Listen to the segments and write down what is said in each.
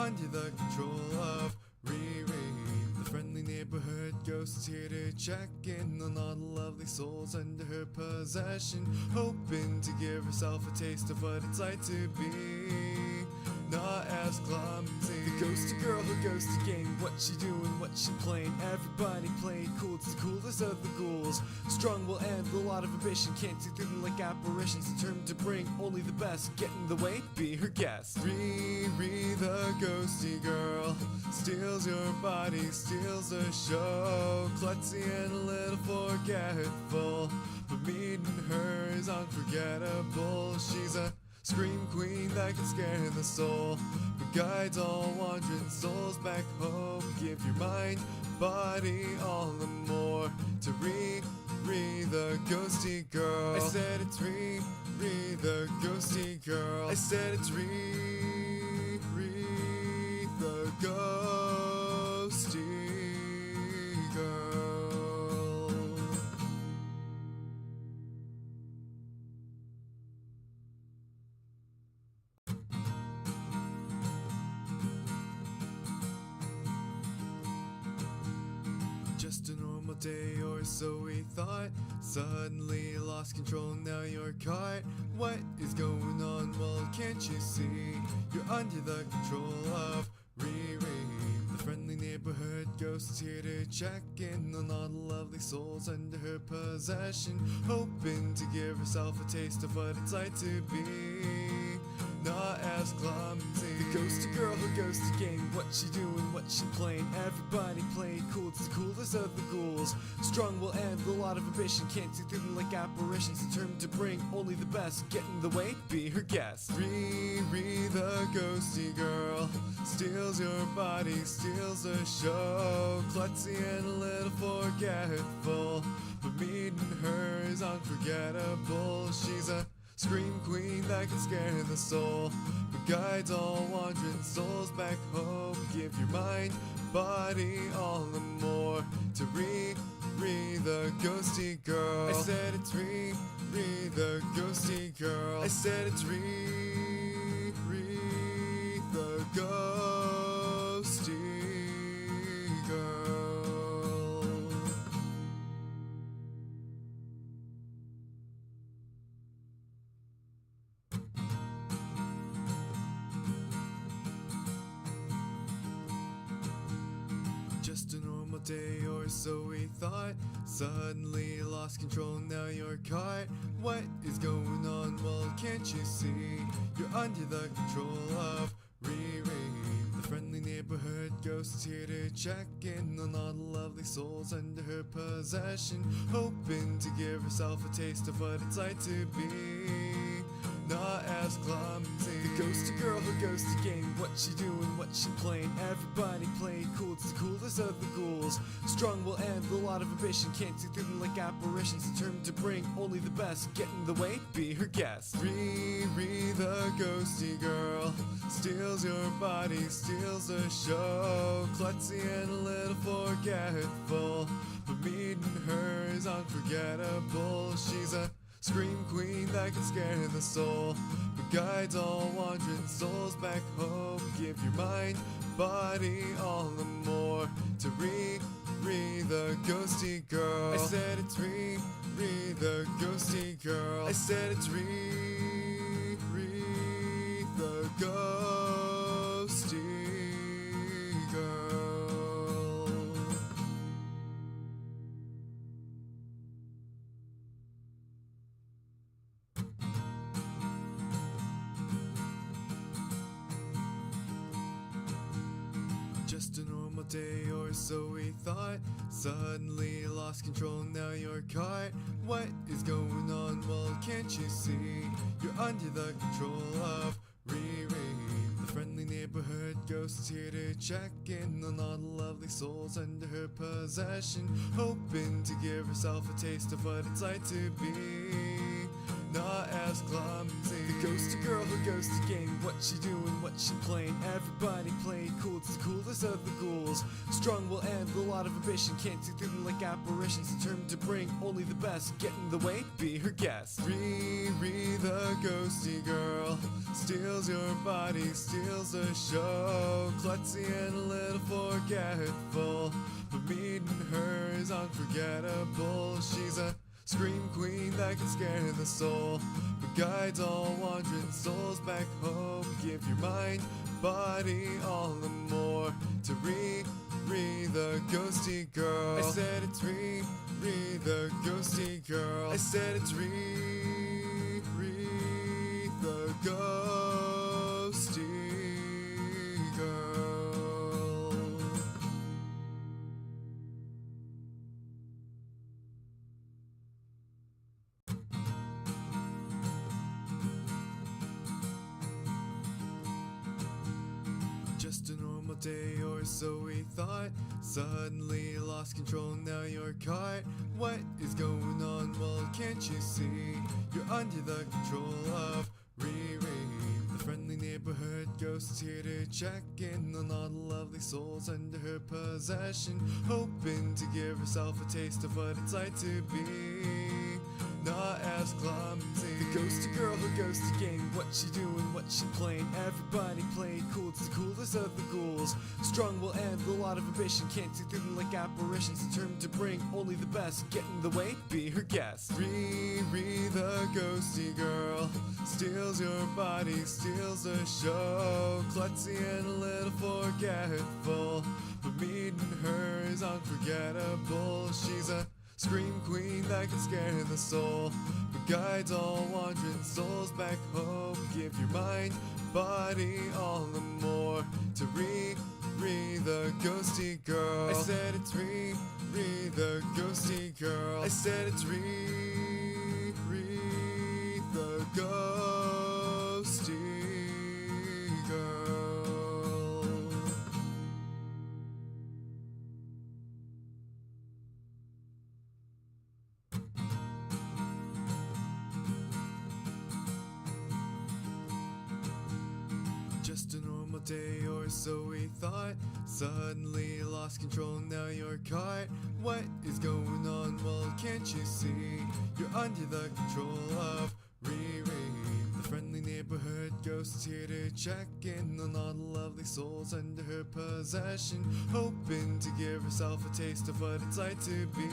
under the control of Riri. The friendly neighborhood ghost is here to check in on all the lovely souls under her possession, hoping to give herself a taste of what it's like to be not as clumsy. The ghosty girl who goes to game, what she doing, what she playing. Everybody playing cool, it's the coolest of the ghouls. Strong will end, a lot of ambition, can't see through them like apparitions. Determined to bring only the best, get in the way, be her guest. Riri the ghosty girl steals your body, steals the show. Klutzy and a little forgetful, but meeting her is unforgettable. She's a scream queen that can scare the soul, but guides all wandering souls back home. Give your mind, body, all the more to Riri the ghosty girl. I said it's Riri the ghosty girl. I said it's Riri the ghosty girl. Just a normal day or so we thought, suddenly lost control, now you're caught. What is going on? Well, can't you see? You're under the control of Riri. The friendly neighborhood ghost is here to check in on all the lovely souls under her possession, hoping to give herself a taste of what it's like to be not as clumsy. The ghosty girl who goes to game, what she doing, what she playing. Everybody playing cool, it's the coolest of the ghouls. Strong will end, a lot of ambition, can't see through them like apparitions. Determined to bring only the best, get in the way, be her guest. Riri the ghosty girl steals your body, steals the show. Klutzy and a little forgetful, but meeting her is unforgettable. She's a scream queen that can scare the soul, but guides all wandering souls back home. Give your mind, body, all the more to Riri the ghosty girl. I said it's Riri the ghosty girl. I said it's Riri the ghosty girl. Just a normal day or so we thought, suddenly lost control, now you're caught. What is going on? Well, can't you see? You're under the control of Riri. The friendly neighborhood ghost is here to check in on all the lovely souls under her possession, hoping to give herself a taste of what it's like to be not as clumsy. The ghosty girl who goes to game, what she doing, what she playing. Everybody playing cool, it's the coolest of the ghouls. Strong will end, a lot of ambition, can't see through them like apparitions. Determined to bring only the best, get in the way, be her guest. Riri the ghosty girl steals your body, steals the show. Klutzy and a little forgetful, but meeting her is unforgettable. She's a scream queen that can scare the soul, but guides all wandering souls back home. Give your mind, body, all the more to Riri the ghosty girl. I said it's Riri the ghosty girl. I said it's Riri the ghosty girl. Just a normal day or so we thought, suddenly lost control, now you're caught. What is going on? Well, can't you see? You're under the control of Riri. The friendly neighborhood ghost is here to check in on all the lovely souls under her possession, hoping to give herself a taste of what it's like to be not as as clumsy. The ghosty girl who goes to game, what she doing, what she playing. Everybody playing cool, it's the coolest of the ghouls. Strong will end, a lot of ambition, can't see through them like apparitions. Determined to bring only the best, get in the way, be her guest. Riri the ghosty girl steals your body, steals the show. Klutzy and a little forgetful, but meeting her is unforgettable. She's a scream queen that can scare the soul, but guides all wandering souls back home. Give your mind, body, all the more to Riri the ghosty girl. I said it's Riri the ghosty girl. I said it's Riri the ghosty girl. Just a normal day or so we thought. Suddenly lost control, now you're caught. What is going on? Well, can't you see? You're under the control of Riri. The friendly neighborhood ghost is here to check in on all the lovely souls under her possession, hoping to give herself a taste of what it's like to be not as clumsy. The ghosty girl who goes to game, what she doing, what she playing. Everybody playing cool, it's the coolest of the ghouls. Strong will end, a lot of ambition, can't see through them like apparitions. Determined to bring only the best, get in the way, be her guest. Riri the ghosty girl steals your body, steals the show. Klutzy and a little forgetful, but meeting her is unforgettable. She's a scream queen that can scare the soul, but guides all wandering souls back home. Give your mind, body, all the more to Riri the ghosty girl. I said it's Riri the ghosty girl. I said it's Riri the ghosty girl. Just a normal day or so we thought. Suddenly lost control, now you're caught. What is going on? Well, can't you see? You're under the control of Riri. The friendly neighborhood ghost is here to check in on all the lovely souls under her possession, hoping to give herself a taste of what it's like to be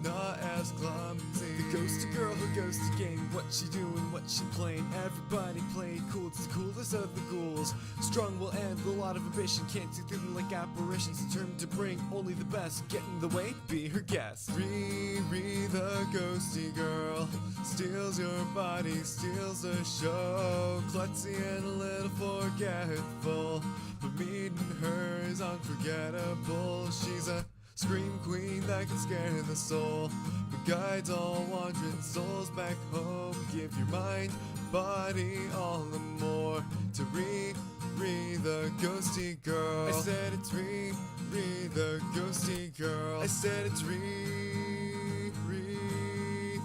not as clumsy. The ghosty girl who goes to game, what she doing, what she playing. Everybody playing cool, it's the coolest of the ghouls. Strong will end, a lot of ambition, can't see through them like apparitions. Determined to bring only the best, get in the way, be her guest. Riri the ghosty girl steals your body, steals the show. Klutzy and a little forgetful, but meeting her is unforgettable. She's a scream queen that can scare the soul, but guides all wandering souls back home. Give your mind, body, all the more to Riri the ghosty girl. I said it's Riri the ghosty girl. I said it's Riri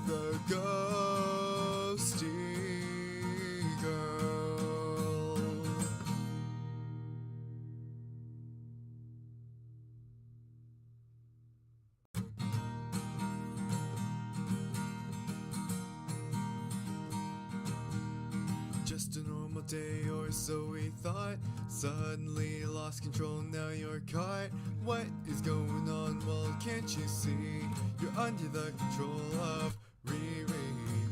the ghosty girl. Just a normal day or so we thought. Suddenly lost control, now you're caught. What is going on? Well, can't you see? You're under the control of Riri.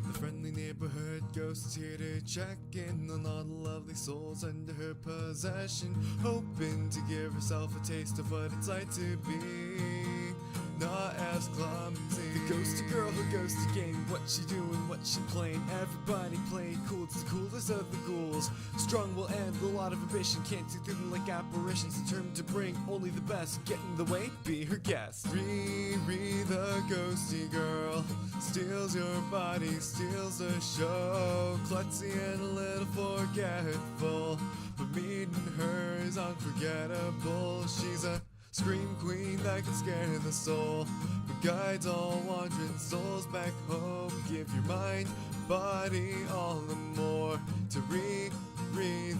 The friendly neighborhood ghost is here to check in on all the lovely souls under her possession, hoping to give herself a taste of what it's like to be not as clumsy. The ghosty girl who goes to game, what she doing, what she playing. Everybody playing cool, it's the coolest of the ghouls. Strong will end, a lot of ambition, can't see through them like apparitions. Determined to bring only the best, get in the way, be her guest. Riri the ghosty girl steals your body, steals the show. Klutzy and a little forgetful, but meeting her is unforgettable. She's a scream queen that can scare the soul, but guides all wandering souls back home. Give your mind, body all the more to re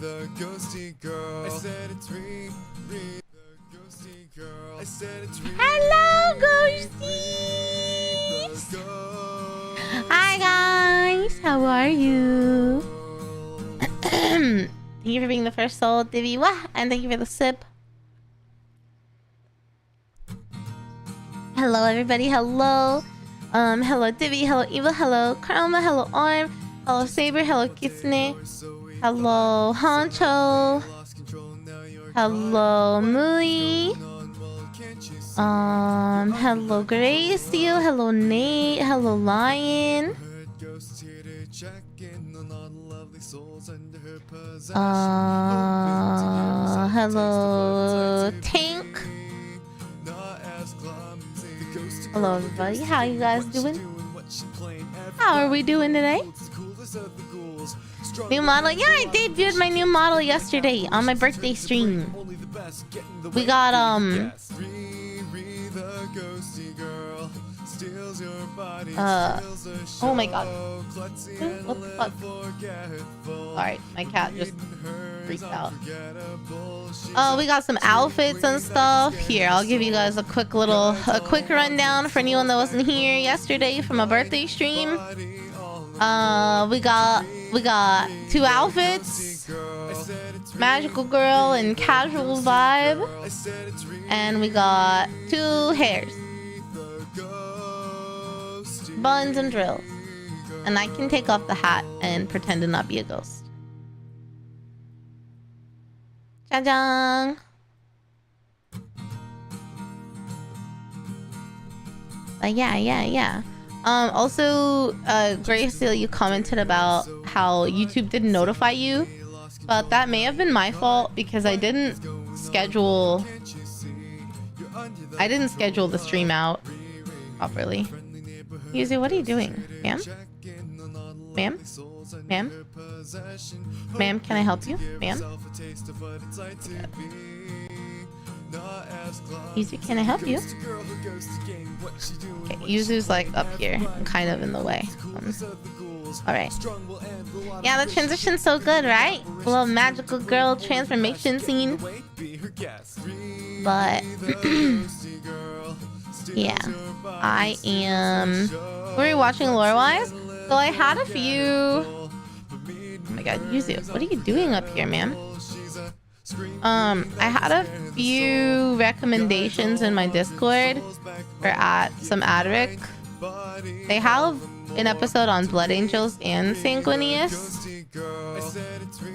the ghosty girl. I said it's re the ghosty girl. I said it's hello, ghosties. Hi guys, how are you? Thank you for being the first soul, Divi. And thank you for the sip. Hello everybody, hello. Hello Divi, hello Eva, hello Chroma, hello Arm, hello Saber, hello Kitsune, hello Honcho, hello Mui, hello Gracio, hello Nate, hello Lion, hello Tank. Hello everybody, how you guys doing? How are we doing today? New model? Yeah, I debuted my new model yesterday on my birthday stream. We got oh my god. What the fuck? Alright, my cat just freaked out. Oh, we got some outfits and stuff. Here, I'll give you guys a quick rundown for anyone that wasn't here yesterday from a birthday stream. We got 2 outfits. Magical girl and casual vibe. And we got 2 hairs. Buns and drills. And I can take off the hat and pretend to not be a ghost. Jajang. Yeah. Also, Gracie, you commented about how YouTube didn't notify you, but that may have been my fault because I didn't schedule the stream out properly. Yuzu, what are you doing? Ma'am? Ma'am? Ma'am? Ma'am, can I help you? Ma'am? Yuzu, can I help you? Okay, Yuzu's like up here and kind of in the way. Alright. Yeah, the transition's so good, right? A little magical girl transformation scene. But yeah, I am watching lore-wise. So I had a few... Oh my god, Yuzu, what are you doing up here, ma'am? I had a few recommendations in my Discord for some Adric. They have an episode on Blood Angels and Sanguinius.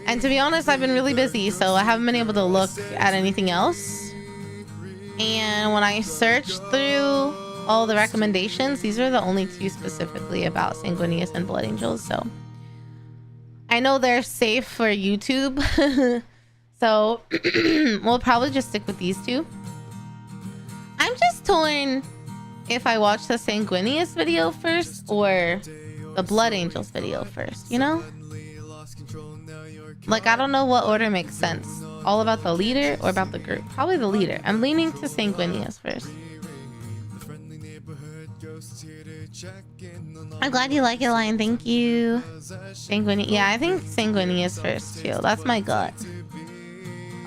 And to be honest, I've been really busy, so I haven't been able to look at anything else. And when I searched through all the recommendations, these are the only 2 specifically about Sanguinius and Blood Angels, so I know they're safe for YouTube. So we'll probably just stick with these 2. I'm just torn if I watch the Sanguinius video first or the Blood Angels video first, you know? Like, I don't know what order makes sense. All about the leader or about the group? Probably the leader. I'm leaning to Sanguinius first. I'm glad you like it, Lion. Thank you. Sanguinius. Yeah, I think Sanguinius first, too. That's my gut.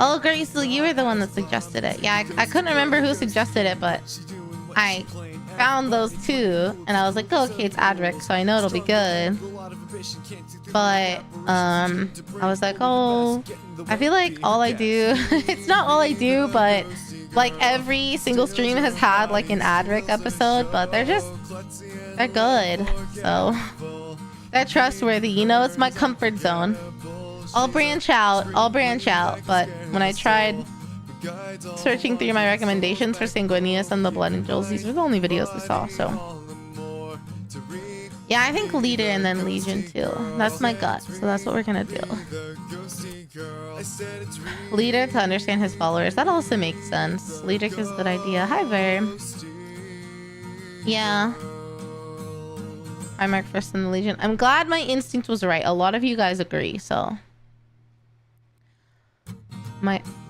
Oh, Grace, so you were the one that suggested it. Yeah, I couldn't remember who suggested it, but I found those 2, and I was like, oh, okay, it's Adric, so I know it'll be good. But, I was like, oh, I feel like all I do... It's not all I do, but, like, every single stream has had, like, an Adric episode, but they're good. So, they're trustworthy, you know? It's my comfort zone. I'll branch out, but when I tried searching through my recommendations for Sanguinius and the Blood Angels, these were the only videos I saw, so... Yeah, I think Leader and then Legion too. That's my gut, so that's what we're gonna do. Leader to understand his followers. That also makes sense. Leader is a good idea. Hi, Ver. Yeah. I mark first in the Legion. I'm glad my instinct was right. A lot of you guys agree, so...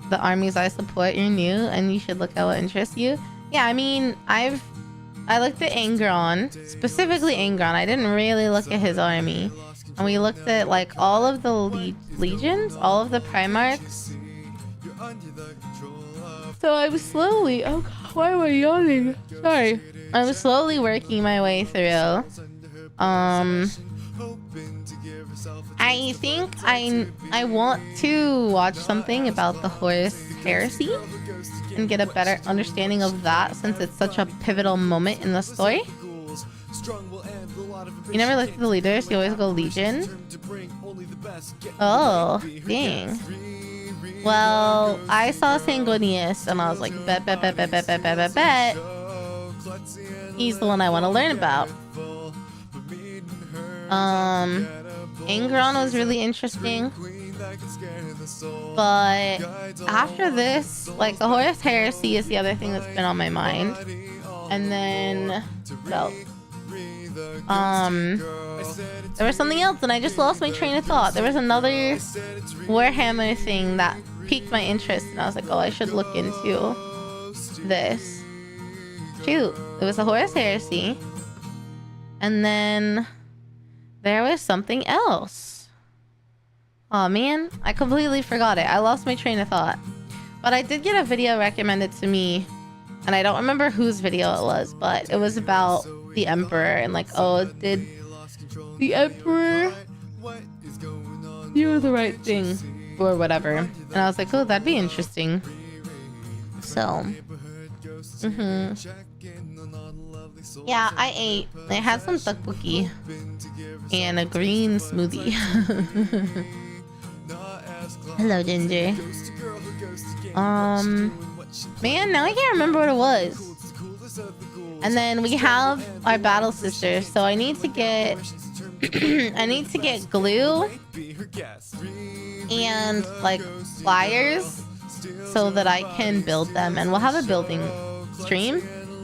The armies I support, you're new, and you should look at what interests you. Yeah, I mean, I've I looked at Angron, specifically Angron. I didn't really look at his army. And we looked at like all of the legions, all of the Primarchs. So I was slowly, oh God, why am I yawning? Sorry. I was slowly working my way through. I think I want to watch something about the Horus Heresy and get a better understanding of that, since it's such a pivotal moment in the story. You never looked at the leaders, you always go Legion. Oh, dang. Well, I saw Sanguinius and I was like, bet. He's the one I want to learn about. Angron was really interesting. But after this, like, the Horus Heresy is the other thing that's been on my mind. And then, well, there was something else and I just lost my train of thought. There was another Warhammer thing that piqued my interest and I was like, oh, I should look into this. Shoot, it was the Horus Heresy. And then there was something else. Oh man, I completely forgot it. I lost my train of thought. But I did get a video recommended to me, and I don't remember whose video it was, but it was about the Emperor and like, oh, did the Emperor do the right thing or whatever? And I was like, oh, that'd be interesting. So, yeah, I ate. I had some tteokbokki and a green smoothie. Hello, Ginger. Man, now I can't remember what it was. And then we have our battle sisters, so I need to get I need to get glue and like pliers so that I can build them, and we'll have a building stream.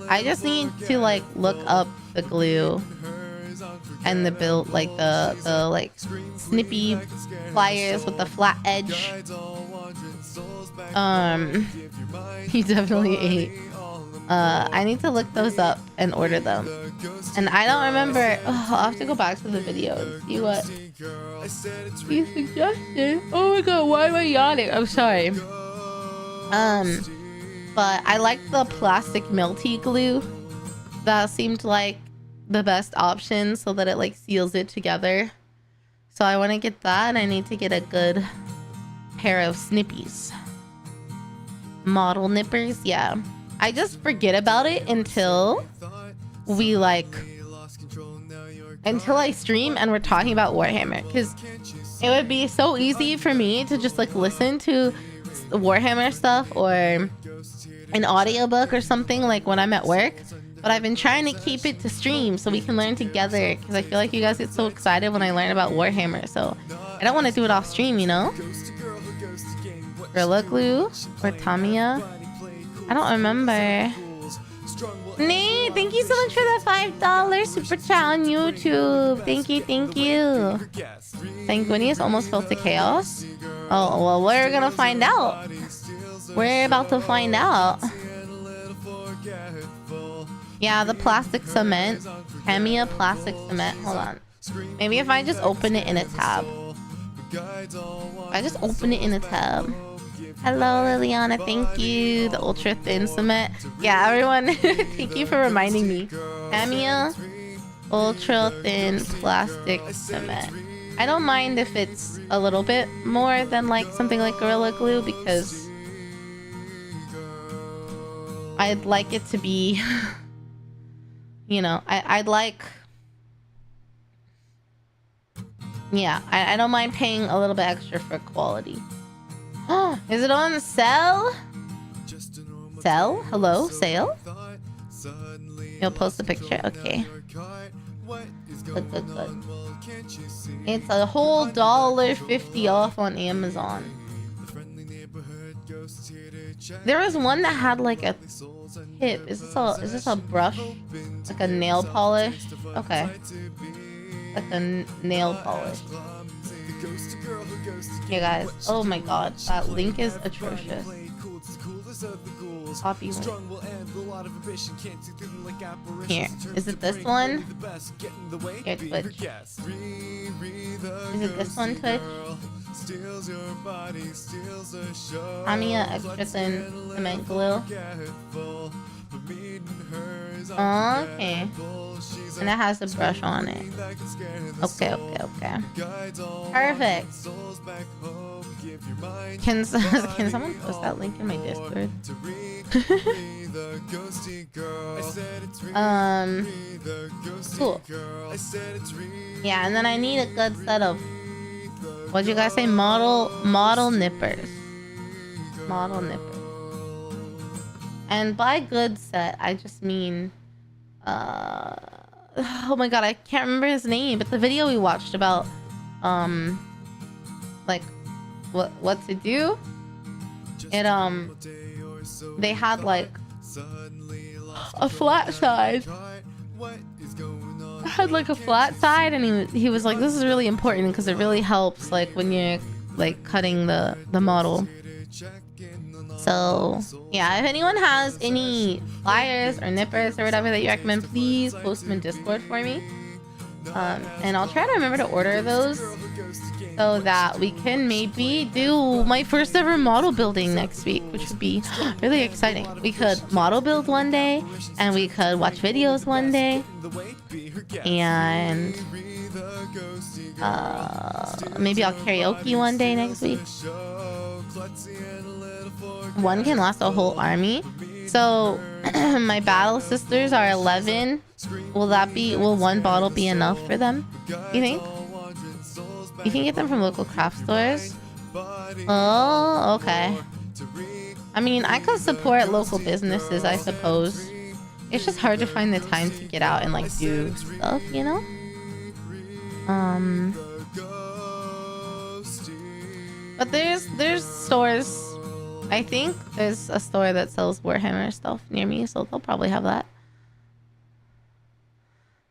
I just need to like look up the glue and the build, like the like snippy pliers with the flat edge. He definitely ate. I need to look those up and order them. And I don't remember. Oh, I'll have to go back to the video and see what he suggested. Oh my god, why am I yawning? I'm sorry. But I like the plastic melty glue. That seemed like the best option so that it like seals it together. So I want to get that, and I need to get a good pair of snippies. Model nippers, yeah. I just forget about it until we like, until I stream and we're talking about Warhammer, because it would be so easy for me to just like listen to Warhammer stuff or an audiobook or something like when I'm at work. But I've been trying to keep it to stream so we can learn together, because I feel like you guys get so excited when I learn about Warhammer. So I don't want to do it off stream, you know? Gorilla Glue or Tamiya? I don't remember. Nate, thank you so much for the $5 super chat on YouTube. Thank you, thank you. Sanguinius almost fell to chaos. Oh, well, we're gonna find out. We're about to find out. Yeah, the plastic cement. Tamiya plastic cement. Hold on. Maybe if I just open it in a tab. I just open it in a tab. Hello, Liliana. Thank you. The ultra thin cement. Yeah, everyone. Thank you for reminding me. Tamiya ultra thin plastic cement. I don't mind if it's a little bit more than like something like Gorilla Glue, because I'd like it to be, you know, I'd like, yeah, I don't mind paying a little bit extra for quality. Is it on sale? Sell? Hello? Sale? You'll post a picture? Okay. Good, good, good. It's a whole $1.50 off on Amazon. There was one that had like a tip. Is this a brush? Like a nail polish? Okay. Like a nail polish. Yeah, guys. Oh my god. That link is atrocious. Copy link. Here, is it this one? Here, Twitch. Is it this one, Twitch? Amiya extra thin cement glue. Oh, okay. And it has a brush on it. Okay. Perfect. Can someone post that link in my Discord? Cool. Yeah, and then I need a good set of, what'd you guys say? Model nippers. Model nippers. And by good set, I just mean, oh my god, I can't remember his name, but the video we watched about, like, what to do, it, they had, like, a flat side. It had, like, a flat side, and he was like, this is really important, because it really helps, like, when you're, like, cutting the model. So yeah, if anyone has any flyers or nippers or whatever that you recommend, please post them in Discord for me, and I'll try to remember to order those so that we can maybe do my first ever model building next week, which would be really exciting. We could model build one day, and we could watch videos one day, and maybe I'll karaoke one day next week. One can last a whole army. So my battle sisters are 11. Will one bottle be enough for them, you think? You can get them from local craft stores. Oh, okay. I mean, I could support local businesses, I suppose. It's just hard to find the time to get out and like do stuff, you know? But there's stores. I think there's a store that sells Warhammer stuff near me, so they'll probably have that.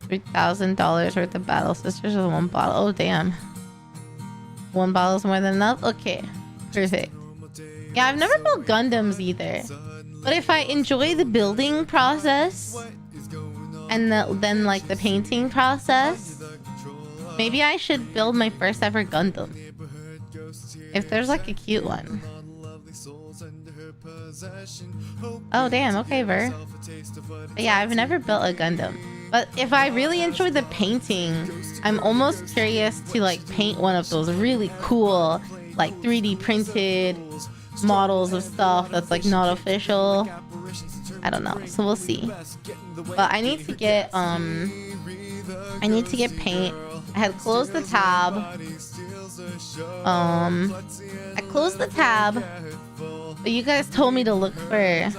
$3,000 worth of Battle Sisters with one bottle. Oh, damn. One bottle's more than enough? Okay. Perfect. Yeah, I've never built Gundams either. But if I enjoy the building process and then like the painting process, maybe I should build my first ever Gundam. If there's like a cute one. Oh damn, okay, Ver. But yeah, I've never built a Gundam. But if I really enjoy the painting, I'm almost curious to like paint one of those really cool, like 3D printed models of stuff that's like not official. I don't know, so we'll see. But I need to get paint. I had closed the tab. I closed the tab, but you guys told me to look for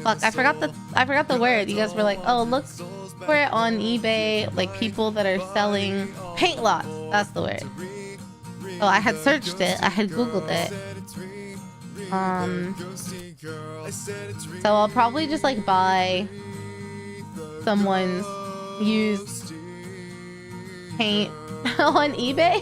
fuck, I forgot the word. You guys were like, oh, look for it on eBay, like people that are selling paint lots. That's the word. So I had searched it, I had Googled it. So I'll probably just like buy someone's used paint on eBay.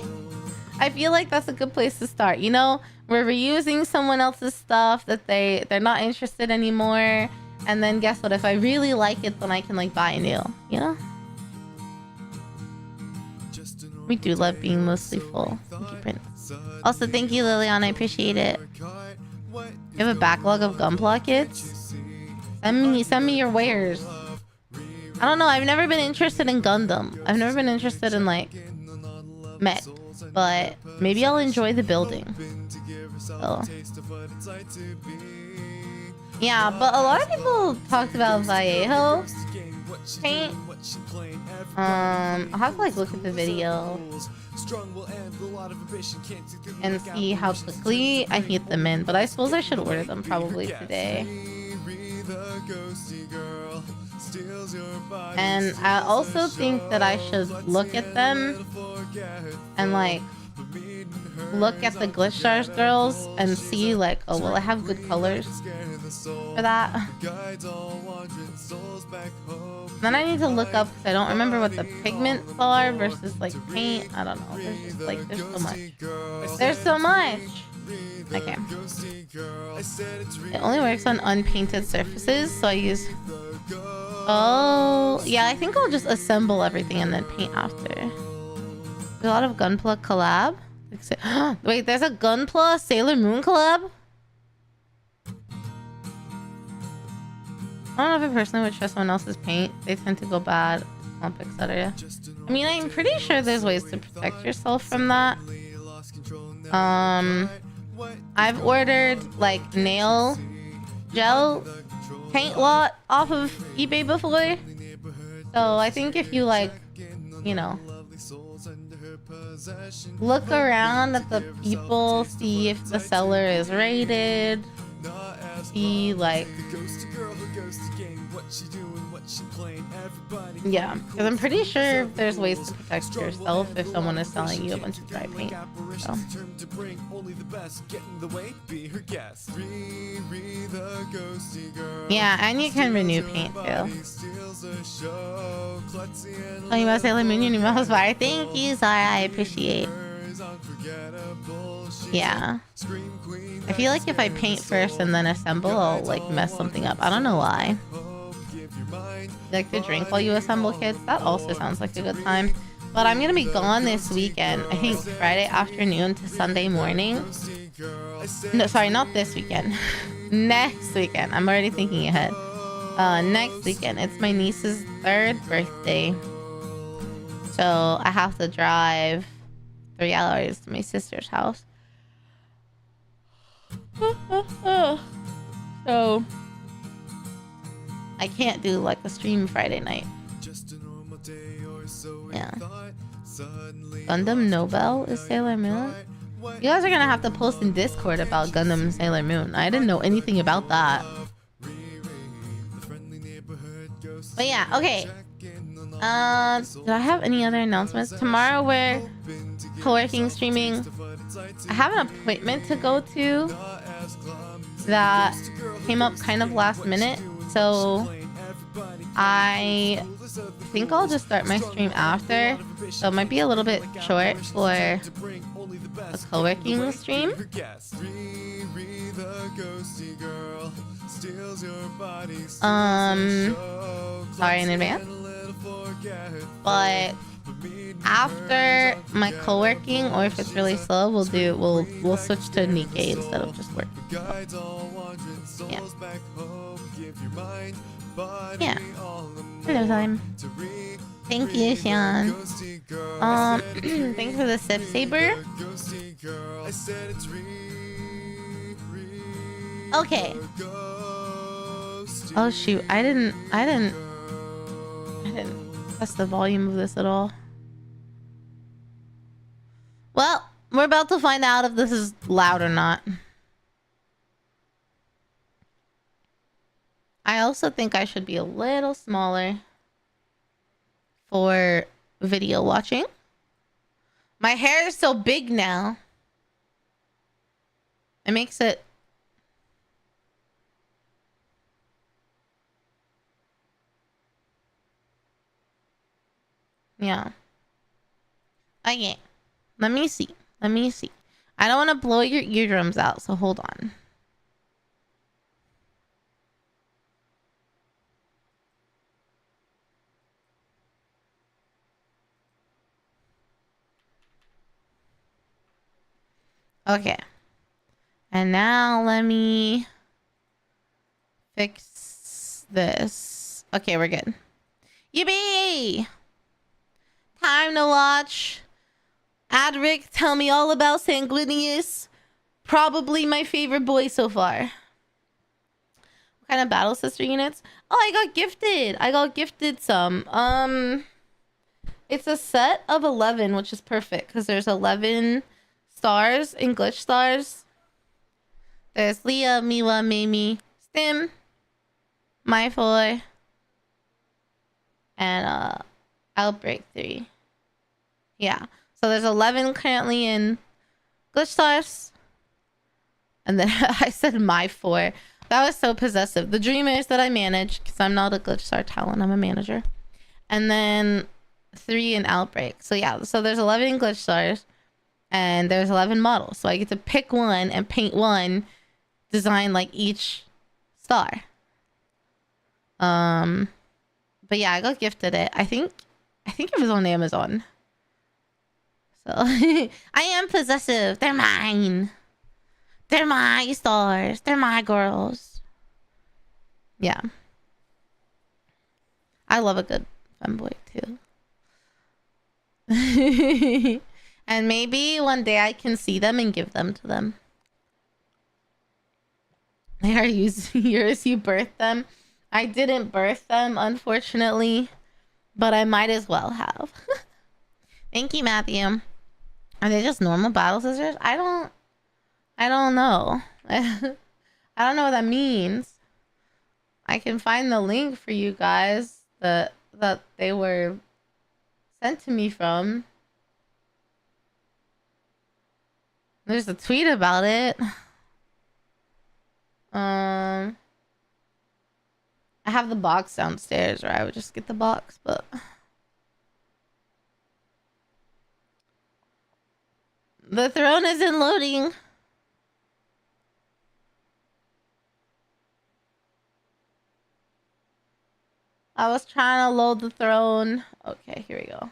I feel like that's a good place to start. You know, we're reusing someone else's stuff that they're not interested anymore, and then guess what? If I really like it, then I can like buy new. You know. We do love being mostly full. Thank you, Prince. Also, thank you, Lilian. I appreciate it. You have a backlog of Gunpla kits? Send me your wares. I don't know. I've never been interested in Gundam. I've never been interested in like mech, but maybe I'll enjoy the building. So. Yeah, but a lot of people talked about Vallejo paint. I'll have to like look at the video and see how quickly I can get them in, but I suppose I should order them probably today. And I also think that I should look at them and like look at the Glitch Stars girls and see like, oh, will I have good colors for that? Then I need to look up because I don't remember what the pigments are versus like paint. I don't know. There's just like there's so much. Okay. It only works on unpainted surfaces, so I use... Oh, yeah, I think I'll just assemble everything and then paint after. There's a lot of Gunpla collab. Wait, there's a Gunpla Sailor Moon collab? I don't know if I personally would trust someone else's paint. They tend to go bad, clump, etc. I mean, I'm pretty sure there's ways to protect yourself from that. I've ordered like nail gel paint lot off of eBay before. So I think if you like, you know, look around at the people, see if the seller is rated, see like, yeah, because I'm pretty sure there's ways to protect yourself if someone is selling you a bunch of dry paint. So. Yeah, and you can renew paint too. Talking about Sailor Moon, your new mouse fire. Thank you, Zara. I appreciate. Yeah. I feel like if I paint first and then assemble, I'll like mess something up. I don't know why. You like to drink while you assemble, kids? That also sounds like a good time. But I'm gonna be gone this weekend. I think Friday afternoon to Sunday morning. No, sorry, not this weekend. Next weekend. I'm already thinking ahead. Next weekend. It's my niece's 3rd birthday. So I have to drive 3 hours to my sister's house. So I can't do like a stream Friday night. Yeah. Gundam Nobel is Sailor Moon? You guys are gonna have to post in Discord about Gundam Sailor Moon. I didn't know anything about that. But yeah, okay. Do I have any other announcements? Tomorrow we're co-working streaming. I have an appointment to go to that came up kind of last minute, so I think I'll just start my stream after. So it might be a little bit short for a co-working stream. Sorry in advance. But after my co-working, or if it's really slow, we'll switch to Nikkei instead of just work. So, yeah. Yeah. Hello time. Thank you, Sean. Thanks for the sip saber. Okay. Oh shoot, I didn't press the volume of this at all. Well, we're about to find out if this is loud or not. I also think I should be a little smaller for video watching. My hair is so big now. It makes it... Yeah. Okay. Let me see. Let me see. I don't want to blow your eardrums out, so hold on. Okay. And now let me fix this. Okay, we're good. Yippee! Time to watch Adric tell me all about Sanguinius. Probably my favorite boy so far. What kind of battle sister units? Oh, I got gifted. I got gifted some. It's a set of 11, which is perfect because there's 11 stars, English stars. There's Leah, Miwa, Mamie, Stim, My 4, and Outbreak 3. Yeah. So there's 11 currently in glitch stars. And then I said My 4. That was so possessive. The dreamers that I manage, because I'm not a glitch star talent, I'm a manager. And then 3 in Outbreak. So yeah, so there's 11 glitch stars. and there's 11 models, so I get to pick one and paint one, design like each star. But yeah, I got gifted it. I think it was on Amazon. So I am possessive. They're mine. They're my stars. They're my girls. Yeah. I love a good femboy too. And maybe one day I can see them and give them to them. They are yours. You birthed them. I didn't birth them, unfortunately, but I might as well have. Thank you, Matthew. Are they just normal battle scissors? I don't know. I don't know what that means. I can find the link for you guys that they were sent to me from. There's a tweet about it. I have the box downstairs, or I would just get the box, but the throne isn't loading. I was trying to load the throne. Okay, here we go.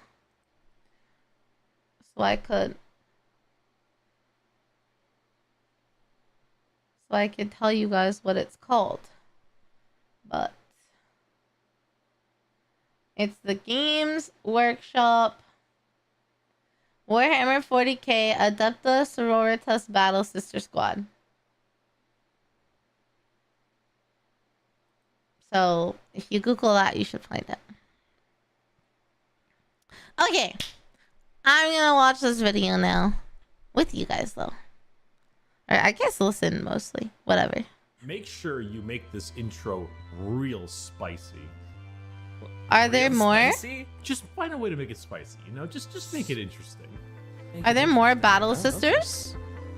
So I could tell you guys what it's called. But it's the Games Workshop Warhammer 40k Adepta Sororitas Battle Sister Squad. So if you Google that, you should find it. Okay, I'm gonna watch this video now with you guys, though. Or I guess listen mostly. Whatever. Make sure you make this intro real spicy. Are there more? Spicy? Just find a way to make it spicy, you know? Just make it interesting. Are there more Battle Sisters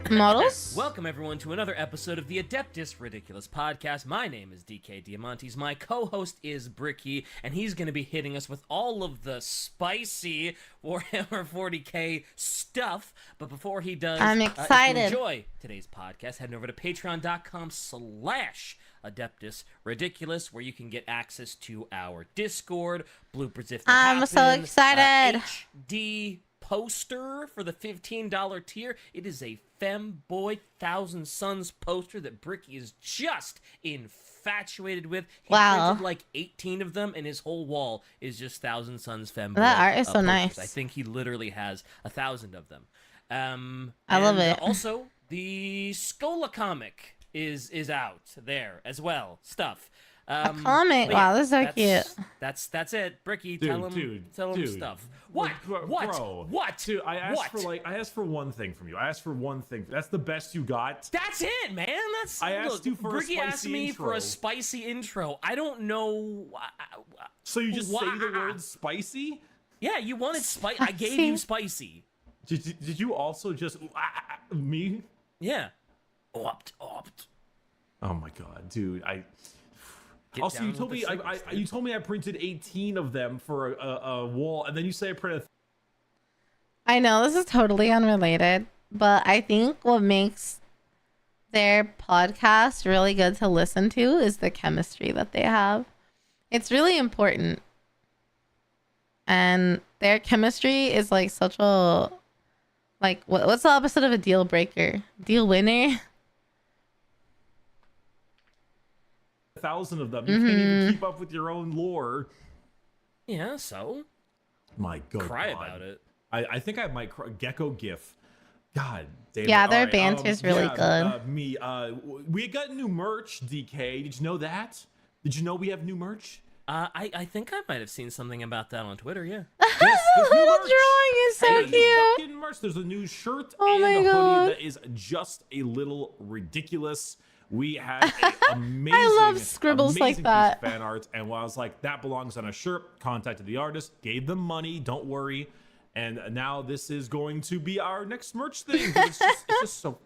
models? Welcome everyone to another episode of the Adeptus Ridiculous podcast. My name is DK Diamantes. My co-host is Bricky, and he's going to be hitting us with all of the spicy Warhammer 40k stuff. But before he does, I'm excited. If you enjoy today's podcast, head over to patreon.com/Adeptus Ridiculous, where you can get access to our Discord, bloopers if they I'm happen, so excited. HD poster for the $15 tier. It is a femboy Thousand Suns poster that Bricky is just infatuated with. He printed like 18 of them, and his whole wall is just Thousand Suns femboy. That art is so posters. nice. I think he literally has 1,000 of them. I love it. Also, the Scola comic is out there as well. Stuff. A comic. But Wow, this is so cute. That's it. Bricky, Dude, tell him dude. stuff. What? Bro, What? Dude, I asked for one thing from you. I asked for one thing. That's the best you got. That's it, man. That's. I asked you for Bricky a spicy asked me intro. for a spicy intro. I don't know. So you just say the word spicy? Yeah, you wanted spicy. I gave you spicy. Did you also just me? Yeah. Opt. Oh my god, dude! Get Also, down you told with me the sugar, you told me I printed 18 of them for a wall, and then you say I printed. I know this is totally unrelated, but I think what makes their podcast really good to listen to is the chemistry that they have. It's really important. And their chemistry is like such a, like, what's the opposite of a deal breaker? Deal winner? 1,000 of them. You can't even keep up with your own lore. Yeah. So. My God. Cry about it. I think I might cry. Gecko GIF. God damn. Yeah, it. their All right, banter is really good. We got new merch. DK, did you know that? Did you know we have new merch? I think I might have seen something about that on Twitter. Yeah. Yes, there's new Little merch. drawing is so Hey, cute. fucking merch. There's a new shirt Oh and my a hoodie God. that is just a little ridiculous. We had an amazing, I love scribbles like amazing that. piece of fan art, and while I was like, that belongs on a shirt, contacted the artist, gave them money, don't worry, and now this is going to be our next merch thing. But it's just so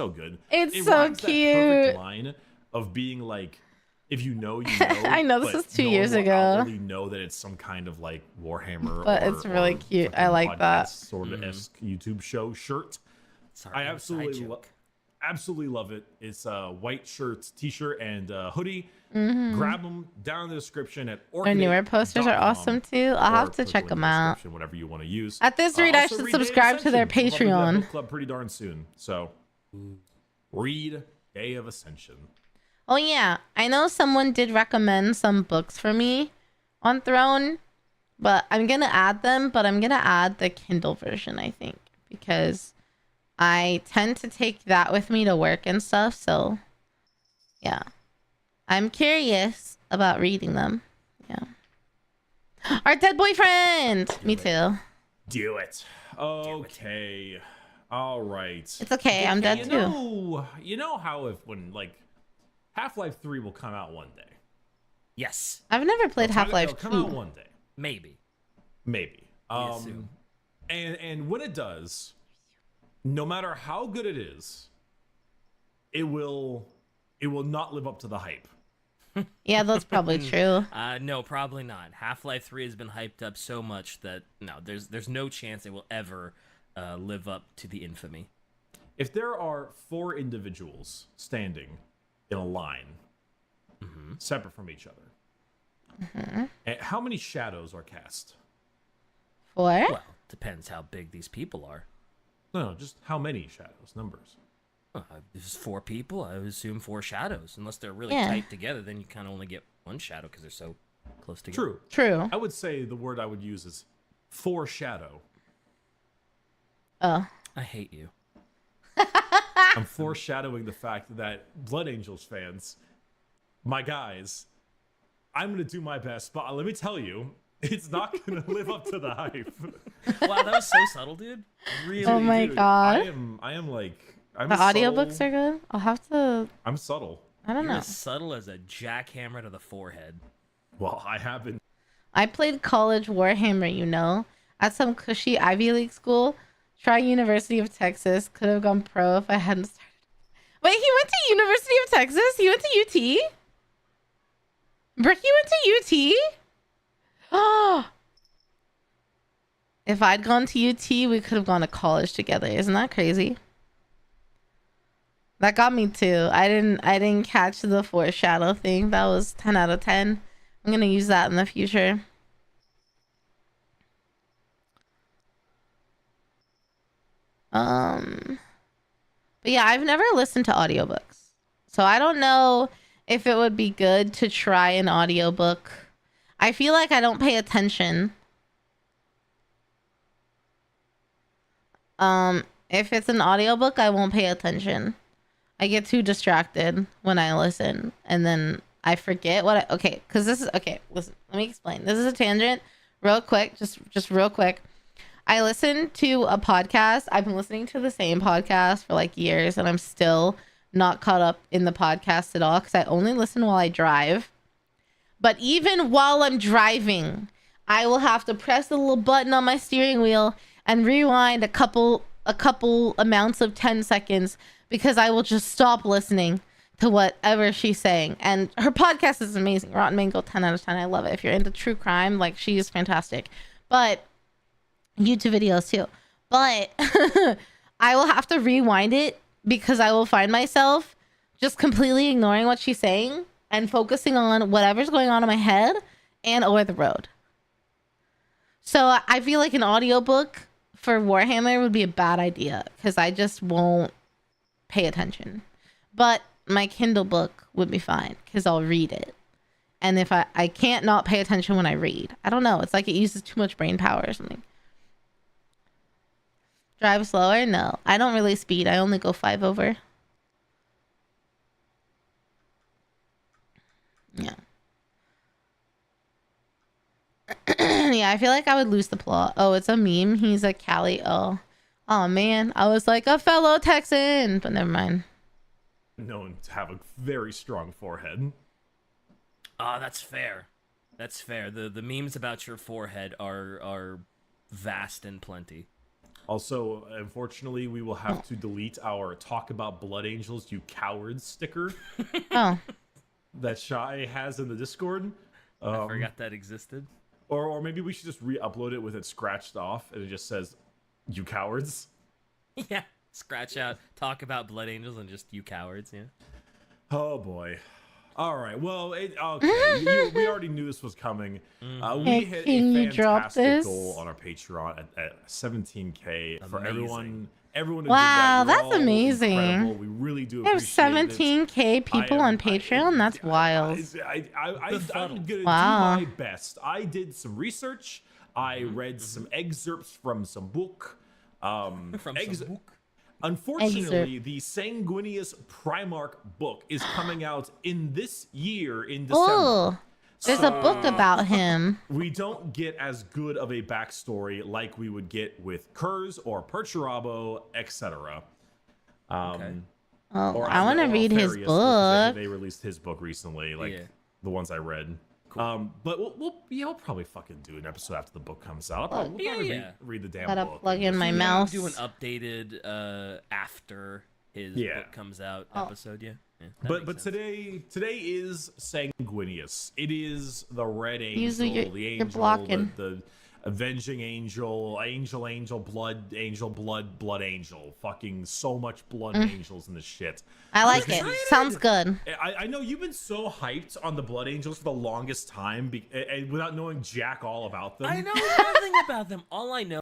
good. It's It so rhymes that cute. perfect line of being like, if you know, you know. I know, this but is 2 no years one will ago. outwardly know that it's some kind of like Warhammer, But or, it's really or cute. I fucking like that. podcast sort of esque YouTube show shirt. Sorry, I absolutely love it. It's a white shirt, t-shirt, and hoodie. Grab them down in the description at Our newer posters are awesome too. I'll have to check them out. Whatever you want to use. At this rate, I Also, should read Day of subscribe to their Ascension. We'll probably do that Patreon. book club pretty darn soon. So read Day of Ascension. Oh yeah, I know someone did recommend some books for me on Throne, but I'm gonna add them. But I'm gonna add the Kindle version, I think, because I tend to take that with me to work and stuff. So yeah, I'm curious about reading them. Yeah. Our dead boyfriend. Me too. Do it. Okay. All right. It's okay. I'm dead too. You know how when Half-Life 3 will come out one day. Yes. I've never played Half-Life 2. It'll come out one day. Maybe. And when it does, no matter how good it is, it will not live up to the hype. Yeah, that's probably true. No, probably not. Half-Life 3 has been hyped up so much that no, there's no chance it will ever live up to the infamy. If there are 4 individuals standing in a line, separate from each other, and how many shadows are cast? 4? Well, depends how big these people are. No, just how many shadows, numbers. If it's 4 people, I would assume 4 shadows. Unless they're really tight together, then you kind of only get 1 shadow because they're so close together. True. I would say the word I would use is foreshadow. Oh. I hate you. I'm foreshadowing the fact that Blood Angels fans, my guys, I'm going to do my best, but let me tell you, it's not going to live up to the hype. Wow, that was so subtle, dude. Really? Oh my god. I am like... I'm the subtle. audiobooks are good. I'll have to... I'm subtle. I don't You're know. as subtle as a jackhammer to the forehead. Well, I haven't. I played college Warhammer, you know, at some cushy Ivy League school. Try University of Texas. Could have gone pro if I hadn't started. Wait, he went to University of Texas? He went to UT? Bricky went to UT? Oh. If I'd gone to UT, we could have gone to college together. Isn't that crazy? That got me too. I didn't catch the foreshadow thing. That was 10 out of 10. I'm gonna use that in the future. But yeah, I've never listened to audiobooks. So I don't know if it would be good to try an audiobook. I feel like I don't pay attention. If it's an audiobook, I won't pay attention. I get too distracted when I listen, and then I forget what okay, because this is okay, listen, let me explain. This is a tangent real quick, just real quick. I listened to a podcast. I've been listening to the same podcast for like years, and I'm still not caught up in the podcast at all because I only listen while I drive. But even while I'm driving, I will have to press the little button on my steering wheel and rewind a couple amounts of 10 seconds because I will just stop listening to whatever she's saying. And her podcast is amazing. Rotten Mango, 10 out of 10. I love it. If you're into true crime, like, she is fantastic. But YouTube videos too. But I will have to rewind it because I will find myself just completely ignoring what she's saying and focusing on whatever's going on in my head and over the road. So I feel like an audiobook for Warhammer would be a bad idea because I just won't pay attention. But my Kindle book would be fine because I'll read it. And if I can't not pay attention when I read. I don't know. It's like it uses too much brain power or something. Drive slower? No. I don't really speed. I only go 5 over. Yeah. Yeah, I feel like I would lose the plot. Oh, it's a meme. He's a Cali. Oh man. I was like a fellow Texan, but never mind. Known to have a very strong forehead. That's fair. That's fair. The memes about your forehead are vast and plenty. Also, unfortunately, we will have to delete our "Talk About Blood Angels, You Cowards" sticker. Oh. That Shy has in the Discord. I forgot that existed. Or maybe we should just re-upload it with it scratched off and it just says, "You cowards." Yeah, scratch out, talk about blood angels, and just you cowards. Yeah. Oh boy. All right. Well, okay. We already knew this was coming. We hit Can a you drop fantastic this? goal on our Patreon at 17K for Amazing. everyone. Everyone who Wow, did that, you're that's all amazing. incredible. We really do We have appreciate it. 17K people on Patreon. That's wild. I'm gonna Wow. do my best. I did some research. I read some excerpts from some book. From some book. Unfortunately, the Sanguinius Primarch book is coming out in this year in December. Oh, there's a book about him. We don't get as good of a backstory like we would get with Kurz or Perturabo, etc. Okay. Oh, I want to read his Alfarius, book. They released his book recently, like Yeah. the ones I read. But we'll probably fucking do an episode after the book comes out. We'll probably Yeah. read the damn Gotta book. plug in my We mouse. do an updated after his book comes out episode. Yeah. But makes sense. today is Sanguinius. It is the red angel, Usually you're- the you're angel, blocking. the avenging angel, blood angel. Fucking so much blood angels in this shit. I like it. Sounds good. I know you've been so hyped on the blood angels for the longest time, without knowing jack all about them. I know nothing about them. All I know.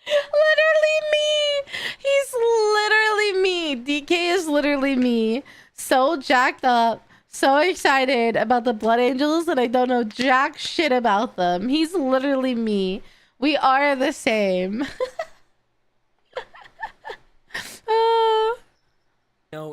Literally me. He's literally me. DK is literally me. So jacked up. So excited about the Blood Angels that I don't know jack shit about them. He's literally me. We are the same.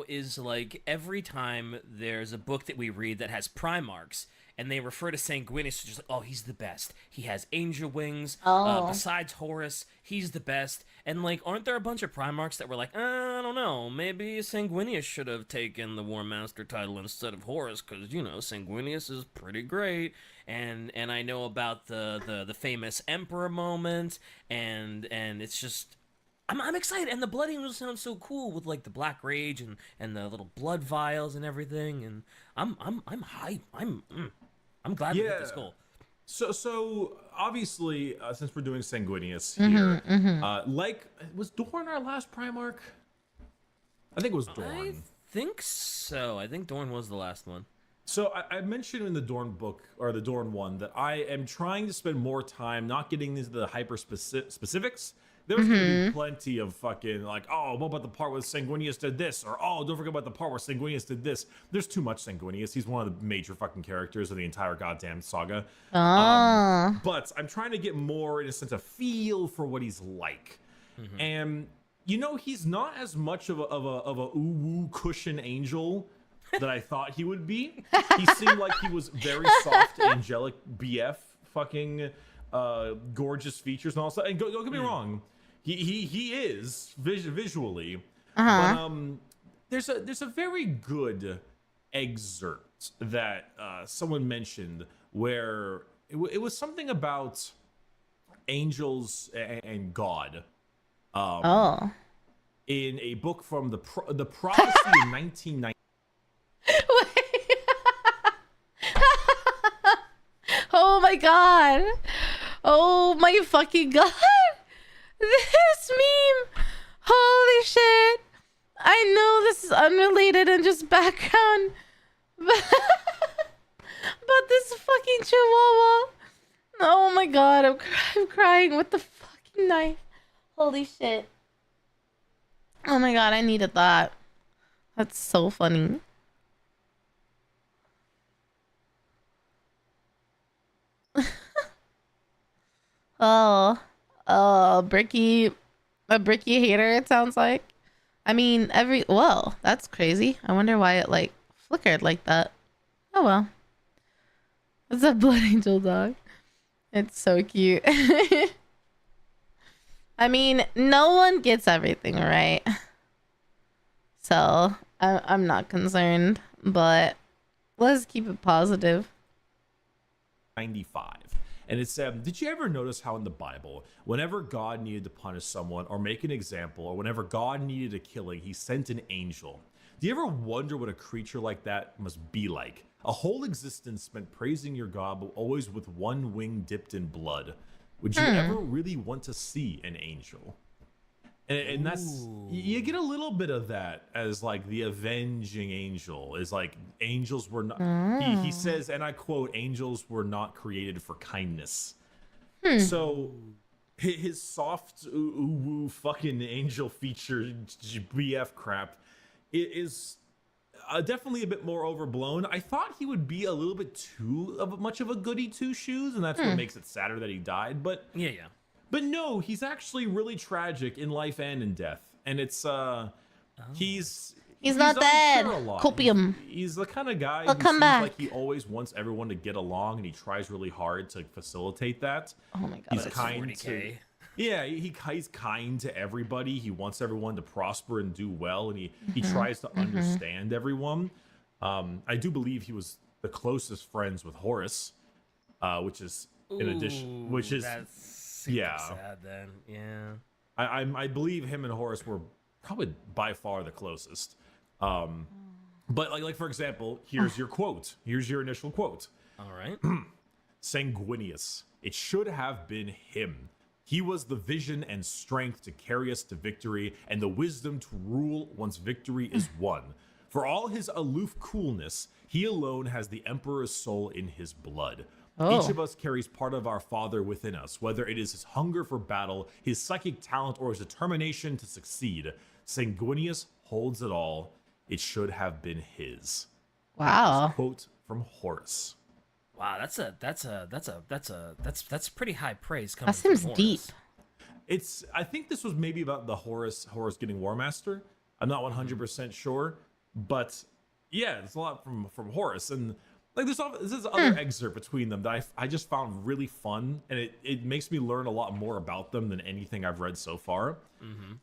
Is like every time there's a book that we read that has Primarchs and they refer to Sanguinius, just like, oh, he's the best. He has angel wings. Besides Horus, he's the best. And like, aren't there a bunch of Primarchs that were like, I don't know, maybe Sanguinius should have taken the War Master title instead of Horus, because Sanguinius is pretty great. And I know about the famous Emperor moment, and it's just. I'm excited, and the Blood Angels sound so cool with like the Black Rage and the little blood vials and everything, and I'm hyped. I'm glad we hit this goal. So obviously, since we're doing Sanguinius here, like, was Dorn our last Primarch? I think it was Dorn. I think so. I think Dorn was the last one. So I mentioned in the Dorn book, or the Dorn one, that I am trying to spend more time not getting into the hyper specifics. There's gonna be plenty of fucking like, oh, what about the part where Sanguinius did this? Or, oh, don't forget about the part where Sanguinius did this. There's too much Sanguinius. He's one of the major fucking characters of the entire goddamn saga. But I'm trying to get more, in a sense, a feel for what he's like. And, he's not as much of a ooh-woo cushion angel that I thought he would be. He seemed like he was very soft, angelic BF, fucking gorgeous features and all that. And don't get me wrong, he is visually. But there's a very good excerpt that someone mentioned where it was something about angels and God. In a book from the Prophecy in 1990. Oh my god. Oh my fucking god. This meme. Holy shit. I know this is unrelated and just background. But this fucking chihuahua. Oh my god. I'm crying with the fucking knife. Holy shit. Oh my god. I needed that. That's so funny. Oh, Bricky, a Bricky hater, it sounds like. I mean, whoa, that's crazy. I wonder why it, like, flickered like that. Oh, well. It's a blood angel dog. It's so cute. I mean, no one gets everything right. So, I'm not concerned, but let's keep it positive. 95. And it said, did you ever notice how in the Bible, whenever God needed to punish someone or make an example, or whenever God needed a killing, he sent an angel? Do you ever wonder what a creature like that must be like? A whole existence spent praising your God, but always with one wing dipped in blood. Would you ever really want to see an angel? And that's, you get a little bit of that as like the avenging angel is like angels were not, he says, and I quote, angels were not created for kindness. So his soft fucking angel feature BF crap is definitely a bit more overblown. I thought he would be a little bit too much of a goody two shoes, and that's what makes it sadder that he died. But but no, he's actually really tragic in life and in death, and it's he's not dead. Copium. He's the kind of guy He'll who come seems back. like he always wants everyone to get along, and he tries really hard to facilitate that. Oh my god. He's That's kind 40K. to, yeah, he's kind to everybody. He wants everyone to prosper and do well, and he tries to understand everyone. I do believe he was the closest friends with Horus, which is in addition, which is that's yeah. sad then. Yeah. I believe him and Horus were probably by far the closest. But like for example, here's your quote. Here's your initial quote. All right. Sanguinius. It should have been him. He was the vision and strength to carry us to victory, and the wisdom to rule once victory is won. For all his aloof coolness, he alone has the Emperor's soul in his blood. Each of us carries part of our father within us, whether it is his hunger for battle, his psychic talent, or his determination to succeed. Sanguinius holds it all. It should have been his. Wow. Quote from Horus. Wow, that's pretty high praise coming. That seems from Horus. deep. I think this was maybe about the Horus getting War Master. I'm not 100% sure, but yeah, it's a lot from Horus, and like this is other excerpt between them that I just found really fun, and it makes me learn a lot more about them than anything I've read so far.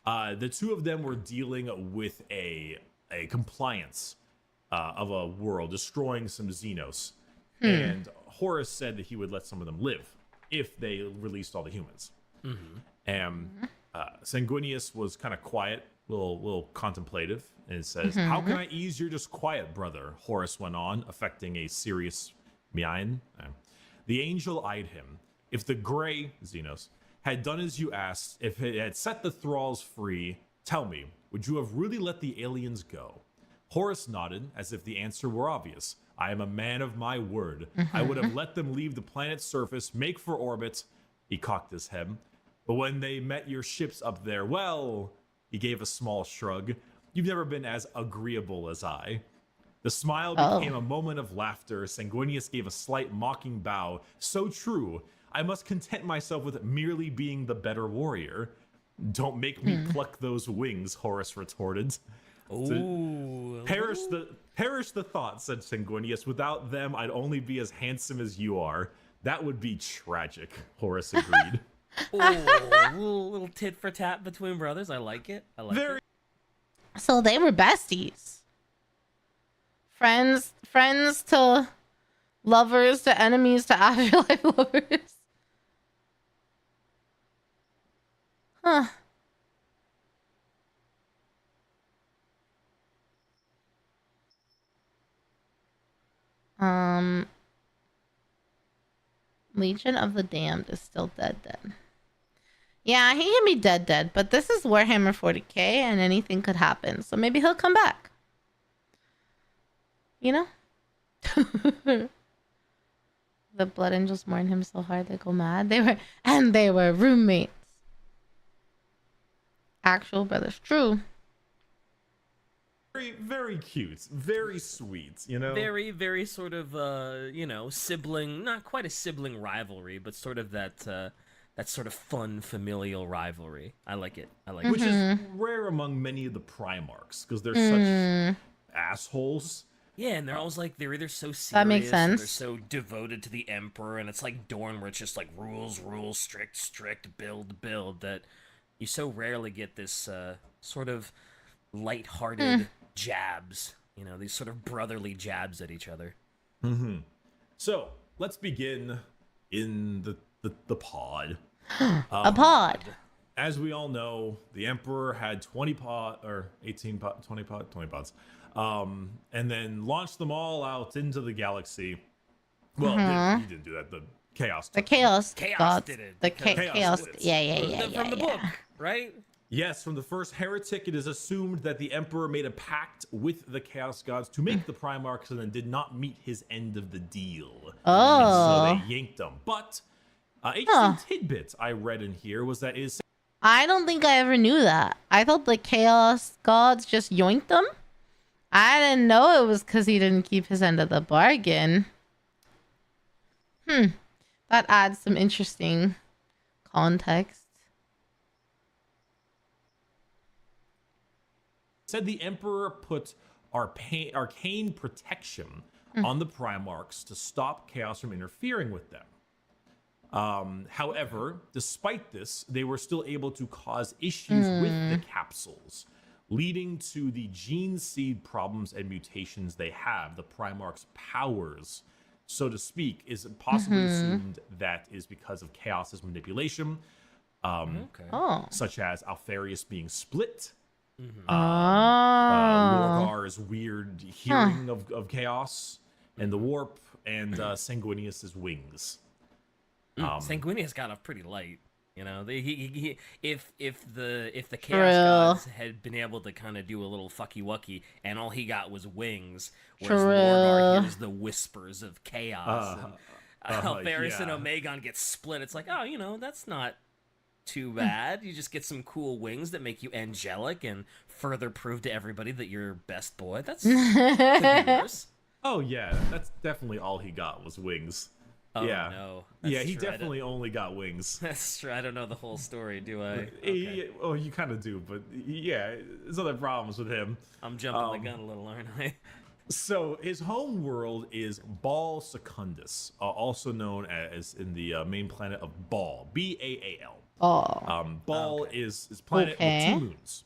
The two of them were dealing with a compliance of a world, destroying some Xenos. And Horus said that he would let some of them live if they released all the humans. And Sanguinius was kind of quiet, little contemplative, and it says, "How can I ease your disquiet, brother?" Horus went on, affecting a serious mien. The angel eyed him. If the gray Xenos had done as you asked, if it had set the thralls free, tell me, would you have really let the aliens go? Horus nodded, as if the answer were obvious. I am a man of my word. I would have let them leave the planet's surface, make for orbit. He cocked his head. But when they met your ships up there, well, he gave a small shrug. You've never been as agreeable as I. The smile became a moment of laughter. Sanguinius gave a slight mocking bow. So true. I must content myself with merely being the better warrior. Don't make me pluck those wings, Horus retorted. Ooh. Perish the thought, said Sanguinius. Without them, I'd only be as handsome as you are. That would be tragic, Horus agreed. Little tit for tat between brothers. I like it. It. So they were besties. Friends to lovers to enemies to afterlife lovers. Huh. Legion of the Damned is still dead. Yeah, he can be dead, but this is Warhammer 40k and anything could happen. So maybe he'll come back. You know? The Blood Angels mourn him so hard they go mad. They were roommates. Actual brothers. True. Very, very cute. Very sweet, you know? Very, very sort of, sibling, not quite a sibling rivalry, but sort of that sort of fun familial rivalry. I like it. Which is rare among many of the Primarchs, because they're such assholes. Yeah, and they're always like, they're either so serious, that makes sense. Or they're so devoted to the Emperor, and it's like Dorn, where it's just like rules, strict, build, that you so rarely get this sort of lighthearted jabs, these sort of brotherly jabs at each other. So let's begin in the pod. A pod. As we all know, the Emperor had 20 pods, and then launched them all out into the galaxy. Well, he didn't do that. The Chaos. The Chaos Chaos gods. did it. The Chaos Chaos. did it. Yeah. From the book, right? Yes, from the first heretic, it is assumed that the Emperor made a pact with the Chaos Gods to make the Primarchs and then did not meet his end of the deal. And so they yanked them. But interesting tidbit I read in here was that I don't think I ever knew that. I thought the Chaos Gods just yoinked them. I didn't know it was because he didn't keep his end of the bargain. That adds some interesting context. said the Emperor put arcane protection on the Primarchs to stop Chaos from interfering with them. However, despite this, they were still able to cause issues with the capsules, leading to the gene seed problems and mutations they have. The Primarch's powers, so to speak, is possibly assumed that is because of Chaos's manipulation, such as Alfarius being split, Lorgar's weird hearing of Chaos, and the warp, and Sanguinius's wings. Sanguinius got off pretty light, you know. If the Chaos Gods had been able to kind of do a little fucky wucky, and all he got was wings, whereas Lorgar hears the whispers of chaos, and Alfarius and Omegon get split. It's like, oh, you know, that's not too bad. You just get some cool wings that make you angelic and further prove to everybody that you're best boy. That's could be worse. Oh yeah, that's definitely all he got was wings. Oh, yeah, no. Yeah, he definitely only got wings. That's true. I don't know the whole story, do I? Okay. Oh, you kind of do, but yeah, there's other problems with him. I'm jumping the gun a little, aren't I? So his home world is Baal Secundus, also known as in the main planet of Baal, Baal. Baal is planet with 2 moons.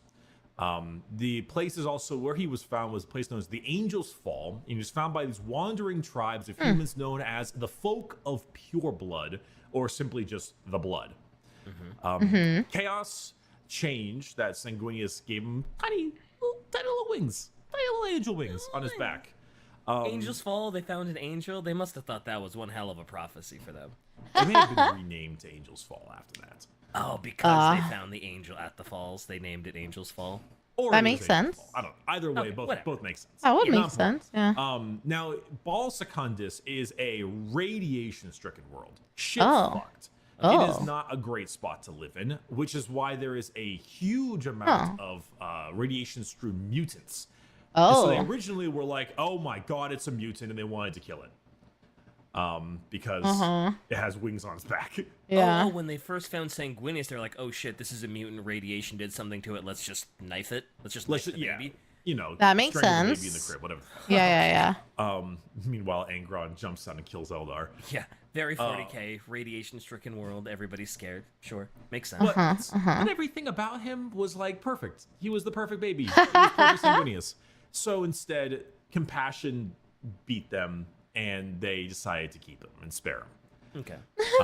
The place is also where he was found was a place known as the Angel's Fall, and he was found by these wandering tribes of humans known as the Folk of Pure Blood, or simply just the Blood. Chaos changed that Sanguinius gave him tiny little wings, tiny little angel wings on his back. Angel's Fall, they found an angel. They must have thought that was one hell of a prophecy for them. It may have been renamed to Angel's Fall after that. Oh, because they found the angel at the falls, they named it Angel's Fall. Or that makes sense. I don't know. Either way, both make sense. That would make sense, yeah. Now, Baal Secundus is a radiation-stricken world. Shit's fucked. It is not a great spot to live in, which is why there is a huge amount of radiation-strewn mutants. So they originally were like, oh my god, it's a mutant, and they wanted to kill it. Because it has wings on its back. Yeah. Oh, when they first found Sanguinius, they're like, oh shit, this is a mutant, radiation did something to it, let's just knife it. Let's just knife the baby. You know, that makes sense. The baby in the crib, whatever. Yeah. Meanwhile, Angron jumps on and kills Eldar. Yeah, very 40k, radiation-stricken world, everybody's scared. Sure, makes sense. But everything about him was like perfect. He was the perfect baby. He was perfect Sanguinius. So instead, compassion beat them, and they decided to keep him and spare him. Okay.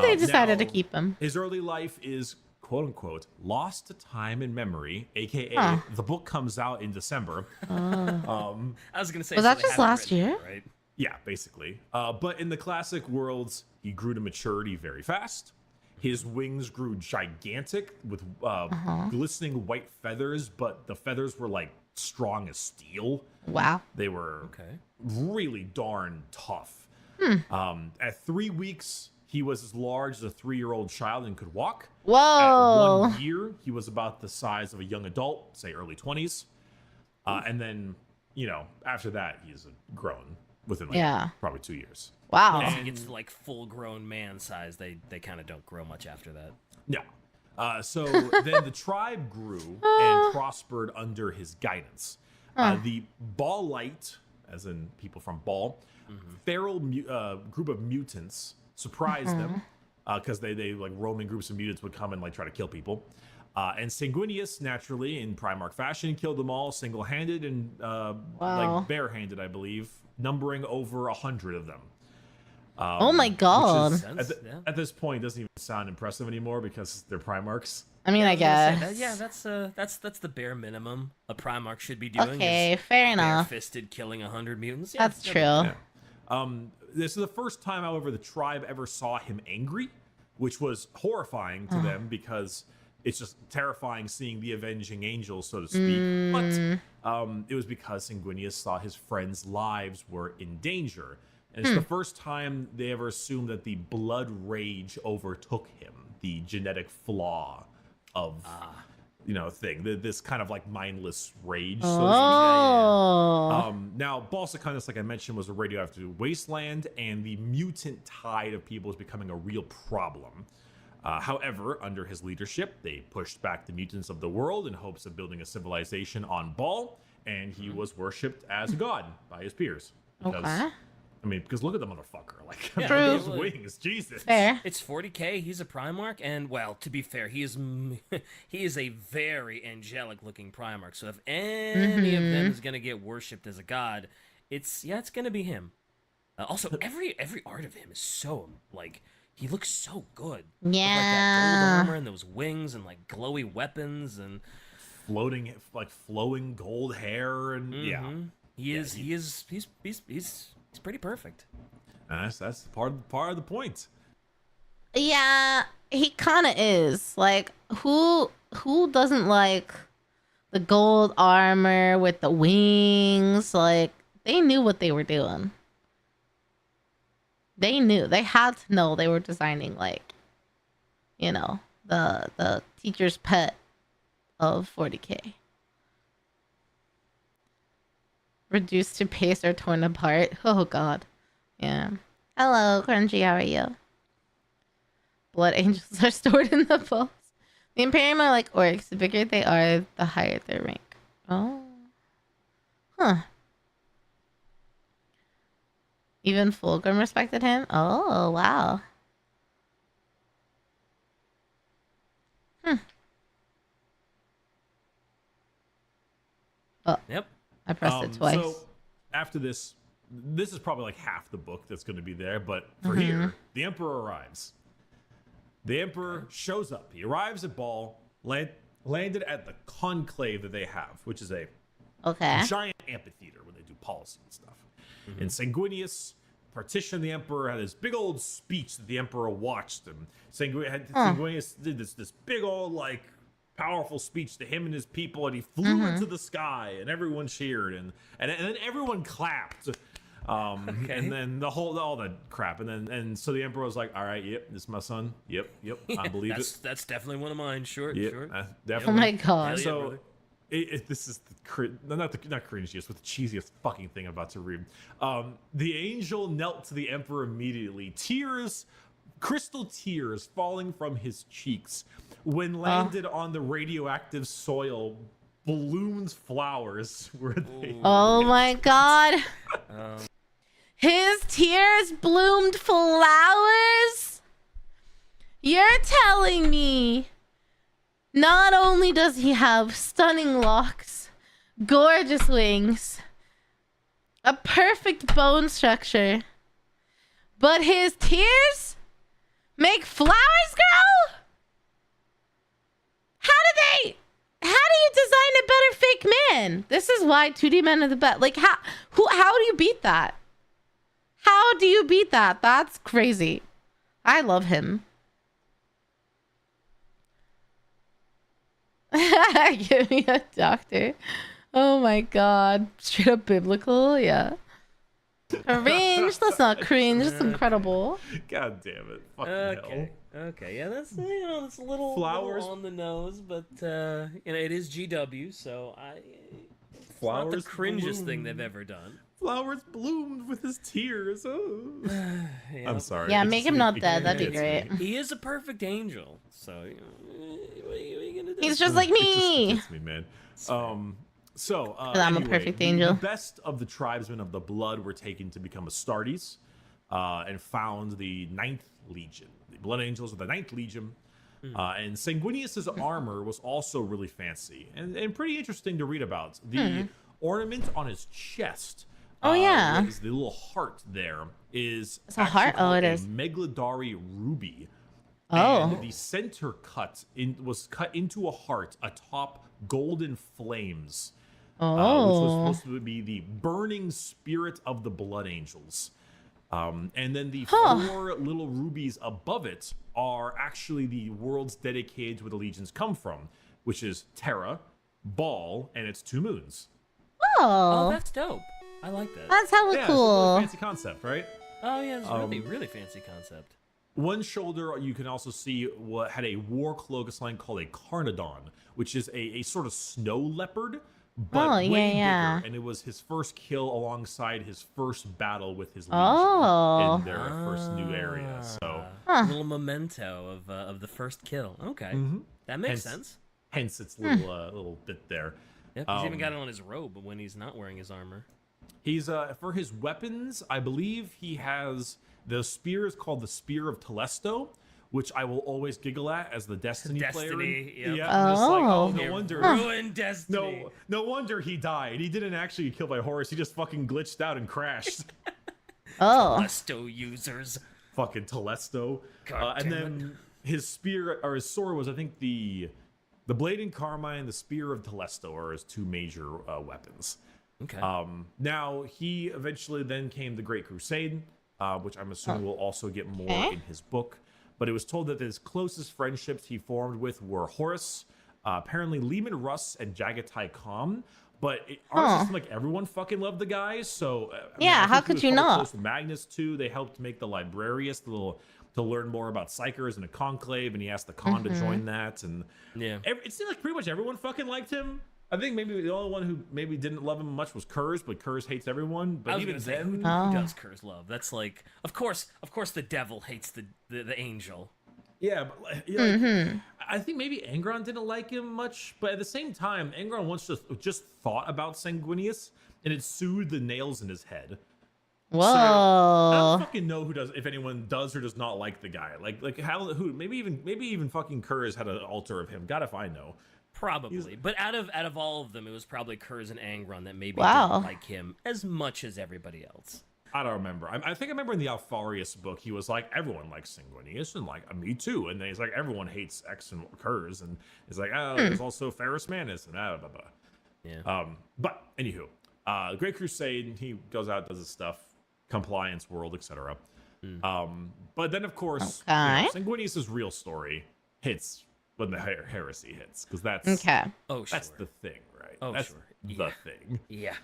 They decided to keep him. His early life is, quote unquote, lost to time and memory, aka the book comes out in December. I was gonna say, was that just last year? Right? Yeah, basically. But in the classic worlds, he grew to maturity very fast. His wings grew gigantic with glistening white feathers, but the feathers were like strong as steel. Wow. They were really darn tough. At 3 weeks, he was as large as a 3-year-old child and could walk. Whoa. At 1 year, he was about the size of a young adult, say early 20s. And then, you know, after that, he's grown within probably 2 years. Wow. As he gets to like full-grown man size, they kind of don't grow much after that. No. So then the tribe grew and prospered under his guidance. The Baalite, as in people from Baal, feral group of mutants surprised them because they like roaming groups of mutants would come and like try to kill people. And Sanguinius, naturally, in Primarch fashion, killed them all single-handed and like barehanded, I believe, numbering over 100 of them. Oh my god! At this point, it doesn't even sound impressive anymore because they're Primarchs. I mean, I guess. That's the bare minimum a Primarch should be doing. Okay, fair enough. Bare-fisted killing 100 mutants. That's true. Yeah. This is the first time, however, the tribe ever saw him angry, which was horrifying to them because it's just terrifying seeing the avenging angels, so to speak. But it was because Sanguinius thought his friends' lives were in danger. And it's the first time they ever assumed that the blood rage overtook him, the genetic flaw of, thing. This kind of like mindless rage. Now, Bal Secundus, like I mentioned, was a radioactive wasteland, and the mutant tide of people is becoming a real problem. However, under his leadership, they pushed back the mutants of the world in hopes of building a civilization on Bal, and he was worshipped as a god by his peers. Because, because look at the motherfucker. Like, those wings, Jesus. Fair. It's 40K. He's a Primarch, and well, to be fair, he is a very angelic-looking Primarch. So if any of them is gonna get worshipped as a god, it's gonna be him. Also, every art of him is so like he looks so good. Yeah. With, like that gold armor and those wings and like glowy weapons and flowing gold hair and He's pretty perfect. That's part of the point. Yeah, he kind of is. Like, who doesn't like the gold armor with the wings? Like, they knew what they were doing. They knew. They had to know they were designing, like, the teacher's pet of 40K. Reduced to paste or torn apart. Oh, God. Yeah. Hello, Crunchy. How are you? Blood angels are stored in the vaults. The Imperium are like orcs. The bigger they are, the higher their rank. Oh. Huh. Even Fulgrim respected him? Oh, wow. Oh. Yep. I pressed it twice. So after this is probably like half the book that's going to be there, but for here, the Emperor arrives. The Emperor shows up. He arrives at Bal, landed at the conclave that they have, which is a giant amphitheater where they do policy and stuff. And Sanguinius partitioned the Emperor, had this big old speech that the Emperor watched, and Sanguinius did this big old like powerful speech to him and his people, and he flew into the sky, and everyone cheered, and then everyone clapped, and then all that crap, and so the Emperor was like, all right, yep, this is my son, yep, I believe that's definitely one of mine, sure. Definitely. Oh my God. So this is not cringiest, but the cheesiest fucking thing I'm about to read. The angel knelt to the Emperor immediately, crystal tears falling from his cheeks. When landed on the radioactive soil, bloomed flowers were they. Oh my God. His tears bloomed flowers? You're telling me not only does he have stunning locks, gorgeous wings, a perfect bone structure, but his tears make flowers grow? How do you design a better fake man? This is why 2D men are the best. Like, how do you beat that? How do you beat that? That's crazy. I love him. Give me a doctor. Oh my God. Straight up biblical. Yeah. Cringe. That's not cringe. That's incredible. God damn it. Fucking hell. Okay, yeah, that's that's a little on the nose, but it is GW, so it's not the cringiest thing they've ever done. Flowers bloomed with his tears. Oh. I'm sorry. Yeah, make him not dead. That'd be great. He is a perfect angel, so what are you gonna do? He's just like me. It just gets me, man. I'm a perfect angel. The best of the tribesmen of the blood were taken to become Astartes, and found the 9th Legion. The Blood Angels of the 9th Legion. And Sanguinius's armor was also really fancy and pretty interesting to read about. The ornament on his chest, the little heart there, is a heart. Oh, it is a Megalodari ruby. Oh, and the center was cut into a heart atop golden flames, which was supposed to be the burning spirit of the Blood Angels. And then the 4 little rubies above it are actually the worlds dedicated to where the legions come from, which is Terra, Baal, and its 2 moons. Oh, Oh, that's dope. I like that. that's hella Yeah, it's a really cool. fancy concept, right? Oh yeah, it's really, really fancy concept. One shoulder you can also see what had a war cloak assigned called a Carnodon, which is a sort of snow leopard, but Oh, way yeah. bigger. And it was his first kill alongside his first battle with his legion Oh. in their first new area. So Huh. A little memento of the first kill. Okay, that makes sense. hence its little bit there. Yep, he's even got it on his robe when he's not wearing his armor. He's for his weapons, I believe he has the spear is called the Spear of Telesto, which I will always giggle at as the Destiny player. Destiny, yep. Yeah, I'm just like, Oh. no It wonder. ruined Destiny. No wonder he died. He didn't actually get killed by Horus. He just fucking glitched out and crashed. Oh. Lesto users. Fucking Telesto. God And damn then his spear or his sword was, I think, the Blade in Carmine, the Spear of Telesto are his 2 major weapons. Okay. Now he eventually then came the Great Crusade, which I'm assuming we'll also get more Okay. in his book. But it was told that his closest friendships he formed with were Horus, apparently Lehman Russ, and Jagatai Khan. But it honestly seemed like everyone fucking loved the guy. So Yeah, I how think he could was you probably not? close with Magnus too. They helped make the Librarius to learn more about Psychers and a conclave, and he asked the Khan to join that. And Yeah. it seemed like pretty much everyone fucking liked him. I think maybe the only one who maybe didn't love him much was Kurz, but Kurz hates everyone. I But was even gonna say, then, who does Curse love? That's like, of course, the devil hates the angel. yeah, but like, I think maybe Angron didn't like him much. But at the same time, Angron once just thought about Sanguinius, and it soothed the nails in his head. I Whoa. don't fucking know if anyone does or does not like the guy. Like who maybe even fucking Kurz had an altar of him. God if I know. Probably, but out of all of them, it was probably Kurz and Angron that maybe Wow. didn't like him as much as everybody else. I don't remember. I think I remember in the Alfarius book, he was like, everyone likes Sanguinius, and like, me too. And then he's like, everyone hates X and Kurz, and he's like, oh, there's also Ferrus Manus, and blah, blah, blah. Yeah. But anywho, Great Crusade, he goes out, does his stuff, compliance world, etc. But then, of course, Okay. Sanguinius' real story hits when the heresy hits, because that's Okay. Oh, sure. that's the thing, right? Oh, that's sure. the Yeah. thing. Yeah.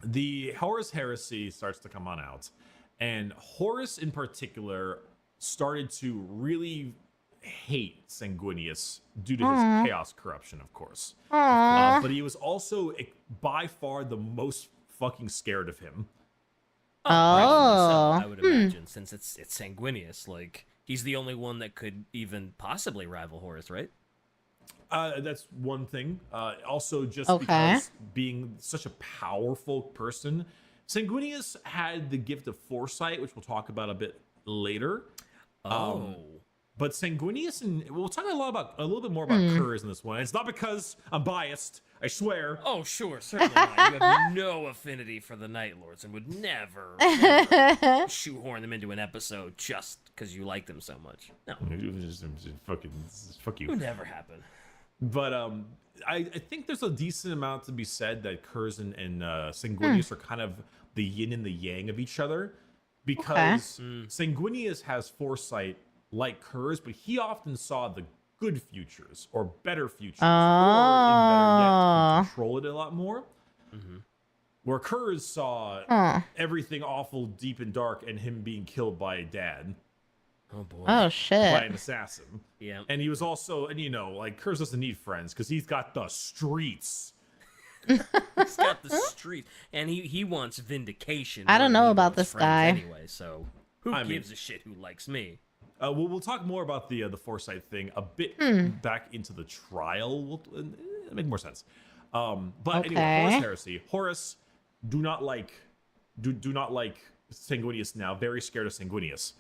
The Horus heresy starts to come on out, and Horus in particular started to really hate Sanguinius due to his chaos corruption, of course. But he was also by far the most fucking scared of him. Oh. I would imagine, since it's Sanguinius, like he's the only one that could even possibly rival Horus, right? That's one thing. Also, just Okay. because being such a powerful person, Sanguinius had the gift of foresight, which we'll talk about a bit later. Oh. But Sanguinius, and we'll talk a little bit more about Kurz in this one. It's not because I'm biased, I swear. Oh, sure, certainly not. You have no affinity for the Night Lords and would never, ever shoehorn them into an episode just because you like them so much. No, Fuck it you. would never happen. But I think there's a decent amount to be said that Kurz and Sanguinius are kind of the yin and the yang of each other, because Sanguinius has foresight like Kurz, but he often saw the good futures or better futures, or in better yet, can control it a lot more. Where Kurz saw everything awful, deep and dark, and him being killed by a dad, Oh boy. Oh by shit. an assassin. Yeah. And he was also, and like Kurz doesn't need friends because he's got the streets. He's got the street, and he wants vindication. I don't more than know he about wants this friends guy. anyway. So who I mean- gives a shit who likes me? We'll talk more about the foresight thing a bit back into the trial. It'll make more sense. But anyway, Okay. Horus heresy. Horus do not like Sanguinius now. Very scared of Sanguinius.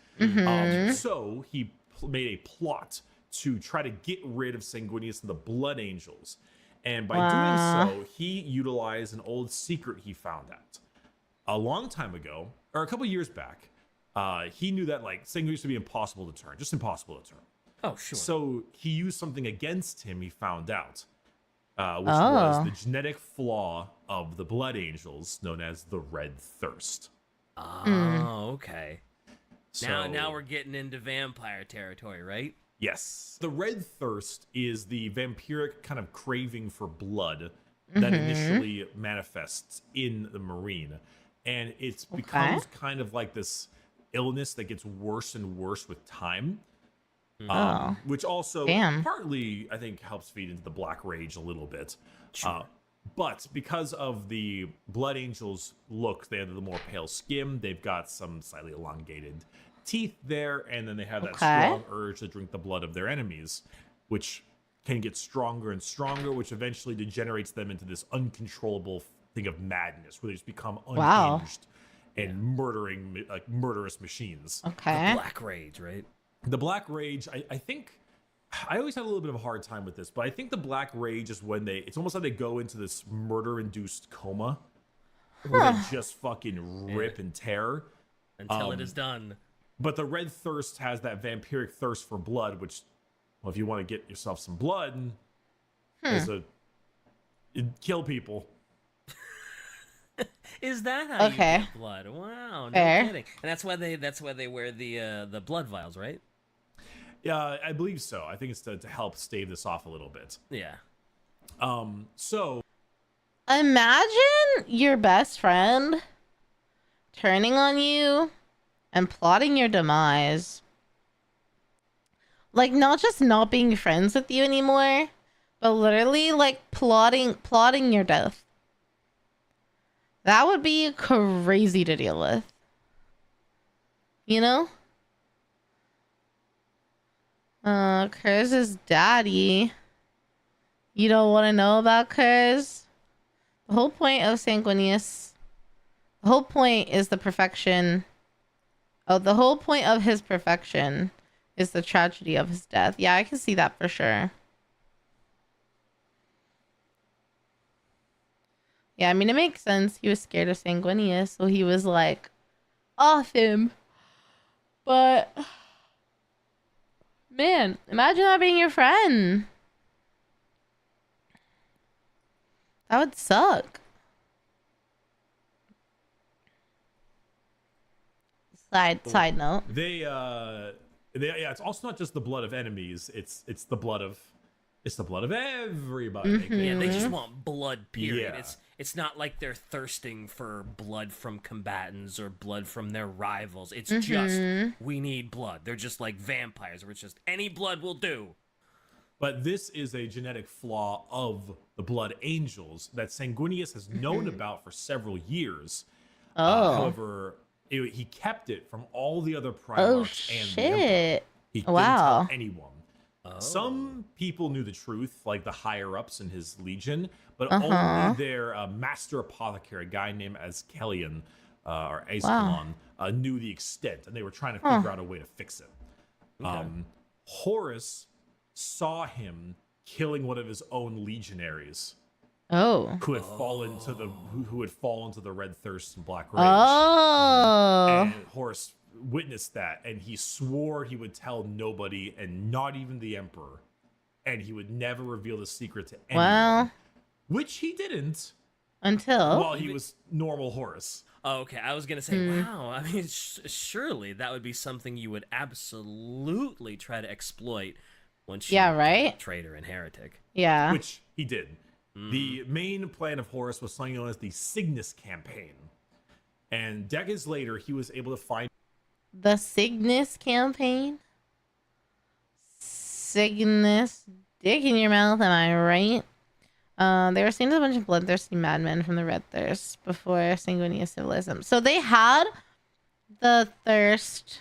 So he made a plot to try to get rid of Sanguinius and the Blood Angels. And by doing so, he utilized an old secret he found out a long time ago, or a couple years back. He knew that like Sanguinius would be impossible to turn, just impossible to turn. Oh sure. So he used something against him. He found out, which was the genetic flaw of the Blood Angels, known as the Red Thirst. Oh, okay. So, Now we're getting into vampire territory, right? yes. The red thirst is the vampiric kind of craving for blood that initially manifests in the Marine. And it becomes kind of like this illness that gets worse and worse with time. Which also partly, I think, helps feed into the Black Rage a little bit. Sure. But because of the Blood Angels' look, they have the more pale skin. They've got some slightly elongated teeth there, and then they have that strong urge to drink the blood of their enemies, which can get stronger and stronger, which eventually degenerates them into this uncontrollable thing of madness, where they just become unhinged and murdering, like murderous machines. Okay. The Black Rage, right? The Black Rage, I think, I always had a little bit of a hard time with this, but I think the Black Rage is when it's almost like they go into this murder-induced coma, where they just fucking rip and tear. Until it is done. But the red thirst has that vampiric thirst for blood, which, well, if you want to get yourself some blood, kill people. Is that how you get blood? Wow, no kidding. And that's why they wear the blood vials, right? Yeah, I believe so. I think it's to help stave this off a little bit. Yeah. So imagine your best friend turning on you and plotting your demise. Like, not just not being friends with you anymore, but literally like plotting your death. That would be crazy to deal with. You know? Kurz's daddy. You don't want to know about Kurz? The whole point of Sanguinius. The whole point is the perfection. Oh, the whole point of his perfection is the tragedy of his death. Yeah, I can see that for sure. Yeah, I mean, it makes sense. He was scared of Sanguinius, so he was like, off him. But man, imagine that being your friend. That would suck. Side note. Yeah, it's also not just the blood of enemies. It's the blood of everybody. Yeah, they just want blood, period. Yeah. It's not like they're thirsting for blood from combatants or blood from their rivals. It's just, we need blood. They're just like vampires, where it's just any blood will do. But this is a genetic flaw of the Blood Angels that Sanguinius has known about for several years. However, he kept it from all the other Primarchs and the Emperor. He didn't tell anyone. Some people knew the truth, like the higher-ups in his legion, but only their master apothecary, a guy named Ascalon, or Ascalon, knew the extent, and they were trying to figure out a way to fix it. Horus saw him killing one of his own legionaries. Who had fallen to the red thirst and black rage. And Horus witnessed that, and he swore he would tell nobody, and not even the emperor, and he would never reveal the secret to anyone. Which he didn't while he was normal Horus. Oh, okay, I was gonna say, wow. I mean, surely that would be something you would absolutely try to exploit once you a traitor and heretic. Yeah, which he did. The main plan of Horus was something known as the Cygnus campaign, and decades later, he was able to find the Cygnus campaign. Cygnus, dick in your mouth, am I right? They were seen as a bunch of bloodthirsty madmen from the Red Thirst before Sanguinius civilized them. So they had the thirst.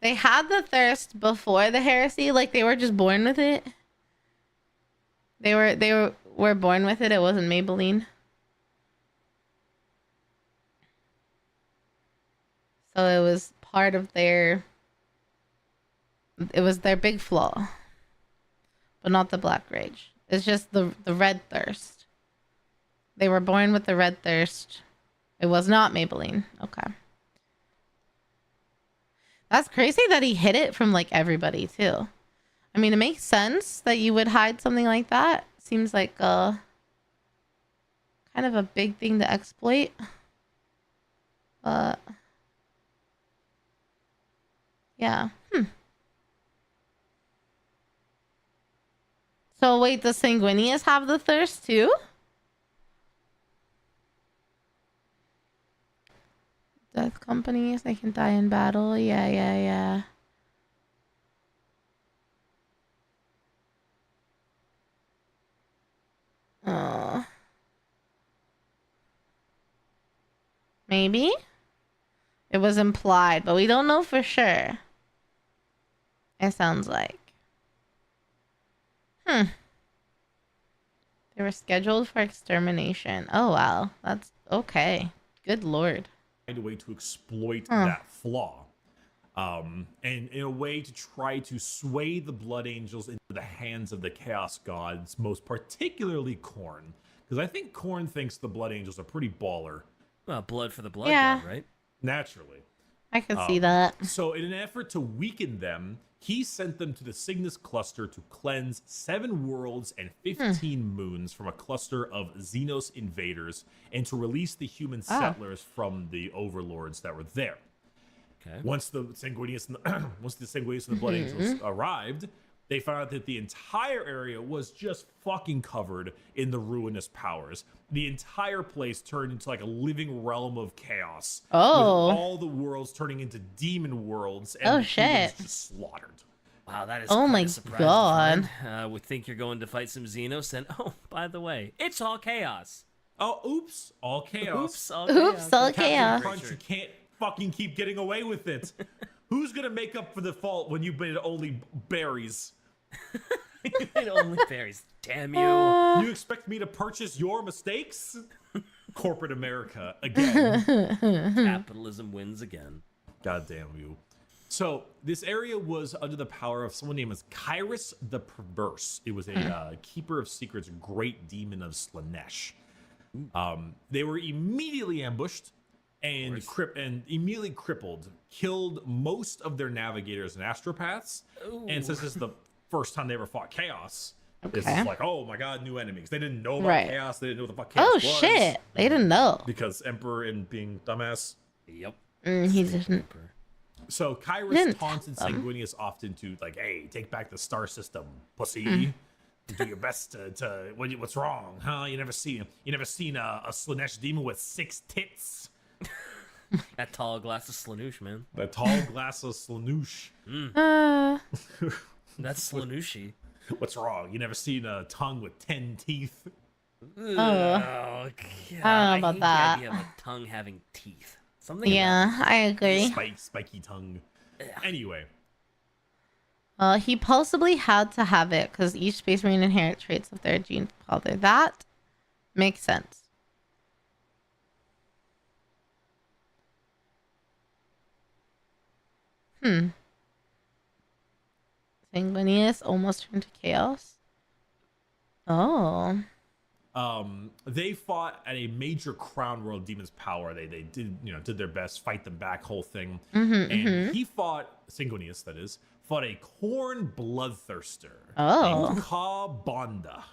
They had the thirst before the heresy, like they were just born with it. They were born with it. It wasn't Maybelline. So it was part of their. It was their big flaw, but not the Black Rage. It's just the red thirst. They were born with the red thirst. It was not Maybelline. Okay. That's crazy that he hid it from like everybody too. I mean, it makes sense that you would hide something like that. Seems like kind kind of a big thing to exploit. But yeah. So wait, does Sanguinius have the thirst too? Death companies, they can die in battle. Yeah. Maybe? It was implied, but we don't know for sure. It sounds like. They were scheduled for extermination. Oh, wow. That's okay. Good lord. Find a way to exploit that flaw. And in a way to try to sway the Blood Angels into the hands of the Chaos Gods, most particularly Khorne. Because I think Khorne thinks the Blood Angels are pretty baller. Well, blood for the blood god, right? Naturally. I can see that. So in an effort to weaken them, he sent them to the Cygnus cluster to cleanse 7 worlds and 15 moons from a cluster of Xenos invaders and to release the human settlers from the overlords that were there. Okay. Once the Sanguinius and the Blood Angels arrived, they found out that the entire area was just fucking covered in the ruinous powers. The entire place turned into like a living realm of chaos. Oh. With all the worlds turning into demon worlds and the humans just slaughtered. Wow, that is oh quite my a surprise god. to find. We think you're going to fight some Xenos, and oh, by the way, it's all chaos. Oh, oops. All chaos. Oops, all Oops, all Captain chaos. Crunch, you can't fucking keep getting away with it. Who's gonna make up for the fault when you've been only berries? It only berries. Damn you. You expect me to purchase your mistakes? Corporate America again. Capitalism wins again. God damn you. So this area was under the power of someone named as Kyrus the Perverse. It was a keeper of secrets, great demon of Slaanesh. They were immediately ambushed and immediately crippled, killed most of their navigators and astropaths. Ooh. And since this is the first time they ever fought Chaos, this Okay. is like, oh my god, new enemies. They didn't know about Chaos. They didn't know what the fuck Chaos Oh was. shit. They didn't know. Because Emperor and being dumbass. Yep. He didn't. So Kyrus Didn't taunted tell them. Sanguinius often to like, hey, take back the star system, pussy. Do your best to what's wrong, huh? You never seen a Slaanesh demon with 6 tits. That tall glass of Slaanesh, man. The tall glass of Slaanesh. That's Slaaneshi. What's wrong? You never seen a tongue with 10 teeth? Oh, God. I don't know about hate that. the idea of a tongue having teeth. Something Yeah, I agree. Spiky tongue. Anyway. He possibly had to have it because each Space Marine inherits traits of their gene father. That makes sense. Sanguinius almost turned to chaos. Oh. They fought at a major Crown World Demon's Power. They did their best, fight them back, whole thing. And he fought, Sanguinius that is, fought a Khorne Bloodthirster named Kawabanga.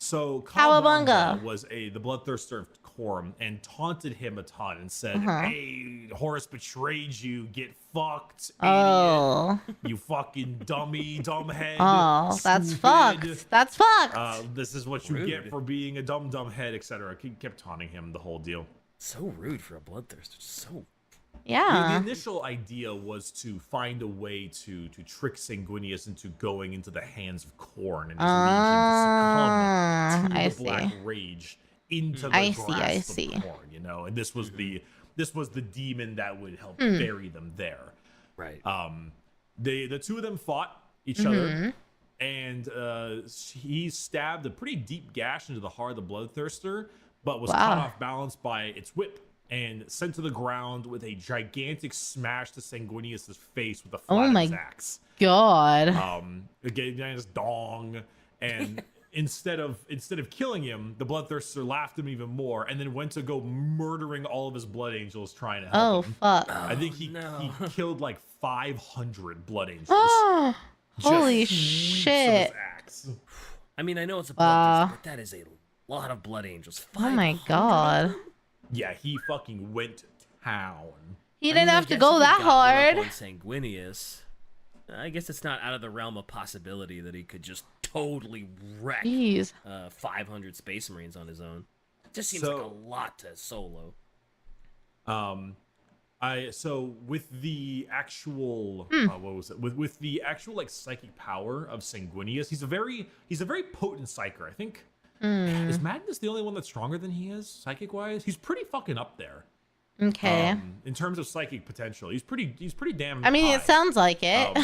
So Kawabanga was the Bloodthirster of Khorne and taunted him a ton and said, hey, Horus betrayed you, get fucked, idiot. You fucking dumbhead. Oh, that's stupid. fucked. That's fucked. This is what you get for being a dumb head, etc. He kept taunting him the whole deal. So rude for a bloodthirster. So. Yeah. The initial idea was to find a way to trick Sanguinius into going into the hands of Khorne and his legion to succumb to the Black Rage into the grasp of Khorne, you know. And this was the demon that would help bury them there. Right. The two of them fought each other, and he stabbed a pretty deep gash into the heart of the Bloodthirster, but was caught off balance by its whip and sent to the ground with a gigantic smash to Sanguinius' face with the flat of his axe. God. Again, his dong, and instead of killing him, the Bloodthirster laughed at him even more, and then went to go murdering all of his Blood Angels trying to help him. Fuck. I think he killed like 500 Blood Angels. Holy Just sweeps of shit. his axe. I mean, I know it's a bloodthirster, but that is a lot of Blood Angels. Oh my 500 god. of them? Yeah, he fucking went to town. He I didn't mean, have I to guess go if he that got one hard. up on Sanguinius, I guess it's not out of the realm of possibility that he could just totally wreck Jeez. 500 Space Marines on his own. It just seems like a lot to solo. So with the actual what was it? With the actual like psychic power of Sanguinius, he's a very potent psyker. I think is Madness the only one that's stronger than he is psychic wise? He's pretty fucking up there. Okay. In terms of psychic potential, he's pretty damn. I mean, high. it sounds like it.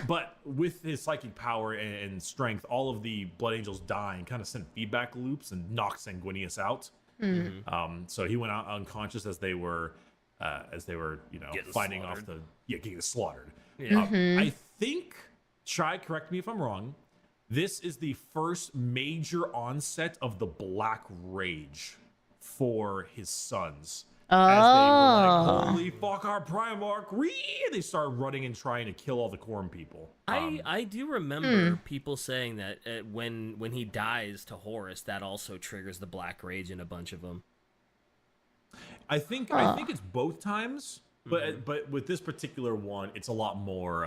But with his psychic power and strength, all of the Blood Angels dying kind of sent feedback loops and knocked Sanguinius out. So he went out unconscious as they were, Getting fighting slaughtered. off getting slaughtered. Yeah. I think, Shai, correct me if I'm wrong. This is the first major onset of the Black Rage for his sons. As they were like, holy fuck, our Primarch! Whee! They started running and trying to kill all the Khorne people. I do remember people saying that when he dies to Horus, that also triggers the Black Rage in a bunch of them. I think it's both times, but with this particular one, it's a lot more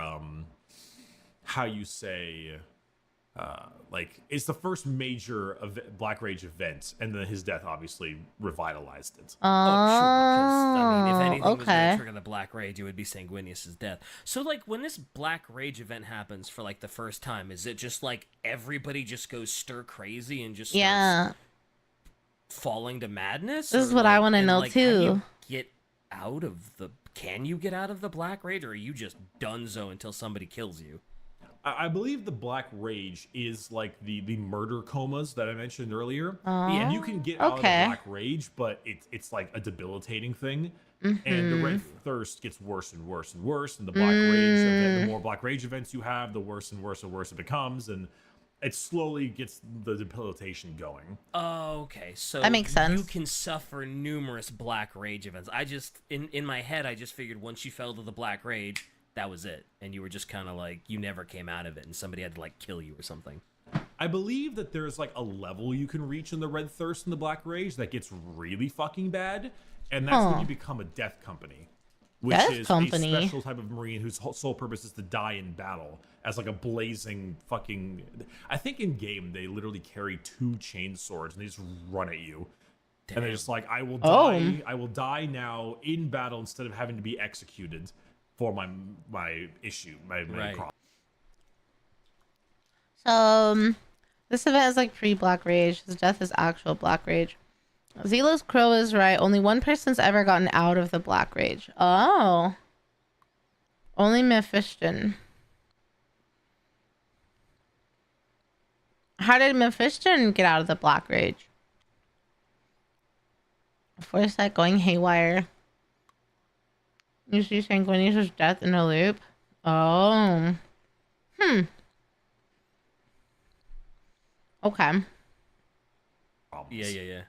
how you say like it's the first major Black Rage event, and then his death obviously revitalized it. Sure. 'Cause, I mean, if anything was going okay. to trigger the Black Rage, it would be Sanguinius' death. So, like, when this Black Rage event happens for like the first time, is it just like everybody just goes stir crazy and just starts Yeah. falling to madness? This is Or, what I like- wanna and, know, like, how do you too. get out of the? Can you get out of the Black Rage, or are you just donezo until somebody kills you? I believe the Black Rage is like the murder comas that I mentioned earlier. Oh, And you can get out of the okay. Black Rage, but it's like a debilitating thing. And the Red Thirst gets worse and worse and worse. And the Black Rage event, the more Black Rage events you have, the worse and worse and worse it becomes. And it slowly gets the debilitation going. Oh, okay. So That makes sense. You can suffer numerous Black Rage events. I just in my head, I just figured once you fell to the Black Rage, that was it, and you were just kind of like you never came out of it, and somebody had to like kill you or something. I believe that there's like a level you can reach in the Red Thirst and the Black Rage that gets really fucking bad, and that's when you become a Death Company, which Death is Company? a special type of Marine whose sole purpose is to die in battle as like a blazing fucking. I think in game they literally carry 2 chain swords and they just run at you, and they're just like, I will die. I will die now in battle instead of having to be executed for my issue, my Right. problem. So, this event is like pre-Black Rage. His death is actual Black Rage. Zelos Crow is right. Only one person's ever gotten out of the Black Rage. Oh. Only Mephiston. How did Mephiston get out of the Black Rage? Foresight going haywire. You see Sanguinius' death in a loop? Oh. Okay. Problems. Yeah.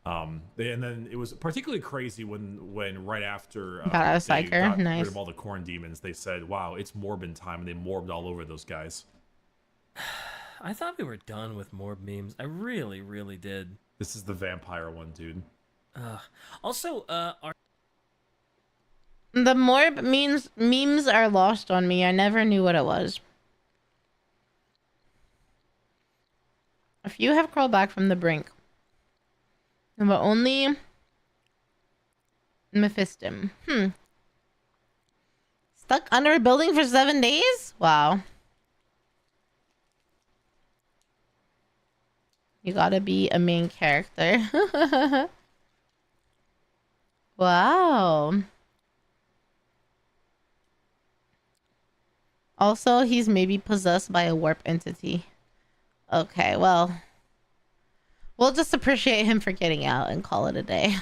And then it was particularly crazy when right after Got out of they Psyker. got Nice. rid of all the Khorne demons, they said, "Wow, it's Morbin time," and they morbed all over those guys. I thought we were done with Morb memes. I really, really did. This is the vampire one, dude. Also, The Morb memes are lost on me. I never knew what it was. A few have crawled back from the brink, but only Mephiston. Stuck under a building for 7 days? Wow. You gotta be a main character. Wow. Also, he's maybe possessed by a warp entity. Okay, well, we'll just appreciate him for getting out and call it a day.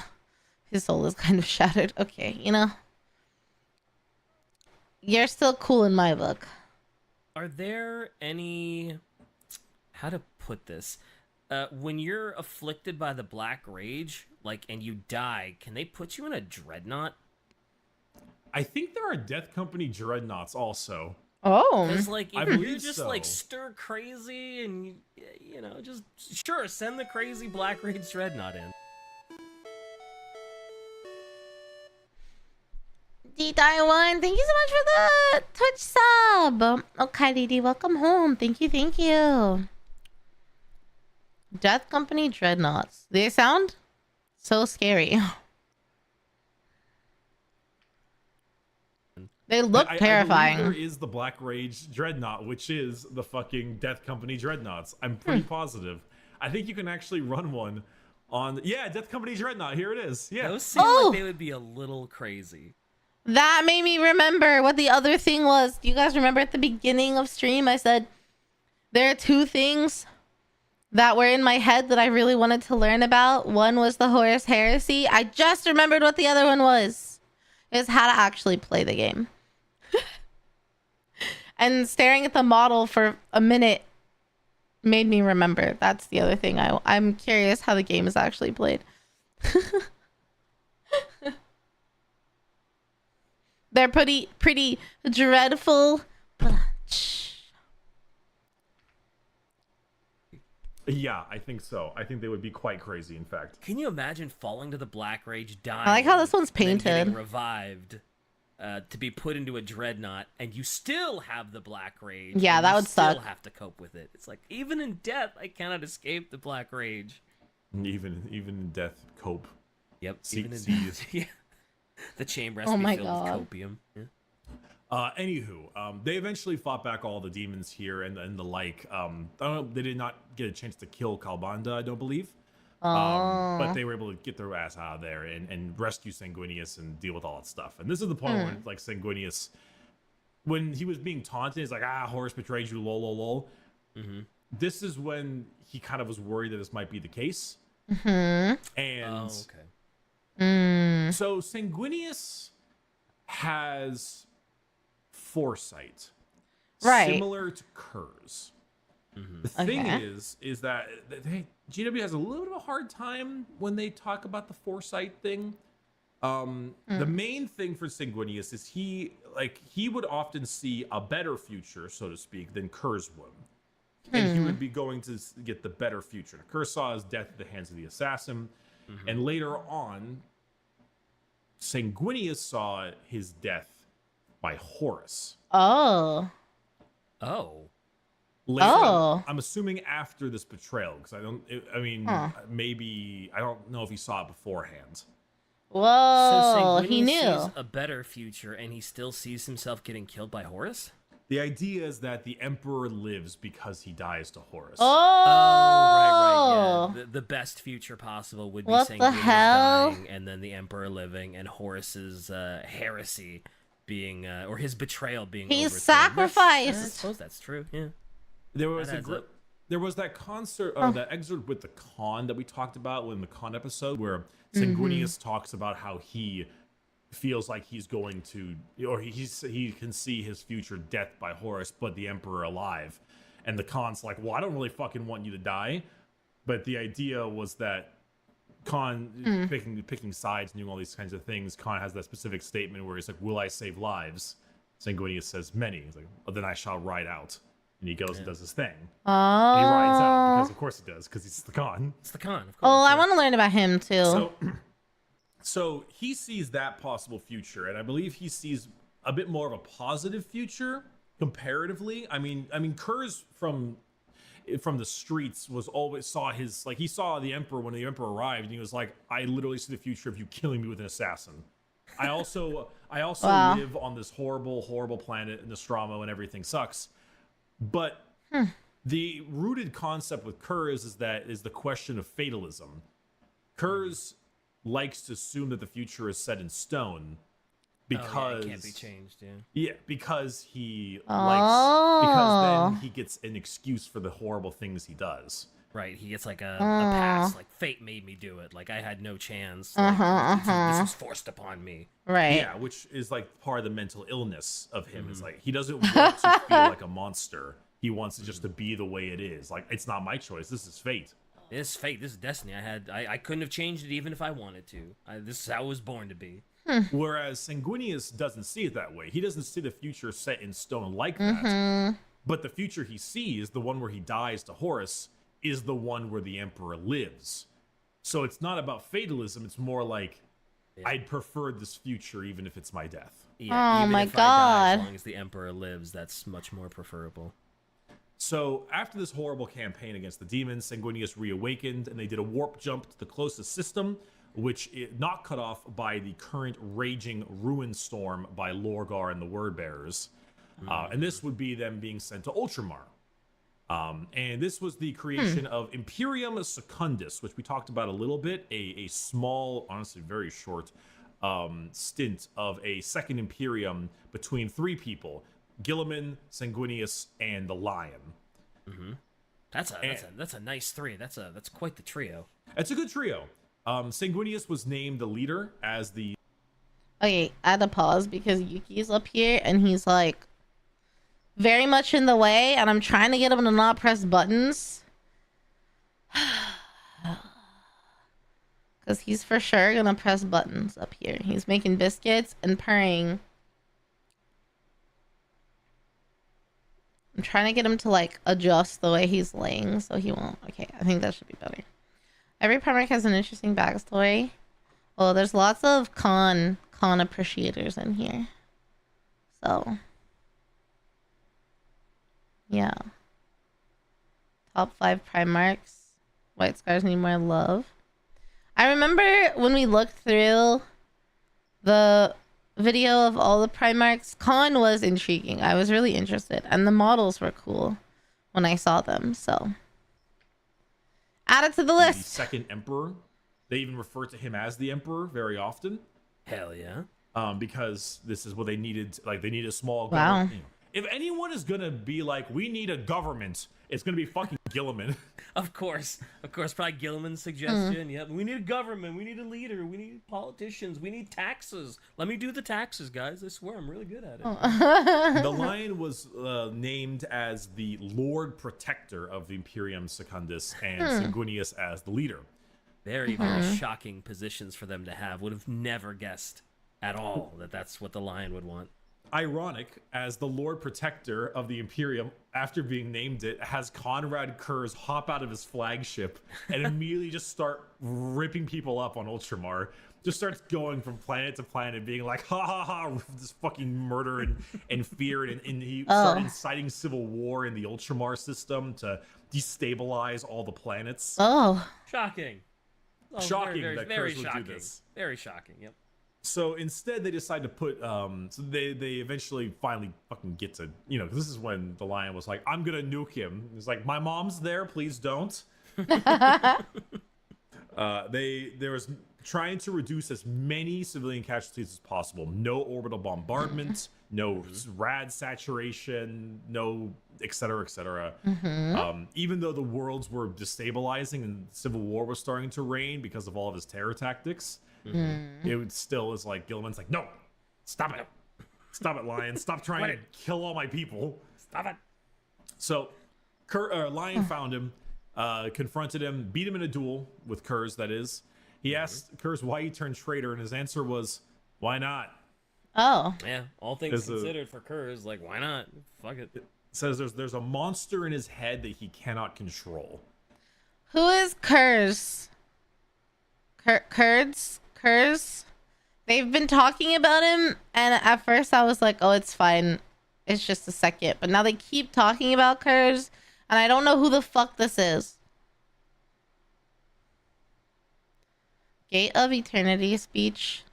His soul is kind of shattered. Okay, you know, you're still cool in my book. are there any? How to put this? When you're afflicted by the Black Rage, like, and you die, can they put you in a dreadnought? I think there are Death Company dreadnoughts also. Oh. Because like I if you're believe just so. like stir crazy and you know just sure send the crazy Black Rage Dreadnought in. D-Taiwan, thank you so much for the Twitch sub. Okay, Didi, welcome home. Thank you, thank you. Death Company Dreadnoughts. They sound so scary. They look I terrifying. believe there is the Black Rage Dreadnought, which is the fucking Death Company Dreadnoughts. I'm pretty positive. I think you can actually run one on. Yeah, Death Company Dreadnought. Here it is. Yeah. Those seem Oh! like they would be a little crazy. That made me remember what the other thing was. Do you guys remember at the beginning of stream I said there are two things that were in my head that I really wanted to learn about? One was the Horus Heresy. I just remembered what the other one was. Is how to actually play the game. And staring at the model for a minute made me remember. That's the other thing. I'm curious how the game is actually played. They're pretty dreadful. Yeah, I think so. I think they would be quite crazy, in fact. Can you imagine falling to the Black Rage, dying? I like how this one's and then getting painted. revived, to be put into a dreadnought, and you still have the Black Rage. Yeah, and that you would suck. Still have to cope with it. It's like even in death, I cannot escape the Black Rage. Even in death, cope. Yep. See- even in see- death, yeah. The chamber has Oh to be my filled God. with copium. Yeah. Anywho, they eventually fought back all the demons here and the like. I don't know, they did not get a chance to kill Kalbanda, I don't believe. But they were able to get their ass out of there and rescue Sanguinius and deal with all that stuff. And this is the point where, like, Sanguinius, when he was being taunted, he's like, Horus betrayed you, lol, lol, lol. Mm-hmm. This is when he kind of was worried that this might be the case. Mm-hmm. And okay. so Sanguinius has foresight, Right. similar to Kurz. The thing Okay. is that GW has a little bit of a hard time when they talk about the foresight thing. The main thing for Sanguinius is he would often see a better future, so to speak, than Kurz would. And he would be going to get the better future. Kurz saw his death at the hands of the assassin. And later on, Sanguinius saw his death by Horus. Oh. Oh. Later, Oh. I'm assuming after this betrayal, because maybe I don't know if he saw it beforehand. So Whoa, Sanguinius he knew. sees a better future, and he still sees himself getting killed by Horus. The idea is that the Emperor lives because he dies to Horus. Oh, right. Yeah. The best future possible would be What the Sanguinius hell? dying, and then the Emperor living, and Horus's heresy being, or his betrayal being. He's overthrown. sacrificed. I suppose that's true. Yeah. There was That adds up. there was that concert, or that excerpt with the Khan that we talked about in the Khan episode, where Sanguinius talks about how he feels like he's going to, or he can see his future death by Horus, but the Emperor alive, and the Khan's like, well, I don't really fucking want you to die, but the idea was that Khan picking sides and doing all these kinds of things. Khan has that specific statement where he's like, will I save lives? Sanguinius says many. He's like, well, then I shall ride out. And he goes and does his thing. Oh. And he rides out because, of course, he does, because he's the Khan. It's the Khan, of course. Oh, I yeah. want to learn about him too. So he sees that possible future, and I believe he sees a bit more of a positive future comparatively. I mean, Kurz from the streets was always saw his, like, he saw the Emperor when the Emperor arrived, and he was like, I literally see the future of you killing me with an assassin. I also Wow. live on this horrible planet, Nostromo, and everything sucks. But the rooted concept with Kurz is the question of fatalism. Kurz likes to assume that the future is set in stone because it can't be changed. Yeah. Yeah, because he Oh. likes, because then he gets an excuse for the horrible things he does. Right, he gets like a pass, like fate made me do it, like I had no chance. Like, this was forced upon me. Right. Yeah, which is like part of the mental illness of him. It's like he doesn't want to feel like a monster. He wants it just to be the way it is. Like, it's not my choice. This is fate. This is fate. This is destiny. I couldn't have changed it even if I wanted to. This is how I was born to be. Whereas Sanguinius doesn't see it that way. He doesn't see the future set in stone like that. But the future he sees, the one where he dies to Horus, is the one where the Emperor lives. So it's not about fatalism. It's more like, I'd prefer this future even if it's my death. Yeah, Oh even my if I die, as God. long as the Emperor lives, that's much more preferable. So after this horrible campaign against the demons, Sanguinius reawakened, and they did a warp jump to the closest system, which is not cut off by the current raging ruin storm by Lorgar and the Wordbearers. And this would be them being sent to Ultramar. And this was the creation of Imperium Secundus, which we talked about a little bit, a small, honestly very short stint of a second Imperium between three people, Guilliman, Sanguinius, and the Lion. That's a nice three. That's quite the trio. It's a good trio. Sanguinius was named the leader as the... Okay, I had to pause because Yuki's up here and he's like very much in the way, and I'm trying to get him to not press buttons. Because he's for sure gonna press buttons up here. He's making biscuits and purring. I'm trying to get him to like adjust the way he's laying so he won't. Okay, I think that should be better. Every Primarch has an interesting backstory. Well, there's lots of con appreciators in here. So, yeah. Top 5 Primarchs. White Scars need more love. I remember when we looked through the video of all the Primarchs, Khan was intriguing. I was really interested, and the models were cool when I saw them, so add it to the list. The second Emperor. They even refer to him as the Emperor very often. Hell yeah. Because this is what they needed. Like, they need a small Wow. government. If anyone is gonna be like, we need a government, it's gonna be fucking Guilliman. Of course, probably Gilliman's suggestion. Yep, we need a government, we need a leader, we need politicians, we need taxes. Let me do the taxes, guys. I swear, I'm really good at it. The Lion was named as the Lord Protector of the Imperium Secundus, and Sanguinius as the leader. Very, very shocking positions for them to have. Would have never guessed at all that that's what the Lion would want. Ironic, as the Lord Protector of the Imperium, after being named it, has Conrad Kurz hop out of his flagship and immediately just start ripping people up on Ultramar. Just starts going from planet to planet, being like, ha ha ha, this fucking murder and fear, and he started inciting civil war in the Ultramar system to destabilize all the planets. Oh. Shocking. Oh, Shocking very, that very Kurz would shocking. do this. Very shocking, yep. So instead, they decide to put. So they eventually finally fucking get to, you know, 'cause this is when the Lion was like, "I'm gonna nuke him." He's like, "My mom's there, please don't." There was trying to reduce as many civilian casualties as possible. No orbital bombardment, no rad saturation, no et cetera, et cetera. Even though the worlds were destabilizing and civil war was starting to reign because of all of his terror tactics. It still is like Gilliman's like, no, stop it, Lion, stop trying to kill all my people. Stop it. So Lion found him, confronted him, beat him in a duel with Kurz, that is. He asked Kurz why he turned traitor, and his answer was, why not? Oh. Yeah, all things considered for Kurz, like, why not? Fuck it. It says there's a monster in his head that he cannot control. Who is Kurz? Kurz? They've been talking about him, and at first I was like, oh, it's fine. It's just a second. But now they keep talking about Kurz, and I don't know who the fuck this is. Gate of Eternity speech.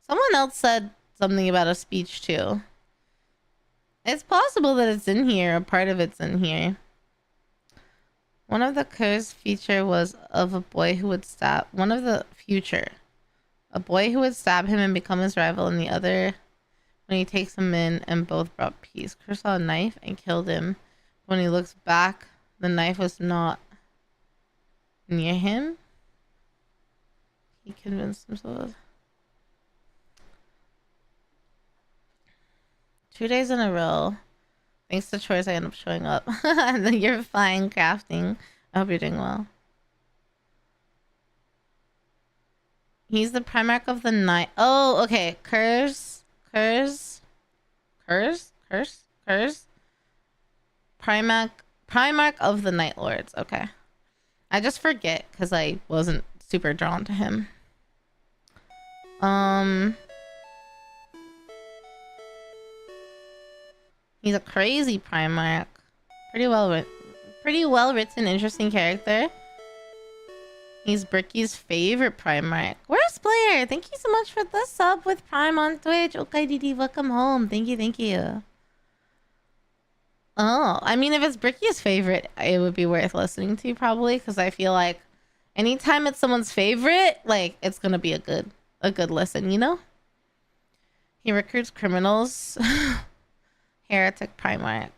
Someone else said something about a speech, too. It's possible that it's in here. A part of it's in here. One of the Kurz feature was of a boy who would stab... One of the future. A boy who would stab him and become his rival, and the other when he takes him in, and both brought peace. Kurz saw a knife and killed him. When he looks back, the knife was not near him. He convinced himself. 2 days in a row. Thanks to chores, I end up showing up. And then you're fine crafting. I hope you're doing well. He's the Primarch of the Night. Oh, okay. Curse. Primarch of the Night Lords. Okay. I just forget because I wasn't super drawn to him. He's a crazy Primarch. Pretty well written, interesting character. He's Bricky's favorite Primarch. Where's Blair? Thank you so much for the sub with Prime on Twitch. Okay, Didi, welcome home. Thank you. Oh, I mean, if it's Bricky's favorite, it would be worth listening to probably, because I feel like anytime it's someone's favorite, like it's gonna be a good listen, you know? He recruits criminals. Heretic Primarch.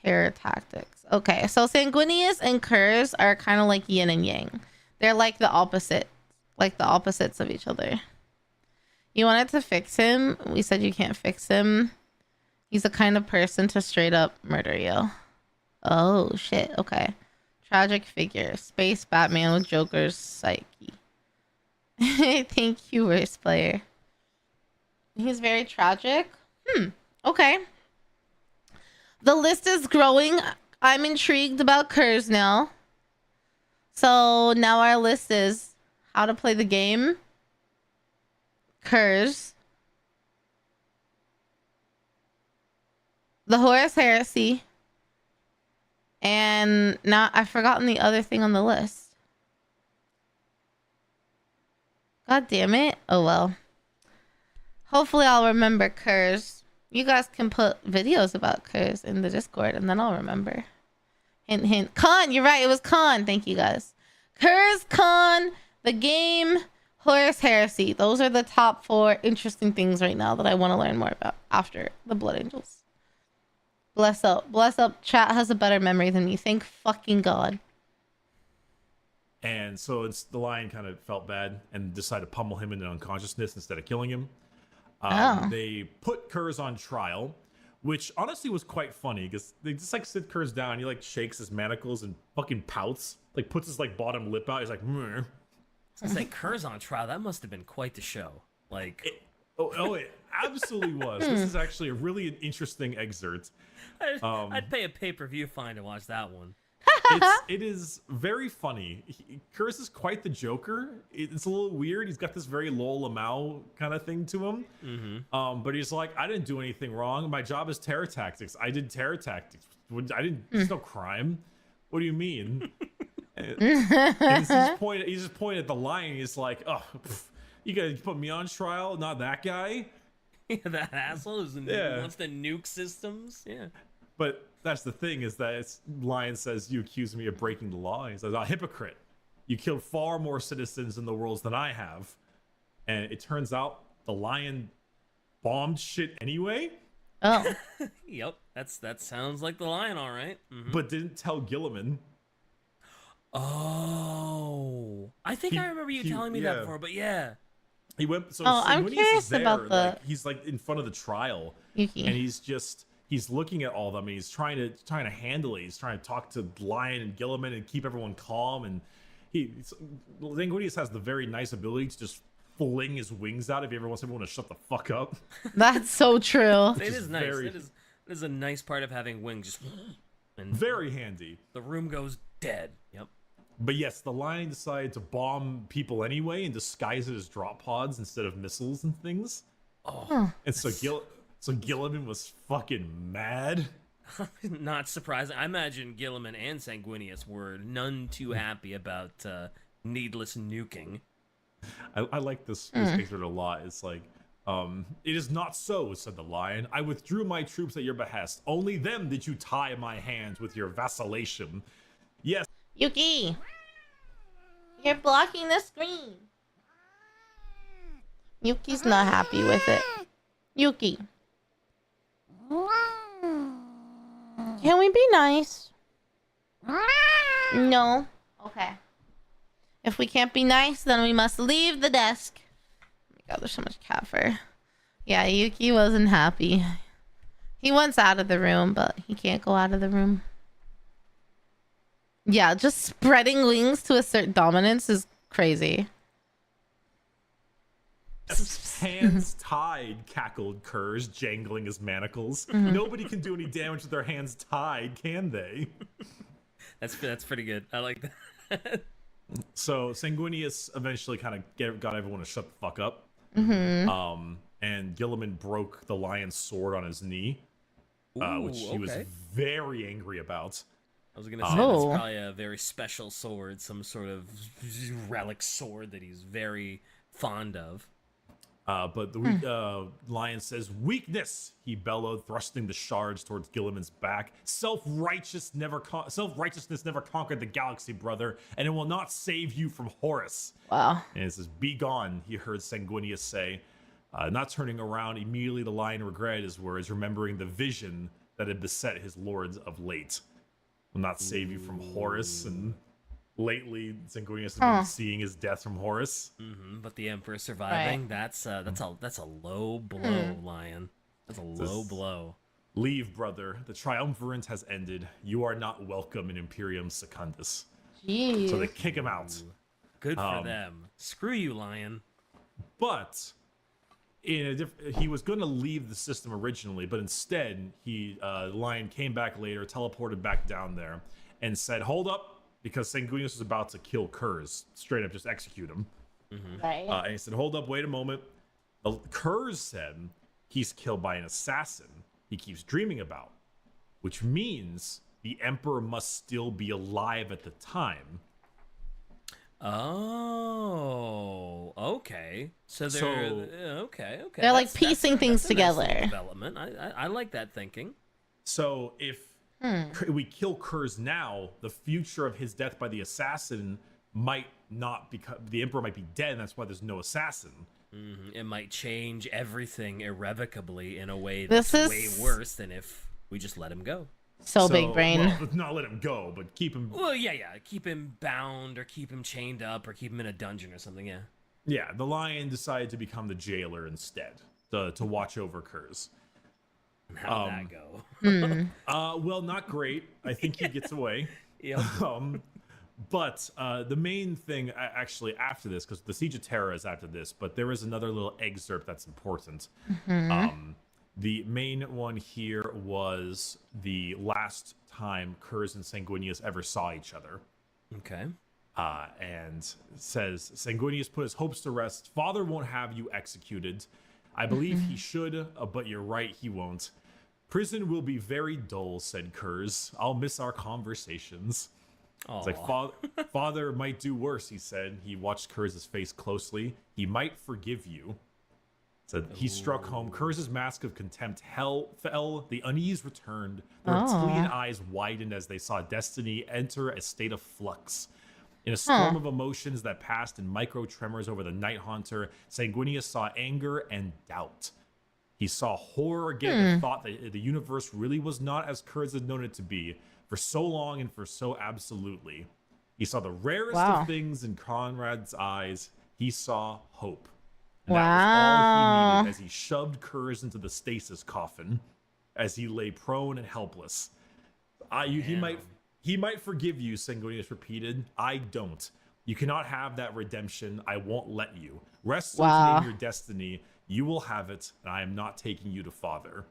Terror tactics. Okay, so Sanguinius and Curse are kind of like yin and yang. They're like the opposites of each other. You wanted to fix him. We said you can't fix him. He's the kind of person to straight up murder you. Oh shit. Okay. Tragic figure. Space Batman with Joker's psyche. Thank you, worst player. He's very tragic. Okay. The list is growing. I'm intrigued about Curse now. So now our list is how to play the game, Curse, the Horus Heresy, and now I've forgotten the other thing on the list. God damn it. Oh well. Hopefully I'll remember Curse. You guys can put videos about Curse in the Discord and then I'll remember. Hint, hint. Con, you're right. It was Con. Thank you guys. Curse, Con, the game, Horus Heresy. Those are the top 4 interesting things right now that I want to learn more about after the Blood Angels. Bless up. Bless up. Chat has a better memory than me. Thank fucking God. And so the lion kind of felt bad and decided to pummel him into unconsciousness instead of killing him. They put Kurz on trial, which honestly was quite funny because they just like sit Kurz down. He like shakes his manacles and fucking pouts, like puts his like bottom lip out. He's like, meh. I was gonna say, Kurz on trial. That must have been quite the show. Like, it absolutely was. This is actually a really interesting excerpt. I'd pay a pay-per-view fine to watch that one. It is very funny. Curse is quite the Joker. It's a little weird. He's got this very Lol Lamau kind of thing to him. Mm-hmm. But he's like, I didn't do anything wrong. My job is terror tactics. I did terror tactics. There's no crime. What do you mean? and he's just pointed at the lion. He's like, oh, you gotta put me on trial, not that guy. Yeah, that asshole wants to nuke systems. Yeah. But that's the thing, is that Lion says, you accuse me of breaking the law. He says, a hypocrite. You killed far more citizens in the world than I have. And it turns out the Lion bombed shit anyway. Oh. Yep, that sounds like the Lion, all right. Mm-hmm. But didn't tell Gilliman. Oh. I think I remember you telling me that before, but yeah. He went, so I'm curious about the... Like, he's like in front of the trial. Yuki. And he's looking at all of them and he's trying to handle it. He's trying to talk to Lion and Gilliman and keep everyone calm. And Sanguinius has the very nice ability to just fling his wings out if he ever wants everyone to shut the fuck up. That's so true. It is nice. It is a nice part of having wings. And very handy. The room goes dead. Yep. But yes, the Lion decided to bomb people anyway and disguise it as drop pods instead of missiles and things. Oh. And so Gilliman was fucking mad. Not surprising. I imagine Gilliman and Sanguinius were none too happy about needless nuking. I like this excerpt a lot. It's like, it is not so, said the Lion. I withdrew my troops at your behest. Only them did you tie my hands with your vacillation. Yes. Yuki! You're blocking the screen. Yuki's not happy with it. Yuki. Can we be nice? No. Okay. If we can't be nice, then we must leave the desk. Oh my god, there's so much cat fur. Yeah, Yuki wasn't happy. He wants out of the room, but he can't go out of the room. Yeah, just spreading wings to assert dominance is crazy. Hands tied, cackled Kurz, jangling his manacles. Nobody can do any damage with their hands tied, can they? That's pretty good. I like that. So Sanguinius eventually kind of got everyone to shut the fuck up. And Gilliman broke the lion's sword on his knee, which he was very angry about. I was gonna say that's probably a very special sword, some sort of relic sword that he's very fond of. But the lion says, "Weakness!" he bellowed, thrusting the shards towards Gilliman's back. Self-righteousness never conquered the galaxy, brother, and it will not save you from Horus. Wow. And it says, "Be gone," he heard Sanguinius say. Not turning around, immediately the lion regretted his words, remembering the vision that had beset his lords of late. Will not save you from Horus, and lately Sanguinius has been seeing his death from Horus. But the Emperor surviving, that's a low blow, Lion. That's a low blow. Leave, brother. The triumvirate has ended. You are not welcome in Imperium Secundus. Jeez. So they kick him out. Good for them. Screw you, Lion. But he was going to leave the system originally, but instead Lion came back later, teleported back down there, and said, "Hold up," because Sanguinius was about to kill Kurz, straight up just execute him. Right. And he said, "Hold up, wait a moment." Kurz said he's killed by an assassin he keeps dreaming about, which means the Emperor must still be alive at the time. Oh, okay. So they're okay. They're like piecing things together. Development. I like that thinking. So if we kill Kurz now, the future of his death by the assassin might not because the Emperor might be dead, and that's why there's no assassin. It might change everything irrevocably in a way that's way worse than if we just let him go. So big brain. Well, not let him go, but keep him. Well, yeah. Keep him bound, or keep him chained up, or keep him in a dungeon or something. Yeah. Yeah, the lion decided to become the jailer instead, to watch over Kurz. How'd that go? Well, not great. I think he gets away. Yep. But the main thing, actually, after this, because the Siege of Terra is after this, but there is another little excerpt that's important. The main one here was the last time Kurz and Sanguinius ever saw each other. Okay. And says, Sanguinius put his hopes to rest. Father won't have you executed. I believe he should, but you're right, he won't. Prison will be very dull, said Kurz. I'll miss our conversations. It's like, Father might do worse, he said. He watched Kurz's face closely. He might forgive you. Said he struck home. Kurz's mask of contempt fell. The unease returned. The reptilian eyes widened as they saw destiny enter a state of flux. In a storm of emotions that passed in micro tremors over the Night Haunter, Sanguinius saw anger and doubt. He saw horror again and thought that the universe really was not as Kurz had known it to be for so long and for so absolutely. He saw the rarest of things in Conrad's eyes. He saw hope. And that was all he needed as he shoved Kurz into the stasis coffin as he lay prone and helpless. He might forgive you, Sanguinius repeated. I don't. You cannot have that redemption. I won't let you. Rest in your destiny. You will have it, and I am not taking you to Father.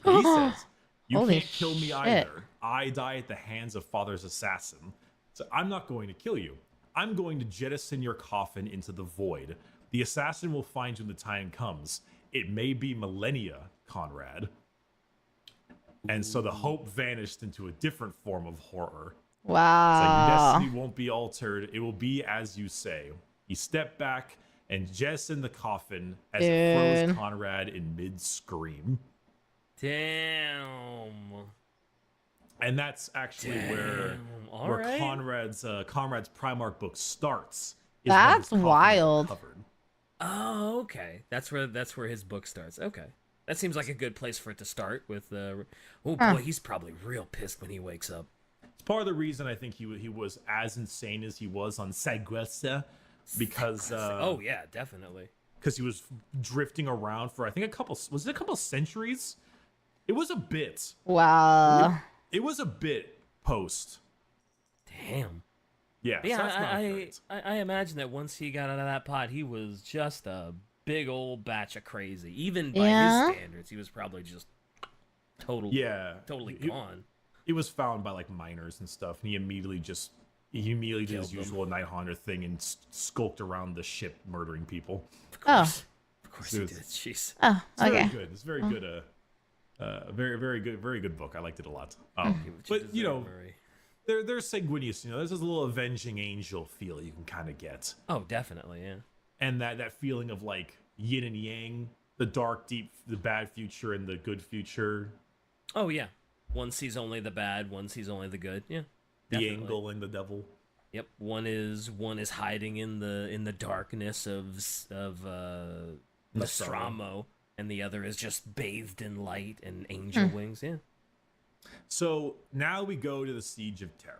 And he says, you can't kill me either. I die at the hands of Father's assassin. So I'm not going to kill you. I'm going to jettison your coffin into the void. The assassin will find you when the time comes. It may be millennia, Conrad. And so the hope vanished into a different form of horror. Wow. It's like, destiny won't be altered. It will be as you say. He stepped back and jettisoned the coffin as it froze Conrad in mid-scream. Damn. And that's actually where Conrad's Primarch book starts. That's wild. Oh, okay. That's where his book starts. Okay. That seems like a good place for it to start with. Oh boy, he's probably real pissed when he wakes up. It's part of the reason I think he was as insane as he was on Saguesta, because oh yeah, definitely. Because he was drifting around for I think a couple centuries. It was a bit. Wow. It was a bit post. Damn. Yeah. Yeah, I imagine that once he got out of that pot, he was just a big old batch of crazy. Even by Yeah. his standards, he was probably just totally gone. He was found by like miners and stuff, and he immediately did his Killed them. usual Night Haunter thing and skulked around the ship murdering people. Of course he Dude. did. Jeez. Oh, It's very okay. good. It's very good. Very good book. I liked it a lot. What But you know, deserve, Murray. there's Sanguinius. You know, there's this little avenging angel feel you can kind of get, Oh, definitely, yeah. and that feeling of like yin and yang, the dark, deep, the bad future, and the good future. Oh yeah. One sees only the bad, one sees only the good. Yeah. The Definitely. angle and the devil. Yep. One is hiding in the darkness of Nostromo, and the other is just bathed in light and angel wings. Yeah. So now we go to the Siege of Terra.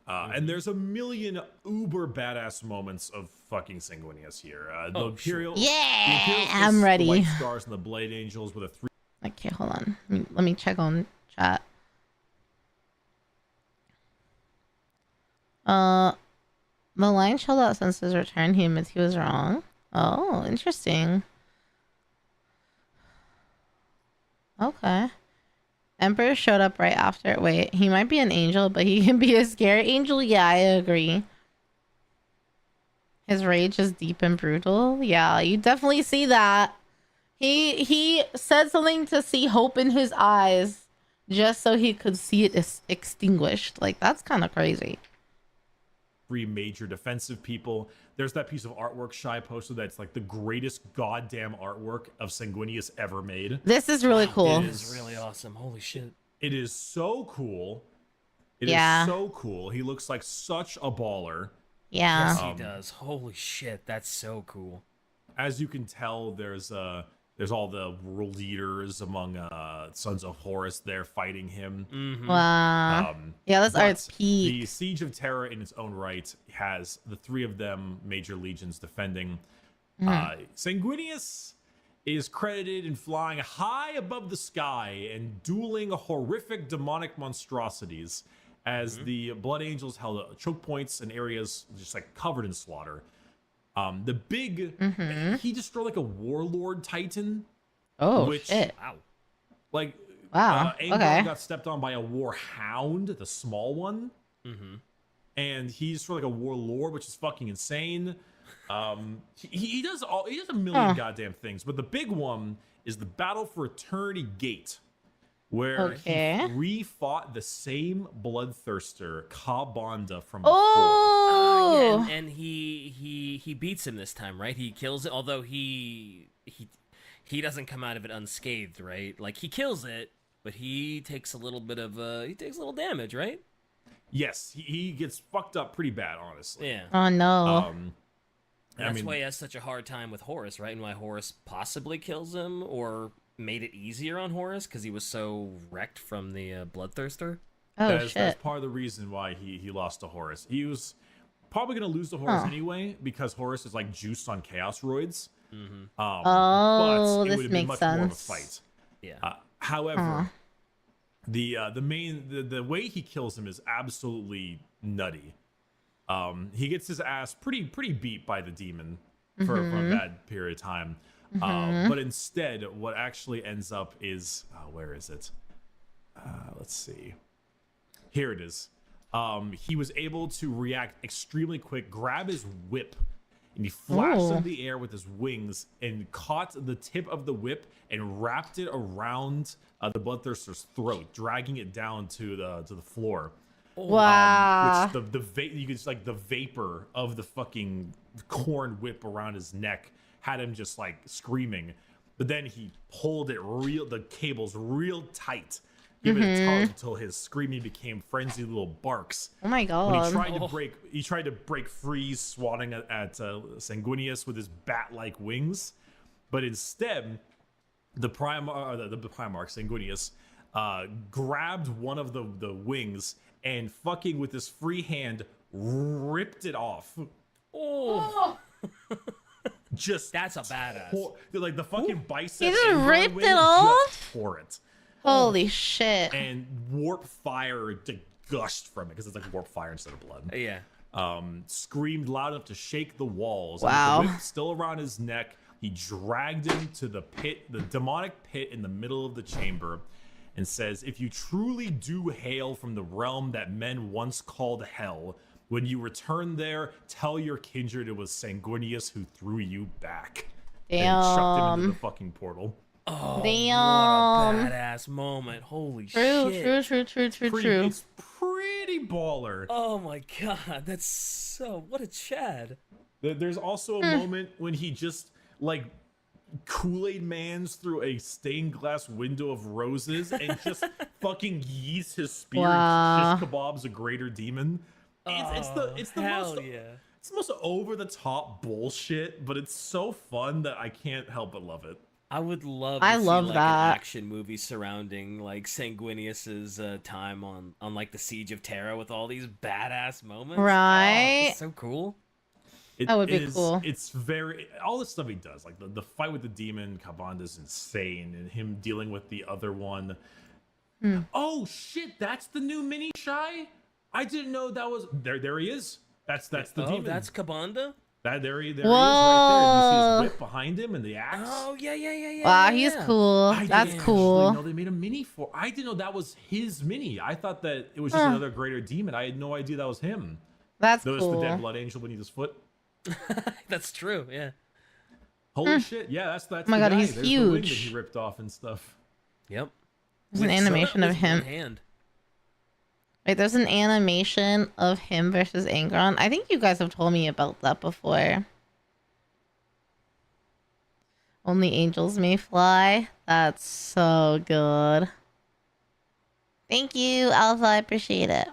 And there's a million uber badass moments of fucking Sanguinius here. The Oh, Imperial, Yeah, the Imperial I'm fists, ready. The White Stars and the Blade Angels with a 3. Okay, hold on. Let me check on chat. The line shelled out since his return. He admits he was wrong. Oh, interesting. Okay. Emperor showed up right after. Wait, he might be an angel, but he can be a scary angel. Yeah, I agree. His rage is deep and brutal. Yeah, you definitely see that. He said something to see hope in his eyes just so he could see it extinguished. Like, that's kind of crazy. 3 major defensive people. There's that piece of artwork Shy posted that's like the greatest goddamn artwork of Sanguinius ever made. This is really cool. It is really awesome. Holy shit. It is so cool. It Yeah. is so cool. He looks like such a baller. Yeah. Yes, he does. Holy shit, that's so cool. As you can tell, there's all the world leaders among Sons of Horus there fighting him. Wow. Yeah, this But art's the peak. Siege of Terra in its own right has the 3 of them major legions defending. Sanguinius is credited in flying high above the sky and dueling horrific demonic monstrosities as the Blood Angels held choke points and areas just like covered in slaughter. The big, he destroyed like a warlord titan. Oh, which- shit. Wow. Like, Wow, Angron okay. got stepped on by a war hound, the small one. And he's for like a warlord, which is fucking insane. He does a million goddamn things, but the big one is the Battle for Eternity Gate, where Okay. he refought the same bloodthirster Kabanda from Oh. Yeah, and he beats him this time, right? He kills it, although he doesn't come out of it unscathed, right? Like, he kills it, but he takes a little bit of damage, right? Yes, he gets fucked up pretty bad, honestly. Yeah. Oh no. That's why he has such a hard time with Horus, right? And why Horus possibly kills him or made it easier on Horus because he was so wrecked from the Bloodthirster. Oh that's shit. part of the reason why he lost to Horus. He was probably going to lose to Horus anyway because Horus is like juiced on chaos roids. Oh, but it this would have been makes much more of a sense. fight. Yeah. However, the way he kills him is absolutely nutty. He gets his ass pretty beat by the demon for a bad period of time. But instead, what actually ends up is where is it? Let's see. Here it is. He was able to react extremely quick, grab his whip, and he flashed in the air with his wings and caught the tip of the whip and wrapped it around the bloodthirster's throat, dragging it down to the floor. Wow. Which you could like the vapor of the fucking corn whip around his neck had him just like screaming. But then he pulled the cables real tight, giving it a tug until his screaming became frenzied little barks. Oh my When god. he tried to break free, swatting at Sanguinius with his bat-like wings, but instead, the Primarch Sanguinius grabbed one of the wings and fucking with his free hand ripped it off. Oh, Just that's a badass. like the fucking bicep. He just Angron ripped wing it off? just tore it. Holy shit. And warp fire gushed from it because it's like warp fire instead of blood. Yeah. Screamed loud enough to shake the walls. Wow. And with the whip still around his neck, He dragged him to the pit, the demonic pit in the middle of the chamber, and says, if you truly do hail from the realm that men once called hell, when you return there, tell your kindred it was Sanguinius who threw you back. Damn. And chucked him into the fucking portal. Oh, damn. what a badass moment. Holy True. shit. True. It's pretty baller. Oh my god, that's so... What a Chad. There's also a moment when he just, like, Kool-Aid Man's through a stained glass window of roses and just fucking yeets his spear and shish kebabs a greater demon. It's the hell most yeah. It's the most over the top bullshit, but it's so fun that I can't help but love it. I would love I to see love like that. an action movie surrounding like Sanguinius's time on like the Siege of Terra with all these badass moments. Right. Oh, that's so cool. That would be cool. It's very all the stuff he does, like the fight with the demon Kabanda is insane, and him dealing with the other one. Oh shit, that's the new mini Shy. I didn't know that was there. There he is. That's the demon. That's Kabanda. There he is right there. You see his whip behind him and the axe. Oh yeah. Wow, he's cool. That's cool. No, they made a mini for. I didn't know that was his mini. I thought that it was just another greater demon. I had no idea that was him. That's Notice cool. the dead blood angel beneath his foot. That's true. Yeah. Holy shit! Yeah, that's Oh my the god, guy. he's There's the wing that huge. he ripped off and stuff. Yep. There's an animation of him. Hand. Wait, there's an animation of him versus Angron. I think you guys have told me about that before. Only angels may fly. That's so good. Thank you, Alpha. I appreciate it.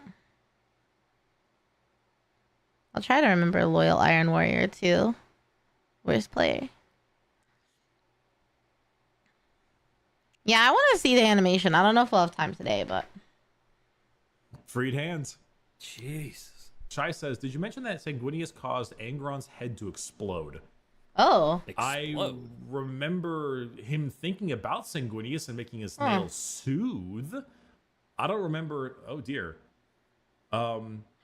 I'll try to remember Loyal Iron Warrior too. Worst player. Yeah, I want to see the animation. I don't know if we'll have time today, but... Freed hands. Jesus. Chai says, did you mention that Sanguinius caused Angron's head to explode? Oh. I remember him thinking about Sanguinius and making his nails soothe. I don't remember. Oh dear.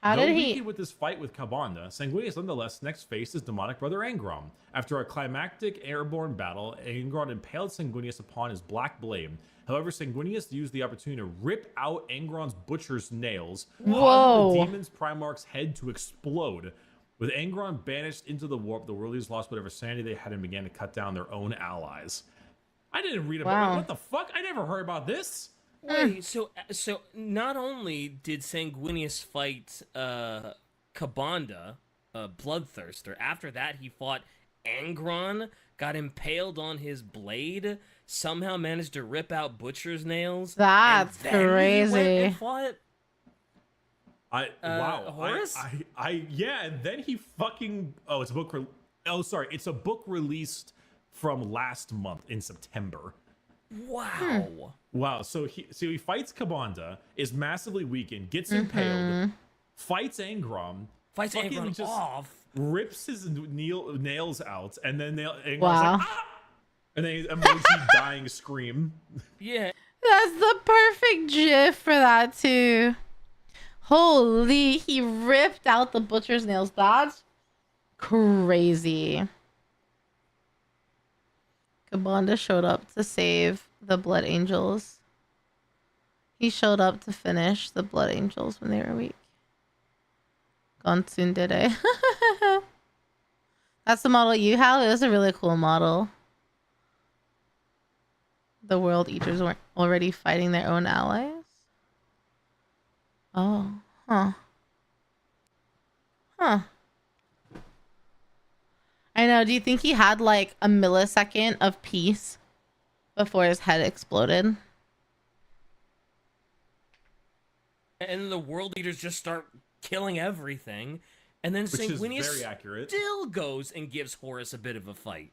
How did he? Weakened with this fight with Kabanda, Sanguinius nonetheless next faced his demonic brother Angron. After a climactic airborne battle, Angron impaled Sanguinius upon his black blade. However, Sanguinius used the opportunity to rip out Angron's butcher's nails, causing the demon's Primarch's head to explode. With Angron banished into the warp, the worldies lost whatever sanity they had and began to cut down their own allies. I didn't read about it. What the fuck? I never heard about this. Wait, so not only did Sanguinius fight Kabanda, Bloodthirster, after that he fought Angron, got impaled on his blade, somehow managed to rip out Butcher's nails. That's and then crazy. He went and fought Wow. Horus? Yeah, and then he fucking it's a book it's a book released from last month in September. Wow. Wow, so he fights Kabanda, is massively weakened, gets impaled, fights Angron, Fights fucking Angron just off. rips his nails out, and then Angron's Wow. like, ah! And then emoji dying scream. Yeah. That's the perfect gif for that too. Holy, he ripped out the butcher's nails. That's crazy. Kabanda showed up to save the Blood Angels. He showed up to finish the Blood Angels when they were weak. Gontsundere. That's the model you have? It was a really cool model. The World Eaters weren't already fighting their own allies? Oh, huh. Huh. I know. Do you think he had like a millisecond of peace before his head exploded? And the World Eaters just start killing everything. And then Which is Sanguinius very accurate. still goes and gives Horus a bit of a fight.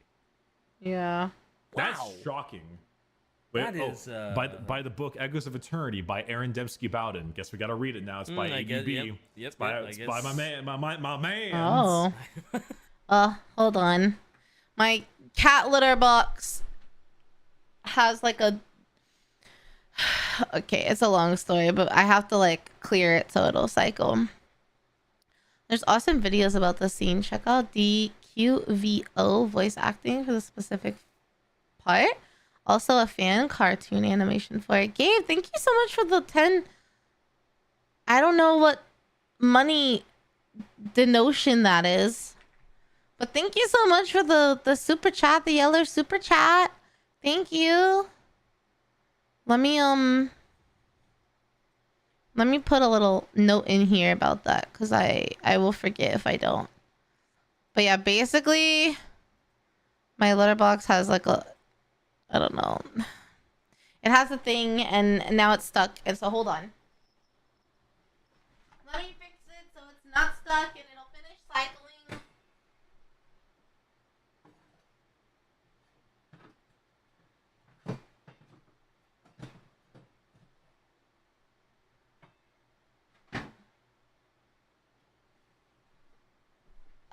Yeah. That's Wow. shocking. That is, by the book Echoes of Eternity by Aaron Dembski Bowden. Guess we got to read it now. It's by I guess, ABB. yep, It's by, I it's guess. by my man. My man. Oh. Hold on. My cat litter box has like a... Okay, it's a long story, but I have to like clear it so it'll cycle. There's awesome videos about the scene. Check out DQ QVO voice acting for the specific part. Also a fan cartoon animation for it. Gabe, thank you so much for the 10. I don't know what money denotion that is. But thank you so much for the super chat, the yellow super chat. Thank you. Let me put a little note in here about that, because I will forget if I don't. But yeah, basically my letterbox has like a, I don't know. It has a thing and now it's stuck. And so hold on. Let me fix it so it's not stuck and it'll finish cycling.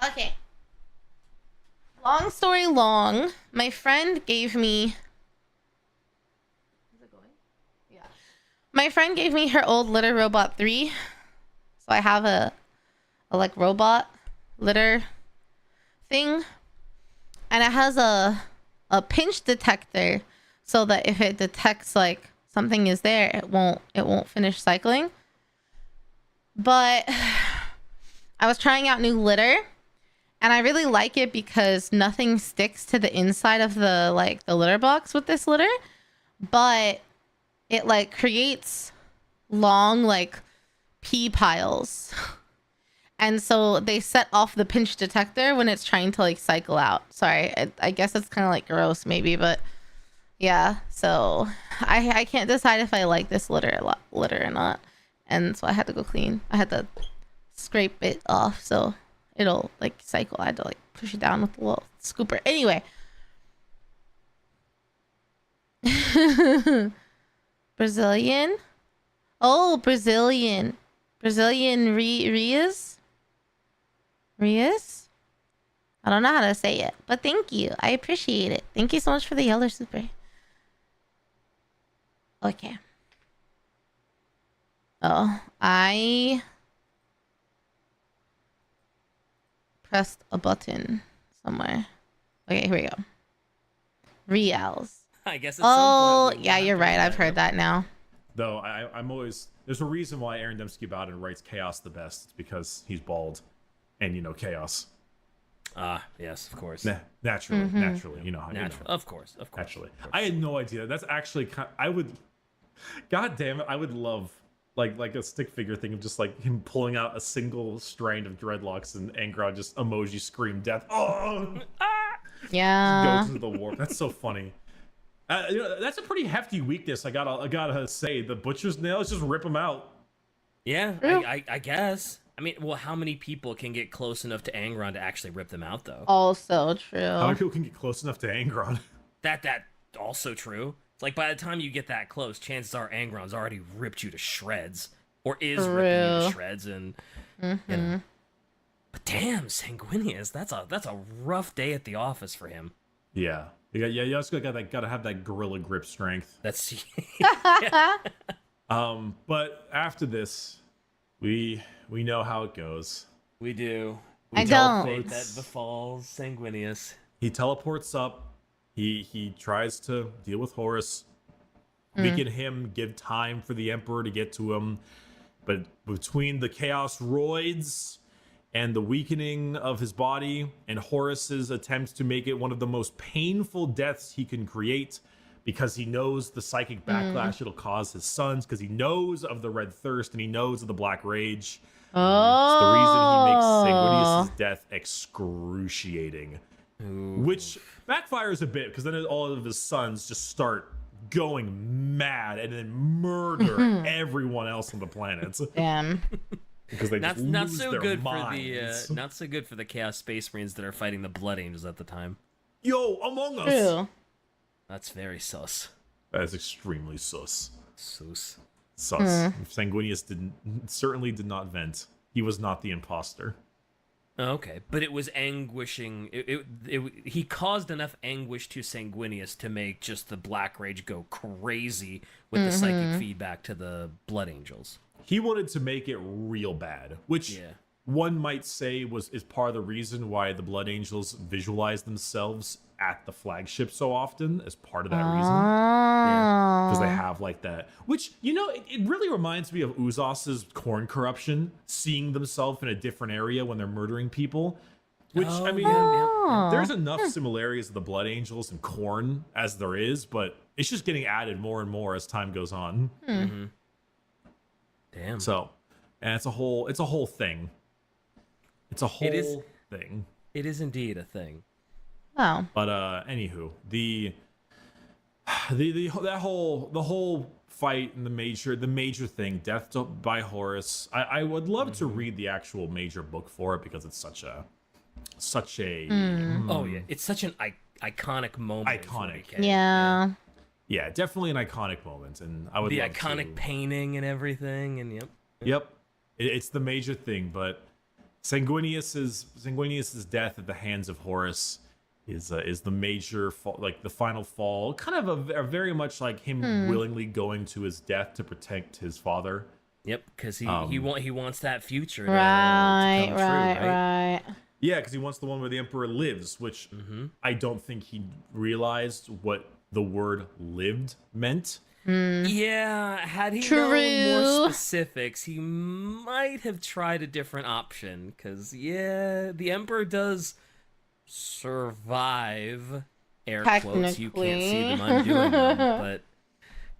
Okay. Long story long, my friend gave me... Is it going? Yeah. My friend gave me her old litter robot 3. So I have a like robot litter thing. And it has a pinch detector so that if it detects like something is there, it won't finish cycling. But I was trying out new litter. And I really like it because nothing sticks to the inside of the litter box with this litter, but it like creates long like pee piles. And so they set off the pinch detector when it's trying to like cycle out. Sorry, I guess it's kind of like gross maybe, but yeah. So I can't decide if I like this litter or not. And so I had to go clean. I had to scrape it off so it'll like cycle. I had to like push it down with a little scooper. Anyway. Brazilian. Oh, Brazilian. Brazilian Rias? Rias? I don't know how to say it, but thank you. I appreciate it. Thank you so much for the yellow super. Okay. Oh, I pressed a button somewhere. Okay, here we go. Reals. I guess. Oh, yeah, you're right. I've heard that now. Though I'm always, there's a reason why Aaron Dembski Bowden writes Chaos the best. It's because he's bald, and you know Chaos. Ah, yes, of course. Naturally, you know how. Natural, of course. Naturally, I had no idea. That's actually I would. God damn it, I would love like a stick figure thing of just like him pulling out a single strand of dreadlocks and Angron just emoji scream death. Oh, yeah. Goes into the warp. That's so funny. You know, that's a pretty hefty weakness. I gotta say, the butcher's nails just rip them out. Yeah, I guess. I mean, well, how many people can get close enough to Angron to actually rip them out, though? Also true. How many people can get close enough to Angron? That also true. It's like by the time you get that close, chances are Angron's already ripped you to shreds, or is ripping you to shreds, and you know. But damn, Sanguinius, that's a rough day at the office for him. Yeah. You also gotta have that gorilla grip strength. That's But after this, we know how it goes. We do. I don't. Fate that befalls Sanguinius. He teleports up. He tries to deal with Horus. Weaken him, give time for the Emperor to get to him. But between the Chaos Roids and the weakening of his body and Horus's attempts to make it one of the most painful deaths he can create, because he knows the psychic backlash it'll cause his sons, because he knows of the Red Thirst and he knows of the Black Rage. It's the reason he makes Sanguinius' death excruciating. Ooh. Which backfires a bit, because then all of his sons just start going mad and then murder everyone else on the planet. Damn. Because they just lose their minds. Not so good for the Chaos Space Marines that are fighting the Blood Angels at the time. Yo, Among Us. True. That's very sus. That is extremely sus. Sus. Sanguinius certainly did not vent. He was not the imposter. Okay, but it was anguishing. He caused enough anguish to Sanguinius to make just the Black Rage go crazy with the psychic feedback to the Blood Angels. He wanted to make it real bad, which one might say is part of the reason why the Blood Angels visualize themselves at the flagship so often as part of that reason. Because they have like that, which, you know, it really reminds me of Uzos's corn corruption, seeing themselves in a different area when they're murdering people. Which, I mean, there's enough similarities of the Blood Angels and corn as there is, but it's just getting added more and more as time goes on. Mm-hmm. Damn. So, and it's a whole thing. It's a whole thing. It is indeed a thing. Wow. But anywho, the whole fight and the major thing, death by Horus. I would love to read the actual major book for it because it's such a oh yeah, it's such an iconic moment. Yeah. Yeah, definitely an iconic moment, and I would the love iconic painting and everything, and yep, it's the major thing. But Sanguinius's death at the hands of Horus is the major fall, like the final fall, kind of a very much like him willingly going to his death to protect his father. Yep, because he wants that future. Right, to come true, right. Yeah, because he wants the one where the Emperor lives, which I don't think he realized what the word lived meant. Yeah, had he known more specifics, he might have tried a different option. Because, yeah, the Emperor does survive. Air quotes, you can't see them, I'm doing them. But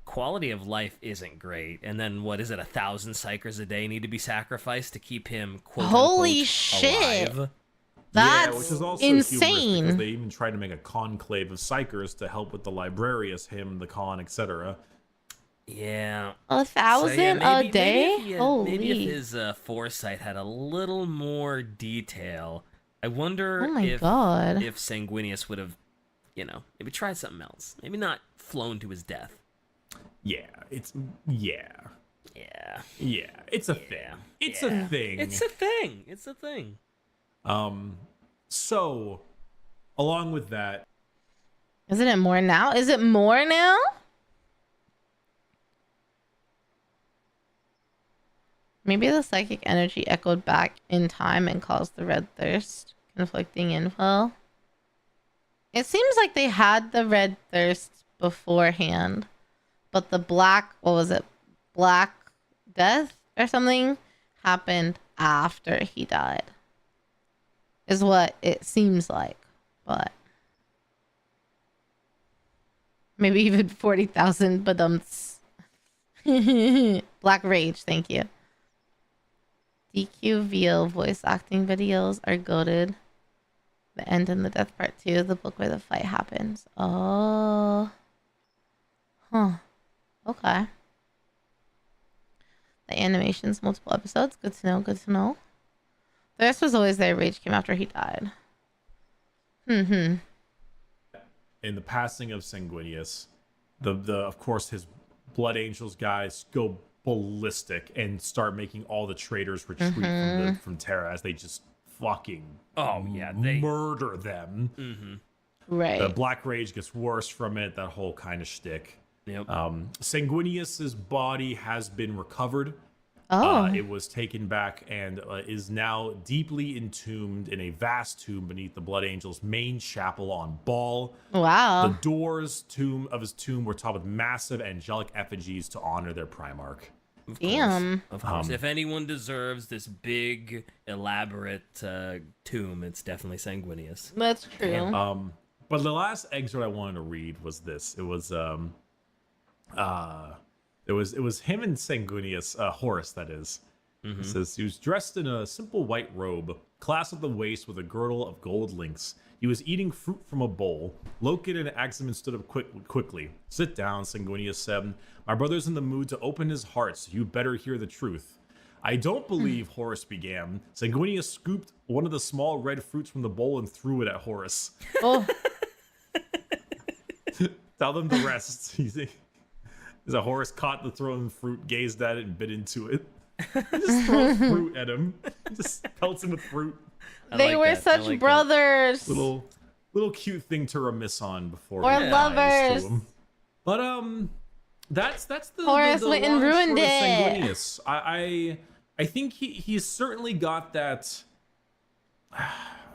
quality of life isn't great. And then, what is it, 1,000 psychers a day need to be sacrificed to keep him, quote Holy shit! alive? That's which is also insane. Because they even tried to make a conclave of psychers to help with the Librarius, him, the Khan, etc. Yeah. 1,000 a day? Holy. Maybe if his foresight had a little more detail. I wonder if Sanguinius would have, maybe tried something else. Maybe not flown to his death. Yeah, it's a thing. It's a thing. It's a thing. So, along with that... Isn't it more now? Is it more now? Maybe the psychic energy echoed back in time and caused the red thirst. Conflicting info. It seems like they had the red thirst beforehand. But the black death or something happened after he died. Is what it seems like, but maybe even 40,000 badumts. Black Rage, thank you. DQVO voice acting videos are goated. The end and the death part 2 is the book where the fight happens. Oh. Huh. Okay. The animations, multiple episodes. Good to know, good to know. The rest was always there. Rage came after he died. In the passing of Sanguinius, the of course his Blood Angels guys go ballistic and start making all the traitors retreat from Terra as they just fucking murder them. Right. The Black Rage gets worse from it. That whole kind of shtick. Yep. Sanguinius's body has been recovered. It was taken back and is now deeply entombed in a vast tomb beneath the Blood Angel's main chapel on Baal. Wow. The doors of his tomb were topped with massive angelic effigies to honor their Primarch. Damn. Of course. If anyone deserves this big, elaborate tomb, it's definitely Sanguinius. That's true. But the last excerpt I wanted to read was this. It was It was him and Sanguinius, Horus, that is. It says, he was dressed in a simple white robe, clasped at the waist with a girdle of gold links. He was eating fruit from a bowl. Located and Axaman stood up quickly. Sit down, Sanguinius said. My brother's in the mood to open his heart, so you better hear the truth. I don't believe, Horus began. Sanguinius scooped one of the small red fruits from the bowl and threw it at Horus. Oh. Tell them the rest. As a Horus caught the thrown fruit, gazed at it, and bit into it. Just throws fruit at him. Just pelts him with fruit. They were such brothers. Little cute thing to remiss on before. Or lovers. But that's the Horus the went and ruined it. Sanguinius. I think he's certainly got that.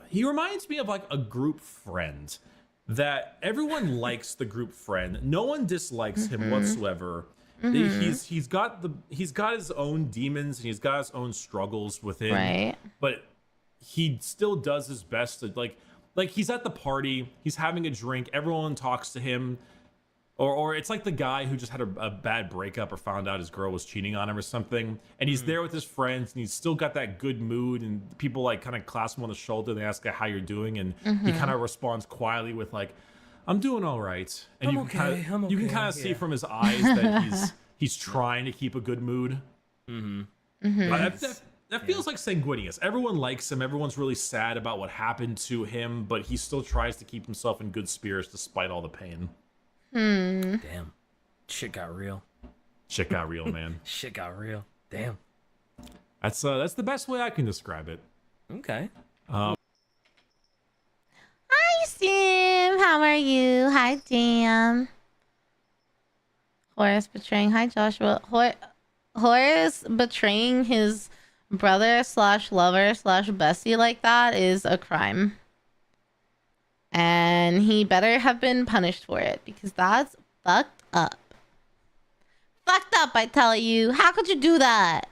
He reminds me of like a group friend that everyone likes the group friend. No one dislikes him whatsoever. He's got his own demons and he's got his own struggles within. Right. But he still does his best to like he's at the party, he's having a drink, everyone talks to him. Or it's like the guy who just had a bad breakup or found out his girl was cheating on him or something. And he's there with his friends and he's still got that good mood. And people like kind of clasp him on the shoulder. They ask how you're doing. And he kind of responds quietly with like, I'm doing all right. And you can kind of see from his eyes that he's trying to keep a good mood. That feels like Sanguinius. Everyone likes him. Everyone's really sad about what happened to him. But he still tries to keep himself in good spirits despite all the pain. Damn. Shit got real. Shit got real, man. Shit got real. Damn. That's the best way I can describe it. Okay. Hi, Sim. How are you? Hi, Dan. Horace betraying. Hi, Joshua. Horace betraying his brother / lover / bestie like that is a crime. And he better have been punished for it because that's fucked up. Fucked up, I tell you. How could you do that?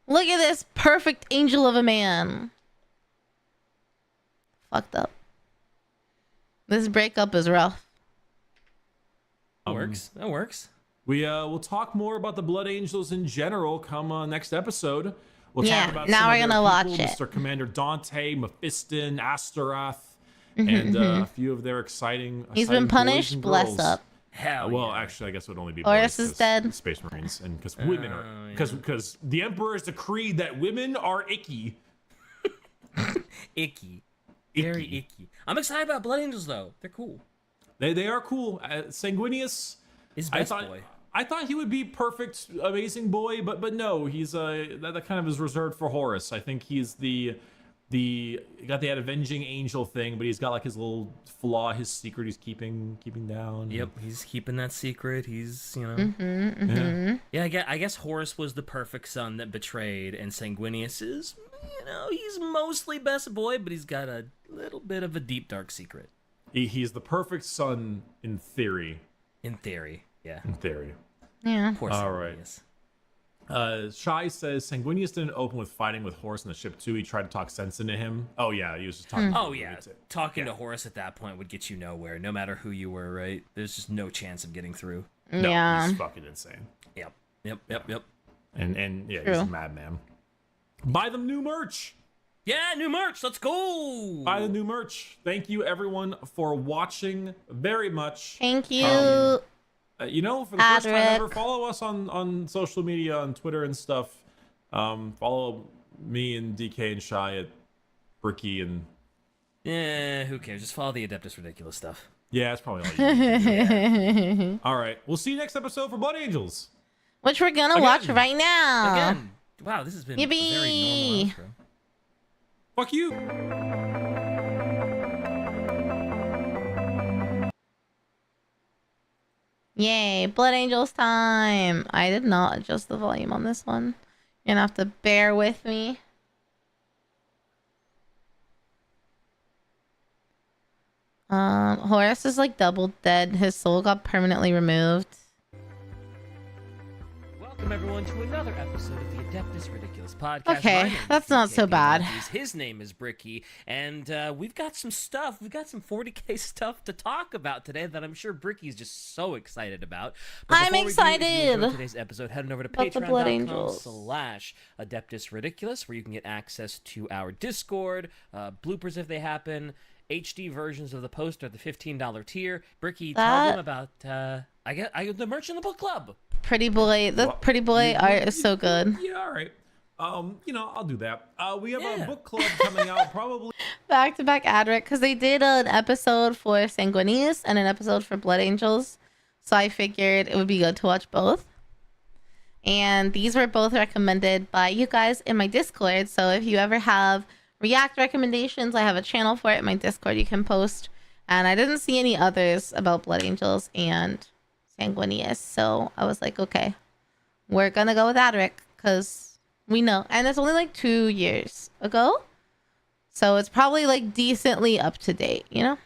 Look at this perfect angel of a man. Fucked up. This breakup is rough. That works. That works. We'll talk more about the Blood Angels in general come next episode. We'll Yeah, talk about now some we're of their gonna watch people, it. Mr. Commander Dante, Mephiston, Astaroth, and a few of their exciting. He's exciting been boys punished. and Bless girls. up. Hell Well, yeah. actually, I guess it would only be Horus boys, is 'cause dead. Space Marines, and because women are because the Emperor has decreed that women are icky. Icky. Very icky. I'm excited about Blood Angels though. They're cool. They are cool. Sanguinius. His I best thought boy. I thought he would be perfect, amazing boy, but no, he's that kind of is reserved for Horus. I think he's he got the avenging angel thing, but he's got like his little flaw, his secret he's keeping down. Yep, he's keeping that secret. He's, you know. Yeah, I guess Horus was the perfect son that betrayed, and Sanguinius is, you know, he's mostly best boy, but he's got a little bit of a deep, dark secret. He's the perfect son in theory. In theory, yeah. In theory. Yeah. Poor All right. Sanguinius. Shai says Sanguinius didn't open with fighting with Horus in the ship too. He tried to talk sense into him. Oh yeah, he was just talking. Oh yeah, talking to Horus at that point would get you nowhere, no matter who you were, right? There's just no chance of getting through. No, Yeah. he's fucking insane. Yep. And yeah, True. he's a madman. Buy them new merch. Yeah, new merch. Let's go. Buy the new merch. Thank you everyone for watching very much. Thank you. You know, for the first time ever, Adric. follow us on social media, on Twitter and stuff. Follow me and DK and Shy at Bricky and Yeah, who cares? Just follow the Adeptus Ridiculous stuff. yeah, that's probably all you need to do. All right, we'll see you next episode for Blood Angels. Which we're gonna Again. watch right now. Again, wow, this has been a very Yippee. normal outro. Fuck you. Yay, Blood Angels time. I did not adjust the volume on this one. You're gonna have to bear with me. Horus is like double dead. His soul got permanently removed. Welcome everyone to another episode of the Adeptus Ridiculous podcast. Okay, My name is that's not so DK bad. Matthews. His name is Bricky, and we've got some stuff. We've got some 40k stuff to talk about today that I'm sure Bricky's just so excited about. But I'm before we do, if you excited enjoyed today's episode, head on over to about the Blood Angels. patreon.com/Adeptus Ridiculous, where you can get access to our Discord, bloopers if they happen, HD versions of the poster at the $15 tier. Bricky, tell them about the merch in the book club. Pretty boy, the pretty boy art is so good. Yeah, all right. You know, I'll do that. We have a book club coming out probably. Back to back Adric, because they did an episode for Sanguinius and an episode for Blood Angels. So I figured it would be good to watch both. And these were both recommended by you guys in my Discord. So if you ever have React recommendations, I have a channel for it in my Discord you can post. And I didn't see any others about Blood Angels and Sanguinius. So I was like, okay, we're going to go with Adric because We know. And it's only like 2 years ago. So it's probably like decently up to date, you know?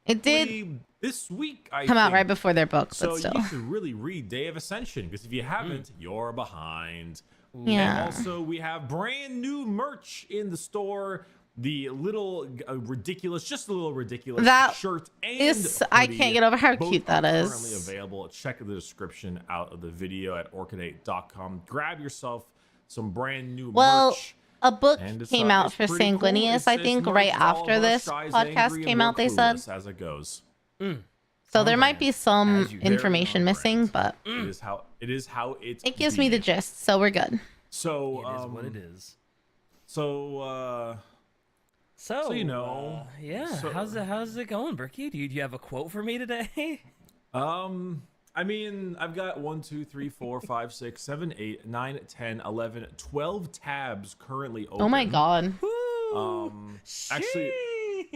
It did this week come out right before their book, so but still. you need to really read Day of Ascension, because if you haven't, you're behind. Yeah. And also, we have brand new merch in the store. The little ridiculous, just a little ridiculous That shirt and is, I can't get over how both cute that are is. currently available. Check the description out of the video at orchidate.com. Grab yourself some brand new merch. A book And it's, came out it's for pretty cool. Sanguinius, I think, right after this podcast came out, they said. As it goes. So there might be some information very missing, but It is how it gives me the gist, so we're good. So It is what it is. So you know, yeah. so- how's it going, Bricky? Do you have a quote for me today? I mean, I've got 1, 2, 3, 4, 5, 6, 7, 8, 9, 10, 11, 12 tabs currently open. Oh my god.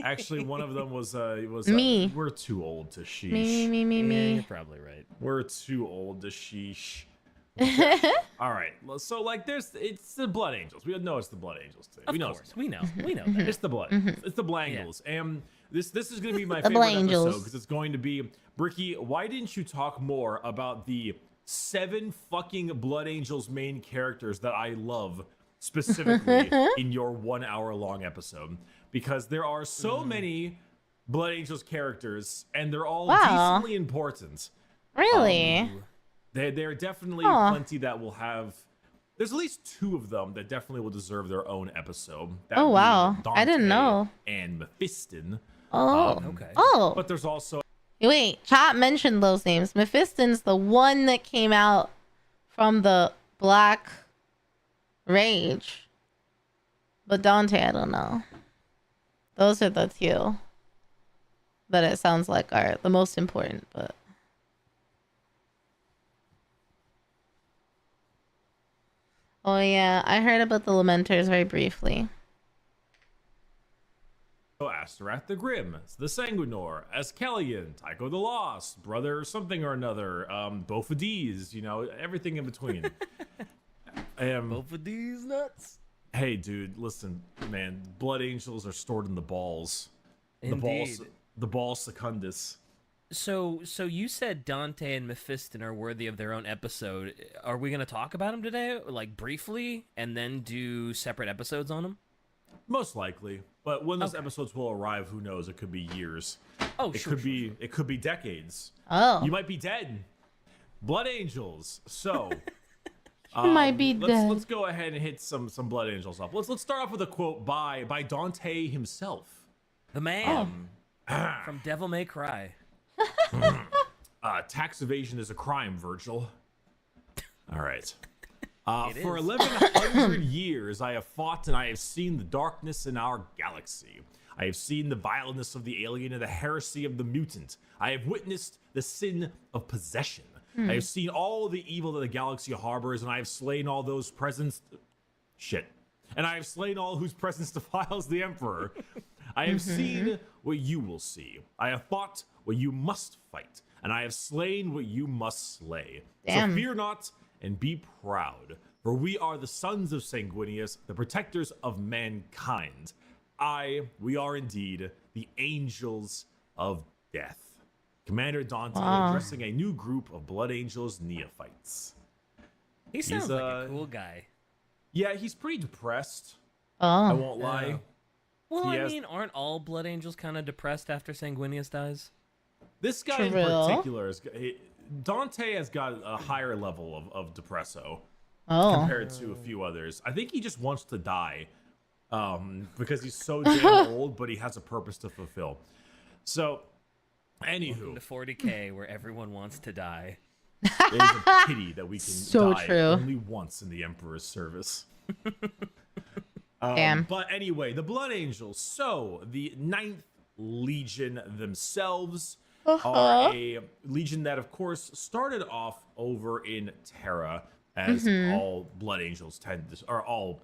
Actually, one of them was Me. We're too old to sheesh. Yeah, you're probably right. We're too old to sheesh. All right. So like, it's the Blood Angels. We know it's the Blood Angels today. Of we know course, we know that. it's the blood. It's the Blangles. And this is going to be my The favorite Blangels. episode, because it's going to be, Bricky, why didn't you talk more about the 7 fucking Blood Angels main characters that I love specifically in your 1 hour long episode? Because there are so many Blood Angels characters, and they're all decently important. Really? There are definitely Aw. plenty that will have. There's at least 2 of them that definitely will deserve their own episode. That Oh, being wow. I didn't Dante know. And Mephiston. Oh. Okay. Oh. But there's also Wait, chat mentioned those names. Mephiston's the one that came out from the Black Rage. But Dante, I don't know. Those are the 2 that it sounds like are the most important, but oh yeah, I heard about the Lamenters very briefly. Astaroth the Grim, the Sanguinor, Ascalion, Tycho the Lost, Brother something or another, Bofadis, you know, everything in between. Both of these nuts. Hey, dude, listen, man, Blood Angels are stored in the balls. Indeed. The balls secundus. So you said Dante and Mephiston are worthy of their own episode. Are we going to talk about them today, like briefly, and then do separate episodes on them? Most likely. But when those episodes will arrive, who knows? It could be years. Oh, It sure. could be decades. Oh, You might be dead. Blood Angels. So might be dead. let's go ahead and hit some Blood Angels up. Let's start off with a quote by Dante himself. The man from Devil May Cry. Tax evasion is a crime, Virgil. All right. For is. 1100 years, I have fought and I have seen the darkness in our galaxy. I have seen the vileness of the alien and the heresy of the mutant. I have witnessed the sin of possession. I have seen all the evil that the galaxy harbors, and I have slain all those presence. Shit. And I have slain all whose presence defiles the Emperor. I have seen what you will see. I have fought what you must fight, and I have slain what you must slay. Damn. So fear not and be proud, for we are the sons of Sanguinius, the protectors of mankind. We are indeed the angels of death. Commander Dante addressing a new group of Blood Angels neophytes. He sounds like a cool guy. Yeah, he's pretty depressed. I Oh, won't lie. Well, He I has- mean, aren't all Blood Angels kind of depressed after Sanguinius dies? This guy in True. particular, Dante has got a higher level of depresso oh, compared to a few others. I think he just wants to die because he's so damn old, but he has a purpose to fulfill. So, The anywho, 40K where everyone wants to die. it is a pity that we can So die true. only once in the Emperor's service. damn. But anyway, the Blood Angels. So, the 9th Legion themselves are a legion that, of course, started off over in Terra, as all Blood Angels tend to, or all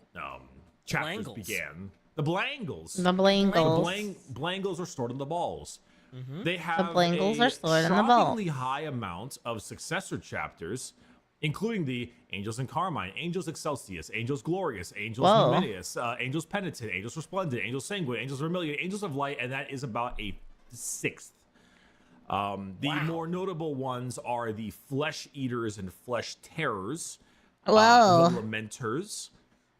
chapters Blangles. began. The Blangles. The Blangles. Blangles are stored in the balls. They have Blangles a are stored in the balls. shockingly high amount of successor chapters including the Angels in Carmine, Angels Excelsius, Angels Glorious, Angels Whoa. Numinous, Angels Penitent, Angels Resplendent, Angels Sanguine, Angels Vermilion, Angels of Light, and that is about a sixth. The more notable ones are the Flesh Eaters and Flesh Terrors, Whoa. the Lamenters,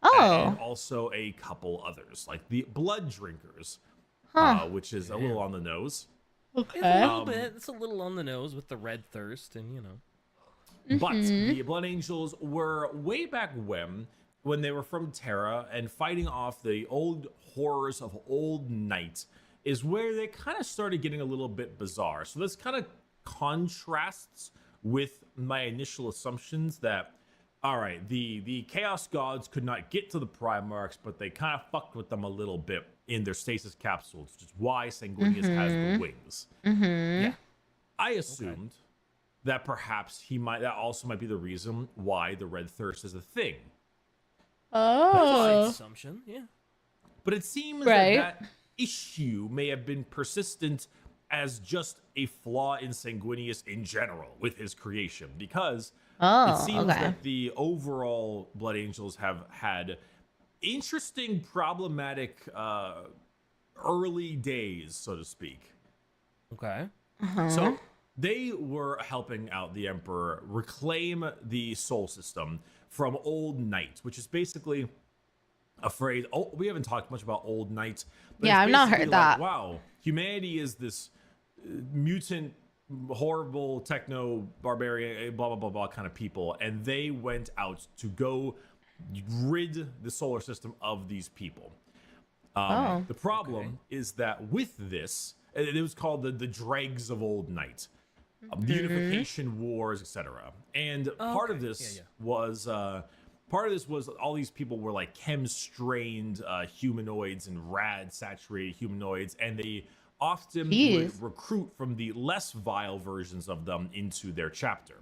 Oh. and also a couple others, like the Blood Drinkers, which is a little on the nose. It's a little bit. It's a little on the nose with the red thirst, and you know. But the Blood Angels were way back when they were from Terra and fighting off the old horrors of Old Night is where they kind of started getting a little bit bizarre. So this kind of contrasts with my initial assumptions that, all right, the Chaos Gods could not get to the Primarchs, but they kind of fucked with them a little bit in their stasis capsules, which is why Sanguinius has the wings. Yeah. I assumed that perhaps that also might be the reason why the Red Thirst is a thing. Oh. Assumption. Yeah. But it seems Right. that issue may have been persistent as just a flaw in Sanguinius in general with his creation, because it seems that the overall Blood Angels have had interesting, problematic early days, so to speak. Okay. So they were helping out the Emperor reclaim the soul system from Old Night, which is basically a phrase. Oh, we haven't talked much about Old Night. But Yeah, it's I've not basically heard that. Wow, humanity is this mutant, horrible, techno, barbarian, blah, blah, blah, blah kind of people. And they went out to go rid the solar system of these people. The problem is that with this, it was called the Dregs of Old Night, the Unification Wars, etc. And part of this was all these people were like chem-strained humanoids and rad-saturated humanoids, and they often would recruit from the less vile versions of them into their chapter.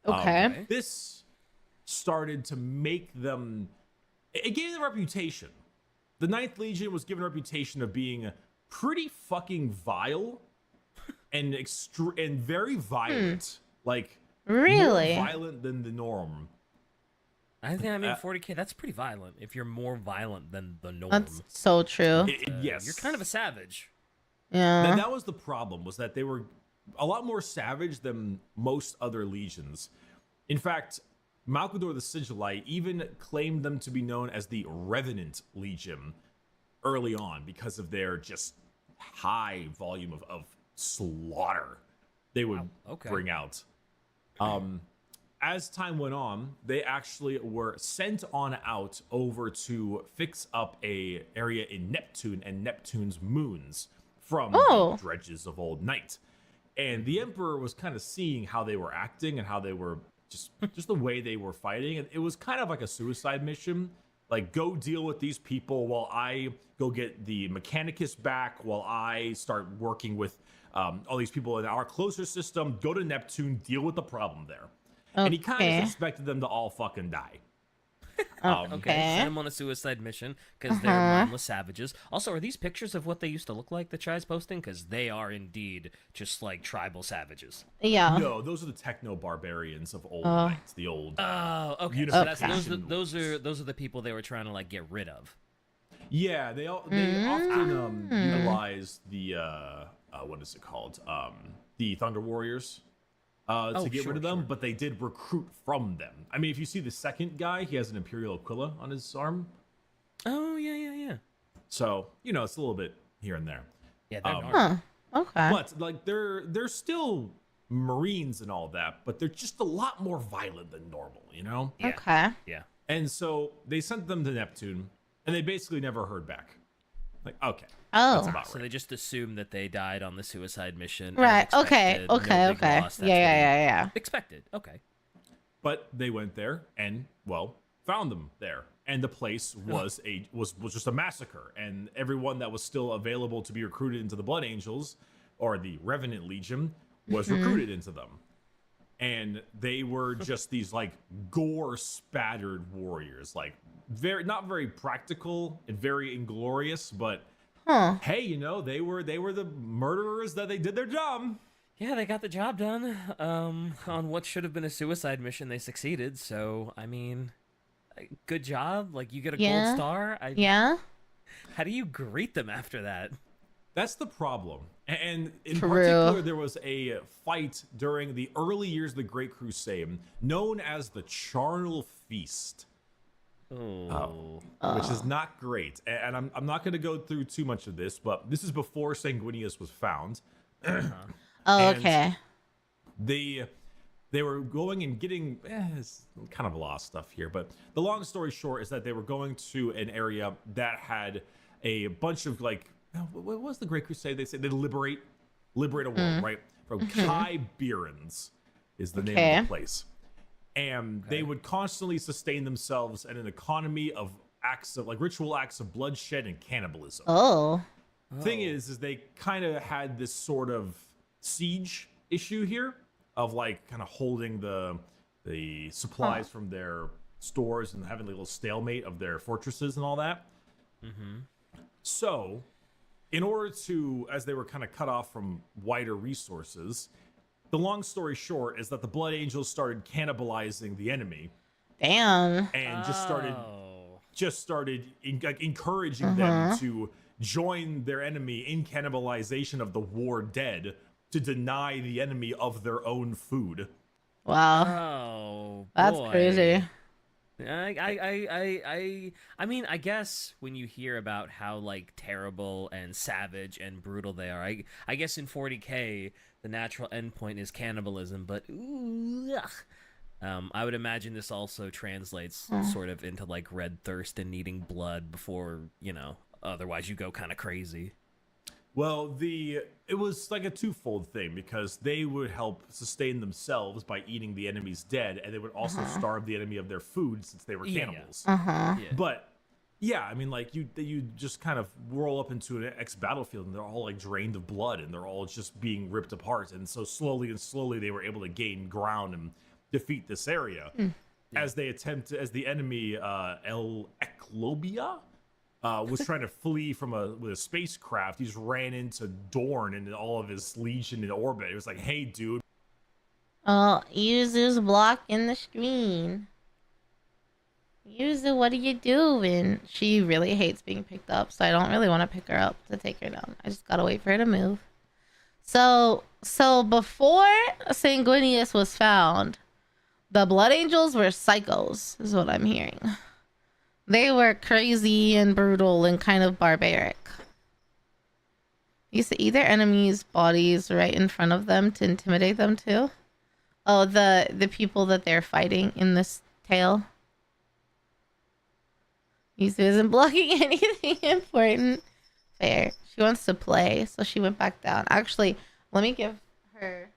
Okay. This started to make them. It gave them a reputation. The Ninth Legion was given a reputation of being pretty fucking vile and very violent. Like, Really? more violent than the norm. I think 40K. That's pretty violent. If you're more violent than the norm, That's so true. Yes, you're kind of a savage. Yeah. And that was the problem, was that they were a lot more savage than most other legions. In fact, Malkador the Sigillite even claimed them to be known as the Revenant Legion early on because of their just high volume of slaughter they would bring out. As time went on, they actually were sent on out over to fix up a area in Neptune and Neptune's moons from the dredges of Old Night. And the Emperor was kind of seeing how they were acting and how they were just the way they were fighting. And it was kind of like a suicide mission. Like, go deal with these people while I go get the Mechanicus back, while I start working with all these people in our closer system. Go to Neptune, deal with the problem there. And he kind of expected them to all fucking die. Okay, send them on a suicide mission because they're mindless savages. Also, are these pictures of what they used to look like that Chai's posting? Because they are indeed just like tribal savages. Yeah. No, those are the techno barbarians of Old Night. The old. Okay. So those are the people they were trying to like get rid of. Yeah, they often utilize the what is it called? The Thunder Warriors. To get rid of them, but they did recruit from them. I mean, if you see the second guy, he has an Imperial Aquila on his arm. Oh, yeah. So, it's a little bit here and there. Yeah, they're Okay. But, like, they're still Marines and all that, but they're just a lot more violent than normal, Yeah. Okay. Yeah. And so they sent them to Neptune, and they basically never heard back. Like, okay. Oh. That's about So right. they just assume that they died on the suicide mission. Right. as Okay. expected, no Okay. big Okay. loss, that's Yeah. Expected. Okay. But they went there and, well, found them there. And the place was just a massacre. And everyone that was still available to be recruited into the Blood Angels, or the Revenant Legion, was recruited into them. And they were just these, like, gore-spattered warriors. Like, not very practical and very inglorious, but hey, they were the murderers that they did their job. Yeah, they got the job done. On what should have been a suicide mission, they succeeded. So, I mean, good job. Like, you get a gold star. Yeah. How do you greet them after that? That's the problem. And in True. particular, there was a fight during the early years of the Great Crusade known as the Charnel Feast. Which is not great. And I'm not going to go through too much of this, but this is before Sanguinius was found. Oh, okay. They were going and getting it's kind of a lot of stuff here, but the long story short is that they were going to an area that had a bunch of like, what was the Great Crusade? They said they liberate a world, right? From Kai Birans is the name of the place. And they would constantly sustain themselves in an economy of acts of like ritual acts of bloodshed and cannibalism. Thing is they kind of had this sort of siege issue here of like kind of holding the supplies from their stores and having a little stalemate of their fortresses and all that. So in order to, as they were kind of cut off from wider resources, the long story short is that the Blood Angels started cannibalizing the enemy. Damn. And just started encouraging them to join their enemy in cannibalization of the war dead to deny the enemy of their own food. Wow. Oh, that's boy. crazy. I mean, I guess when you hear about how like terrible and savage and brutal they are, I guess in 40K the natural endpoint is cannibalism, but I would imagine this also translates sort of into like red thirst and needing blood before, otherwise you go kind of crazy. Well, it was like a twofold thing because they would help sustain themselves by eating the enemy's dead, and they would also starve the enemy of their food since they were cannibals. But yeah, I mean, like you just kind of roll up into an battlefield, and they're all like drained of blood, and they're all just being ripped apart. And so slowly they were able to gain ground and defeat this area as the enemy El Eclobia. Was trying to flee with a spacecraft. He just ran into Dorn and all of his legion in orbit. It was like, hey, dude. Yuzu's blocking the screen. Yuzu, what are you doing? She really hates being picked up, so I don't really want to pick her up to take her down. I just gotta wait for her to move. So before Sanguinius was found, the Blood Angels were psychos, is what I'm hearing. They were crazy and brutal and kind of barbaric. Used to eat their enemies' bodies right in front of them to intimidate them too. Oh, the people that they're fighting in this tale. Yuzu isn't blocking anything important. Fair. She wants to play, so she went back down. Actually, let me give her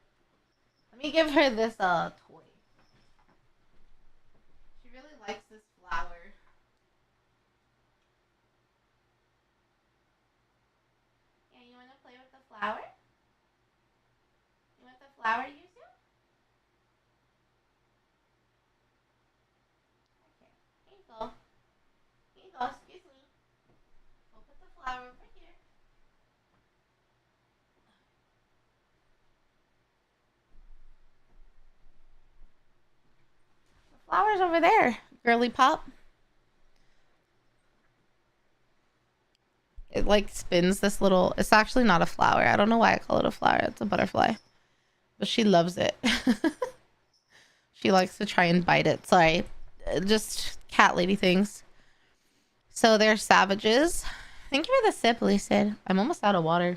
this toy. She really likes this flower. Flower? You want the flower, Yuzu? Okay, here you go. Here you go, excuse me. We'll put the flower over here. The flower's over there, girly pop. It like spins this little, it's actually not a flower. I don't know why I call it a flower. It's a butterfly. But she loves it. She likes to try and bite it. Sorry. Just cat lady things. So they're savages. Thank you for the sip, Lucid. I'm almost out of water.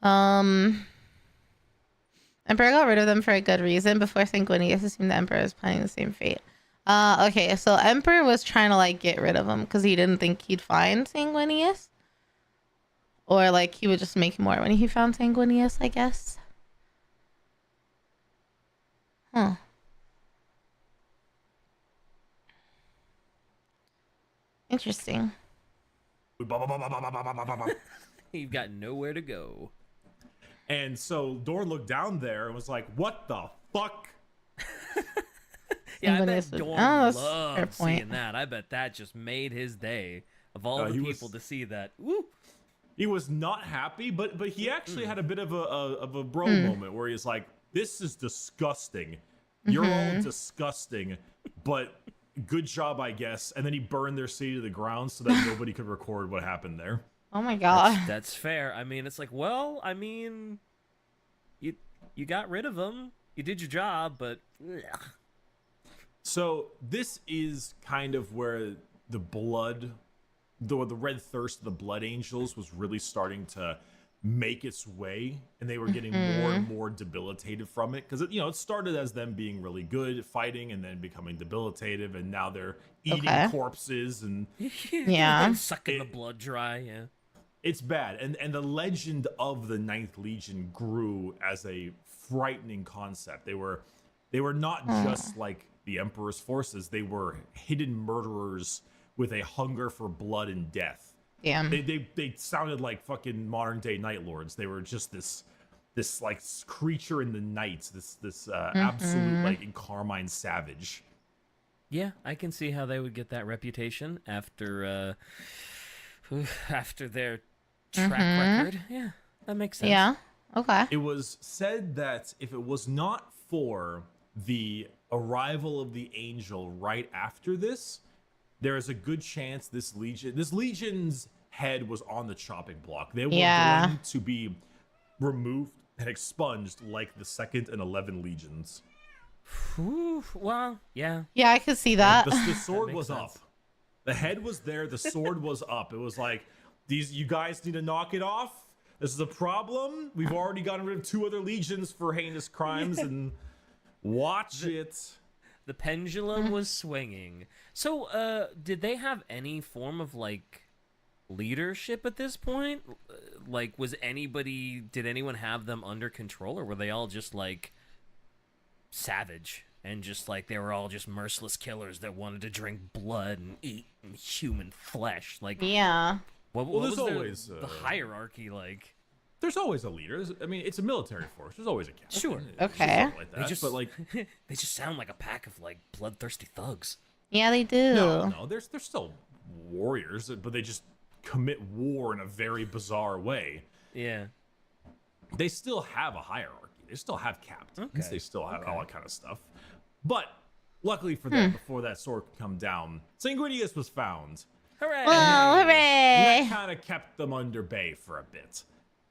Emperor got rid of them for a good reason. Before Sanguinius assumed the Emperor was planning the same fate. Okay, so Emperor was trying to like get rid of him because he didn't think he'd find Sanguinius. Or like he would just make more when he found Sanguinius, I guess. Huh. Interesting. You've got nowhere to go. And so Dorn looked down there and was like, what the fuck? Yeah, I bet Dorn loved seeing that. I bet that just made his day. Of all the people to see that. Woo! He was not happy, but he actually had a bit of a bro moment where he's like, "This is disgusting. You're all disgusting, but good job, I guess." And then he burned their city to the ground so that nobody could record what happened there. Oh my god. That's fair. I mean, it's like, well, I mean, you got rid of them. You did your job, but ugh. So this is kind of where the red thirst of the Blood Angels was really starting to make its way, and they were getting more and more debilitated from it, because it started as them being really good at fighting and then becoming debilitative, and now they're eating corpses and Sucking the blood dry. Yeah, it's bad. And the legend of the Ninth Legion grew as a frightening concept. They were not just like the Emperor's forces. They were hidden murderers with a hunger for blood and death. Damn. They sounded like fucking modern day Night Lords. They were just this like creature in the night, this absolute like carmine savage. Yeah, I can see how they would get that reputation after their track record. Yeah, that makes sense. Yeah. Okay. It was said that if it was not for the arrival of the angel right after this, there is a good chance this legion's head was on the chopping block. They were going to be removed and expunged like the 2nd and 11 legions. Whew, well, yeah. Yeah, I could see that. The sword was up. The head was there. The sword was up. It was like, you guys need to knock it off. This is a problem. We've already gotten rid of 2 other legions for heinous crimes, and watch it. The pendulum was swinging. So, did they have any form of, like, leadership at this point? Like, did anyone have them under control, or were they all just, like, savage? And just, like, they were all just merciless killers that wanted to drink blood and eat human flesh? Like, yeah. What was always the hierarchy like? There's always a leader. I mean, it's a military force. There's always a captain. Sure. Okay. Like that. But like, they just sound like a pack of like bloodthirsty thugs. Yeah, they do. No, they're still warriors, but they just commit war in a very bizarre way. Yeah. They still have a hierarchy. They still have captains. Okay. They still have all that kind of stuff. But luckily for them, before that sword could come down, Sanguinius was found. Hooray! Well, hooray! And that kind of kept them under bay for a bit.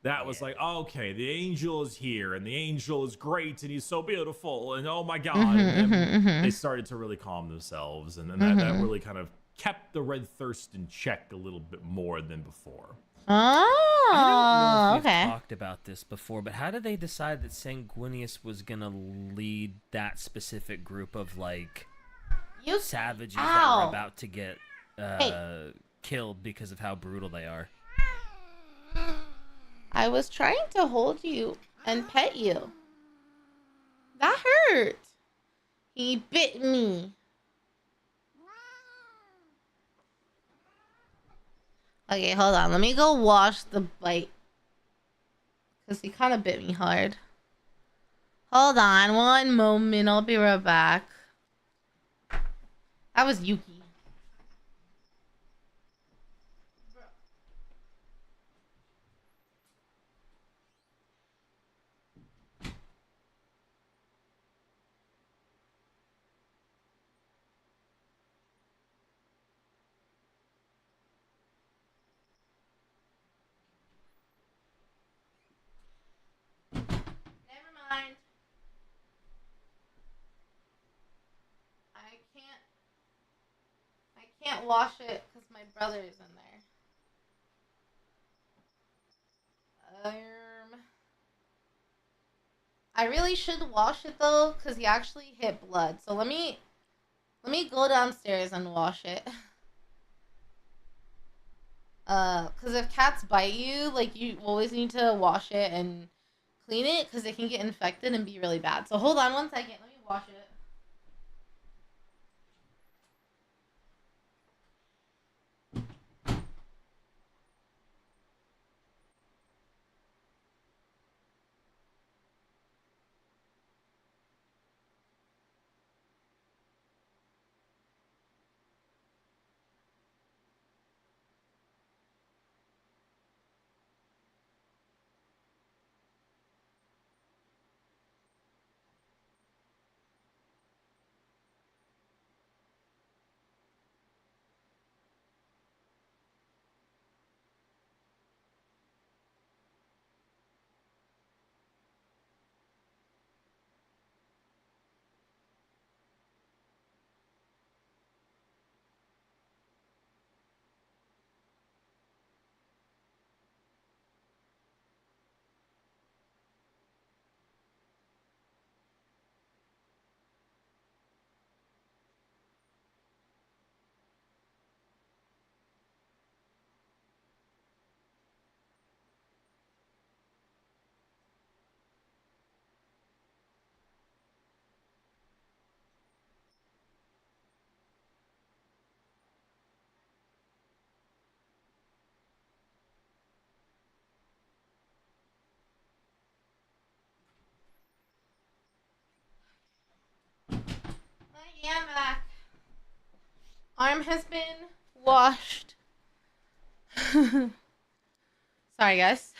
That was like, okay, the angel is here, and the angel is great, and he's so beautiful, and oh my god. And then they started to really calm themselves, and then that really kind of kept the red thirst in check a little bit more than before. Oh, I don't know if okay. we've talked about this before, but how did they decide that Sanguinius was gonna lead that specific group of like savages that were about to get killed because of how brutal they are? I was trying to hold you and pet you. That hurt. He bit me. Okay, hold on. Let me go wash the bite. Because he kind of bit me hard. Hold on one moment. I'll be right back. That was Yuki. Mind. I can't wash it because my brother is in there. I really should wash it though because he actually hit blood. So let me go downstairs and wash it. Because if cats bite you, like you always need to wash it and clean it because it can get infected and be really bad. So hold on one second. Let me wash it. Arm has been washed. Sorry, guys.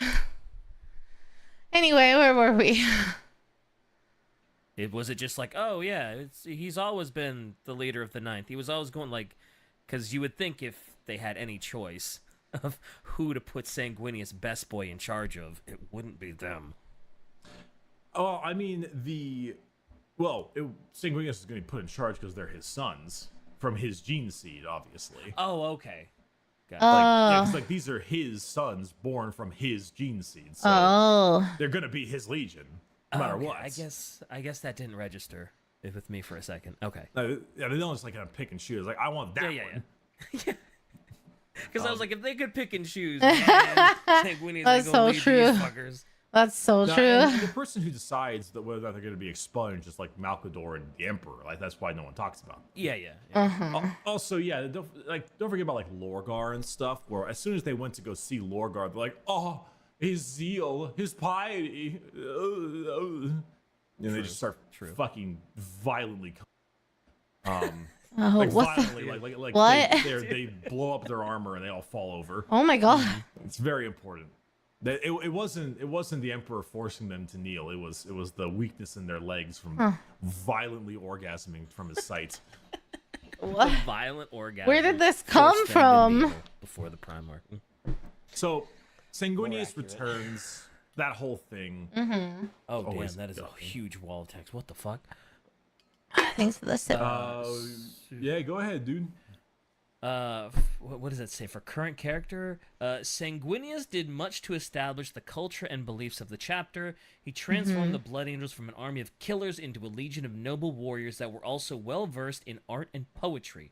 Anyway, where were we? Was it just like, oh yeah, he's always been the leader of the Ninth. He was always going like, because you would think if they had any choice of who to put Sanguinius Best Boy in charge of, it wouldn't be them. Oh, I mean, Sanguinius is going to be put in charge because they're his sons from his gene seed, obviously. Oh, okay. Like these are his sons born from his gene seed, so they're going to be his legion no matter what. I guess that didn't register with me for a second. Okay. Yeah, they don't just like kind of pick and choose. Like, I want that one. Yeah. Because I was like, if they could pick and choose, man, Sanguinius That's so true. These fuckers. That's so true. And the person who decides that whether or not they're going to be expunged is like Malcador and the Emperor. Like, that's why no one talks about it. Yeah. Also, yeah, don't forget about like Lorgar and stuff. Where as soon as they went to go see Lorgar, they're like, oh, his zeal, his piety, and they just start fucking violently. Violently, what? They blow up their armor and they all fall over. Oh my god! It's very important. It wasn't the Emperor forcing them to kneel. It was the weakness in their legs from violently orgasming from his sight. What? The violent orgasm. Where did this come from? Before the Primarch. So, Sanguinius returns. That whole thing. Mm-hmm. Oh damn, that is a huge wall of text. What the fuck? Thanks for the sip. Yeah, go ahead, dude. What does that say? For current character, Sanguinius did much to establish the culture and beliefs of the chapter. He transformed the Blood Angels from an army of killers into a legion of noble warriors that were also well-versed in art and poetry.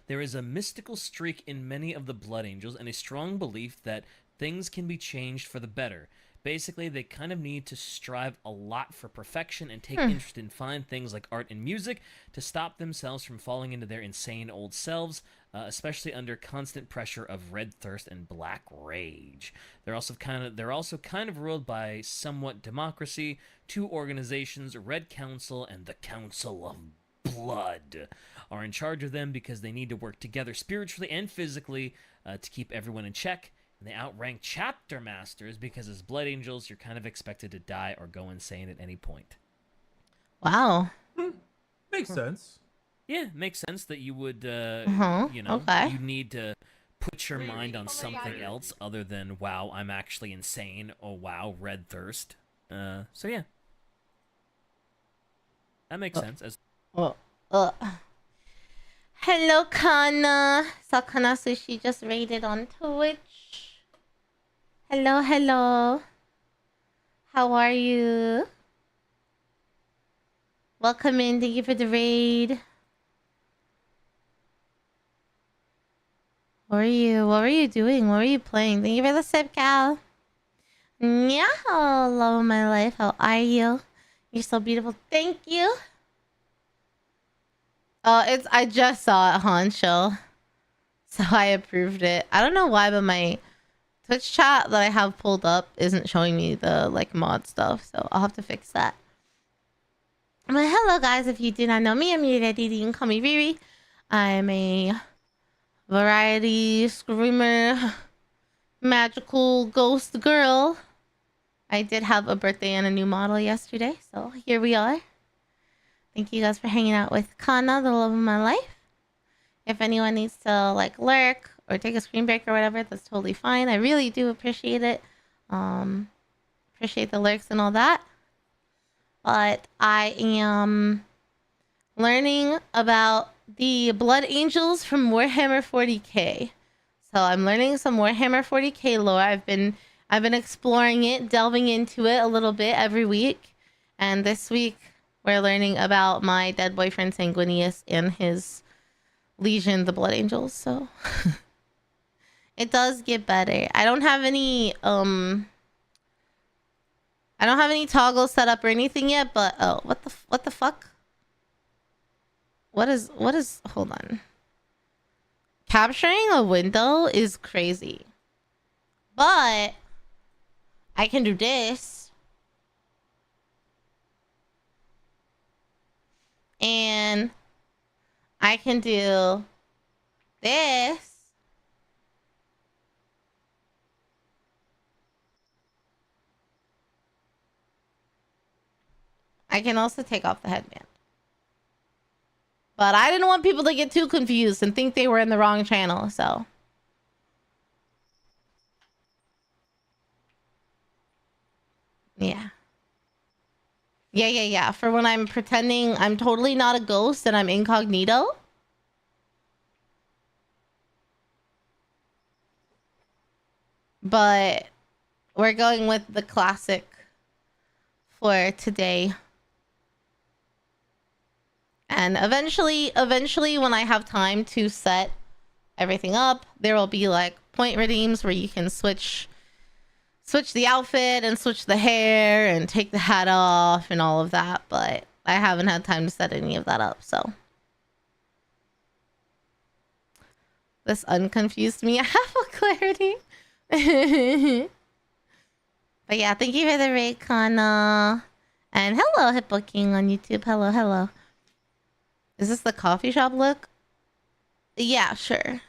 There is a mystical streak in many of the Blood Angels and a strong belief that things can be changed for the better. Basically, they kind of need to strive a lot for perfection and take interest in fine things like art and music to stop themselves from falling into their insane old selves, especially under constant pressure of red thirst and black rage. They're also kind of ruled by somewhat democracy. Two organizations, Red Council and the Council of Blood, are in charge of them because they need to work together spiritually and physically to keep everyone in check. And they outrank chapter masters because as Blood Angels, you're kind of expected to die or go insane at any point. Wow. Makes sense. Yeah, makes sense that you would, okay. you need to put your mind on something else other than, wow, I'm actually insane. Oh, wow, red thirst. So yeah. That makes sense. Hello, Kana. So Kana Sushi just raided on Twitch. Hello. How are you? Welcome in. Thank you for the raid. What were you doing? What were you playing? Thank you for the sip, Cal. Yeah, love of my life. How are you? You're so beautiful. Thank you. I just saw it, Honcho. So I approved it. I don't know why, but my Twitch chat that I have pulled up isn't showing me the like mod stuff, so I'll have to fix that. But hello guys, if you do not know me, I'm your daddy, you can call me Riri. I'm a variety screamer, magical ghost girl. I did have a birthday and a new model yesterday, so here we are. Thank you guys for hanging out with Kana, the love of my life. If anyone needs to like lurk or take a screen break or whatever, that's totally fine. I really do appreciate it. Appreciate the lurks and all that. But I am learning about the Blood Angels from Warhammer 40k. So I'm learning some Warhammer 40k lore. I've been exploring it, delving into it a little bit every week. And this week we're learning about my dead boyfriend Sanguinius and his legion, the Blood Angels. So it does get better. I don't have any toggles set up or anything yet, but oh, what the fuck? What is hold on. Capturing a window is crazy. But I can do this. And I can do this. I can also take off the headband. But I didn't want people to get too confused and think they were in the wrong channel, so. Yeah. Yeah. For when I'm pretending I'm totally not a ghost and I'm incognito. But we're going with the classic for today. And eventually when I have time to set everything up, there will be like point redeems where you can switch the outfit and switch the hair and take the hat off and all of that, but I haven't had time to set any of that up, so. This unconfused me. I have a clarity. But yeah, thank you for the raid, Kana. And hello, Hippo King on YouTube. Hello. Is this the coffee shop look? Yeah, sure.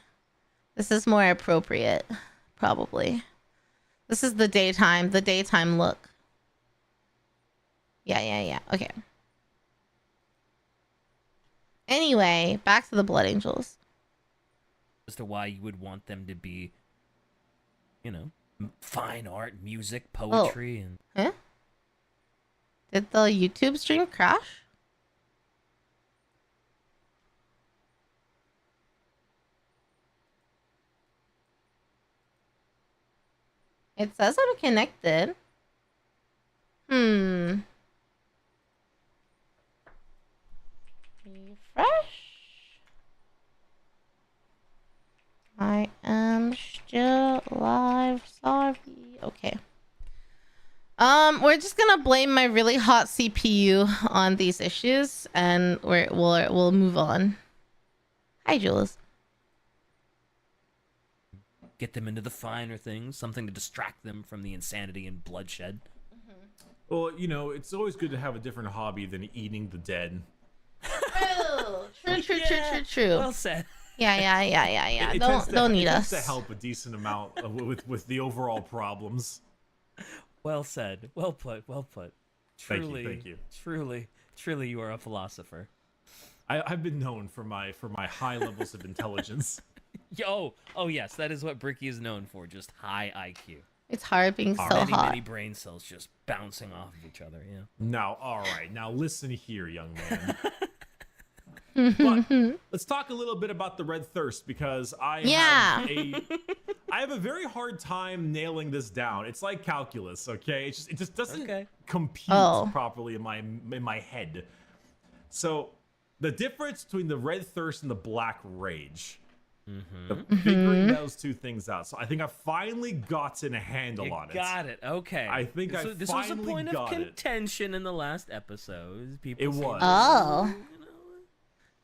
This is more appropriate, probably. This is the daytime look. Yeah. Okay. Anyway, back to the Blood Angels. As to why you would want them to be, fine art, music, poetry, and... Huh? Did the YouTube stream crash? It says I'm connected. Refresh. I am still live. Sorry. Okay. We're just gonna blame my really hot CPU on these issues, and we'll move on. Hi, Jules. Get them into the finer things, something to distract them from the insanity and bloodshed. Well, it's always good to have a different hobby than eating the dead. True. Well said. Yeah. Don't need us to help a decent amount with the overall problems. Well said. Well put. Truly, Thank you. Truly, you are a philosopher. I've been known for my high levels of intelligence. Oh yes, that is what Bricky is known for, just high IQ. It's hard being so hot. Many brain cells just bouncing off of each other, yeah. Now, all right. Now listen here, young man. But let's talk a little bit about the Red Thirst, because I have a very hard time nailing this down. It's like calculus, okay? It just doesn't compute properly in my head. So the difference between the Red Thirst and the Black Rage. Figuring those two things out. So I think I finally gotten a handle on it. Got it. Okay. I think this was a point of contention in the last episode. It was. Oh.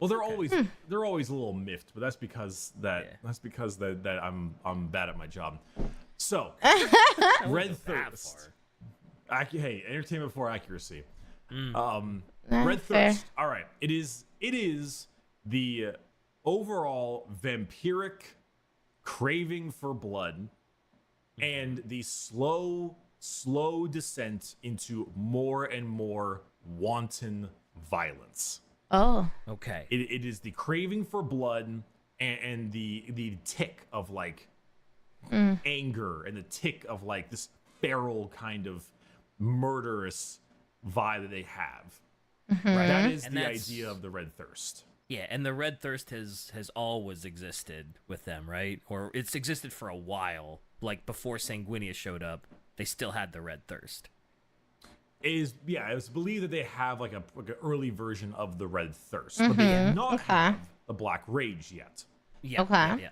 Well, they're always a little miffed, but that's because I'm bad at my job. So Red Thirst. Hey, entertainment before accuracy. Red Thirst. All right. It is the overall vampiric craving for blood and the slow descent into more and more wanton violence. Oh. Okay. It is the craving for blood and the tick of like anger and the tick of like this feral kind of murderous vibe that they have. Right? That is the idea of the Red Thirst. Yeah, and the Red Thirst has always existed with them, right? Or it's existed for a while. Like before Sanguinius showed up, they still had the Red Thirst. It was believed that they have like an early version of the Red Thirst, but they did not have the Black Rage yet. Yeah. Okay. Yeah.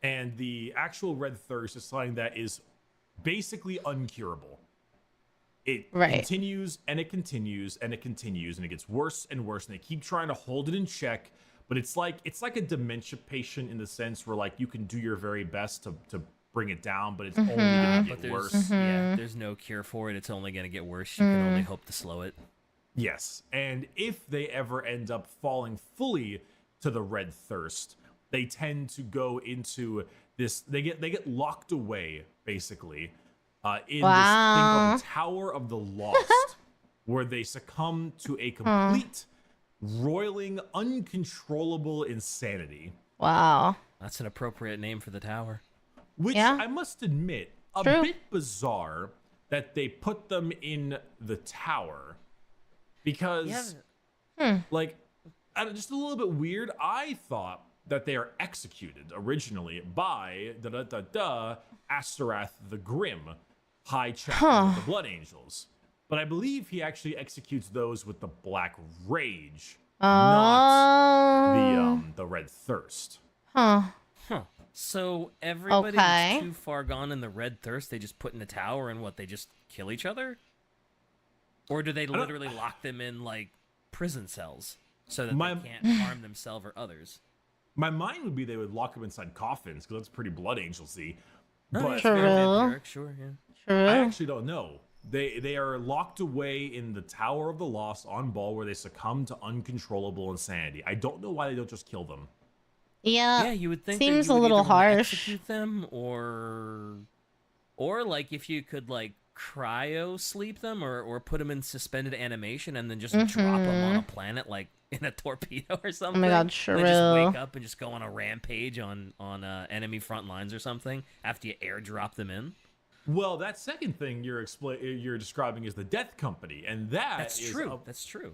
And the actual Red Thirst is something that is basically uncurable. It continues and it continues and it continues and it gets worse and worse, and they keep trying to hold it in check. But it's like a dementia patient in the sense where like you can do your very best to bring it down, but it's only gonna get worse. Yeah, there's no cure for it. It's only gonna get worse. You can only hope to slow it. Yes, and if they ever end up falling fully to the Red Thirst, they tend to go into this. They get locked away basically in this thing called the Tower of the Lost, where they succumb to a complete, roiling, uncontrollable insanity. Wow. That's an appropriate name for the tower. Which I must admit, a bit bizarre that they put them in the tower, because, like, just a little bit weird. I thought that they are executed originally by Asterath the Grim, High Chaplain of the Blood Angels, but I believe he actually executes those with the Black Rage, not the Red Thirst. So everybody that's too far gone in the Red Thirst, they just put in a tower and they just kill each other? Or do they literally lock them in like prison cells so that they can't harm themselves or others? My mind would be they would lock them inside coffins, because that's pretty Blood Angel-y. But True. Sure, yeah. True. I actually don't know. They are locked away in the Tower of the Lost on Ball, where they succumb to uncontrollable insanity. I don't know why they don't just kill them. Yeah, you would think seems that you a would little either wanna harsh. execute them, or like if you could like cryo sleep them, or put them in suspended animation and then just drop them on a planet like in a torpedo or something. Oh my god, They true. just wake up and just go on a rampage on enemy front lines or something after you airdrop them in. Well, that second thing you're describing is the Death Company, and That's true. That's true.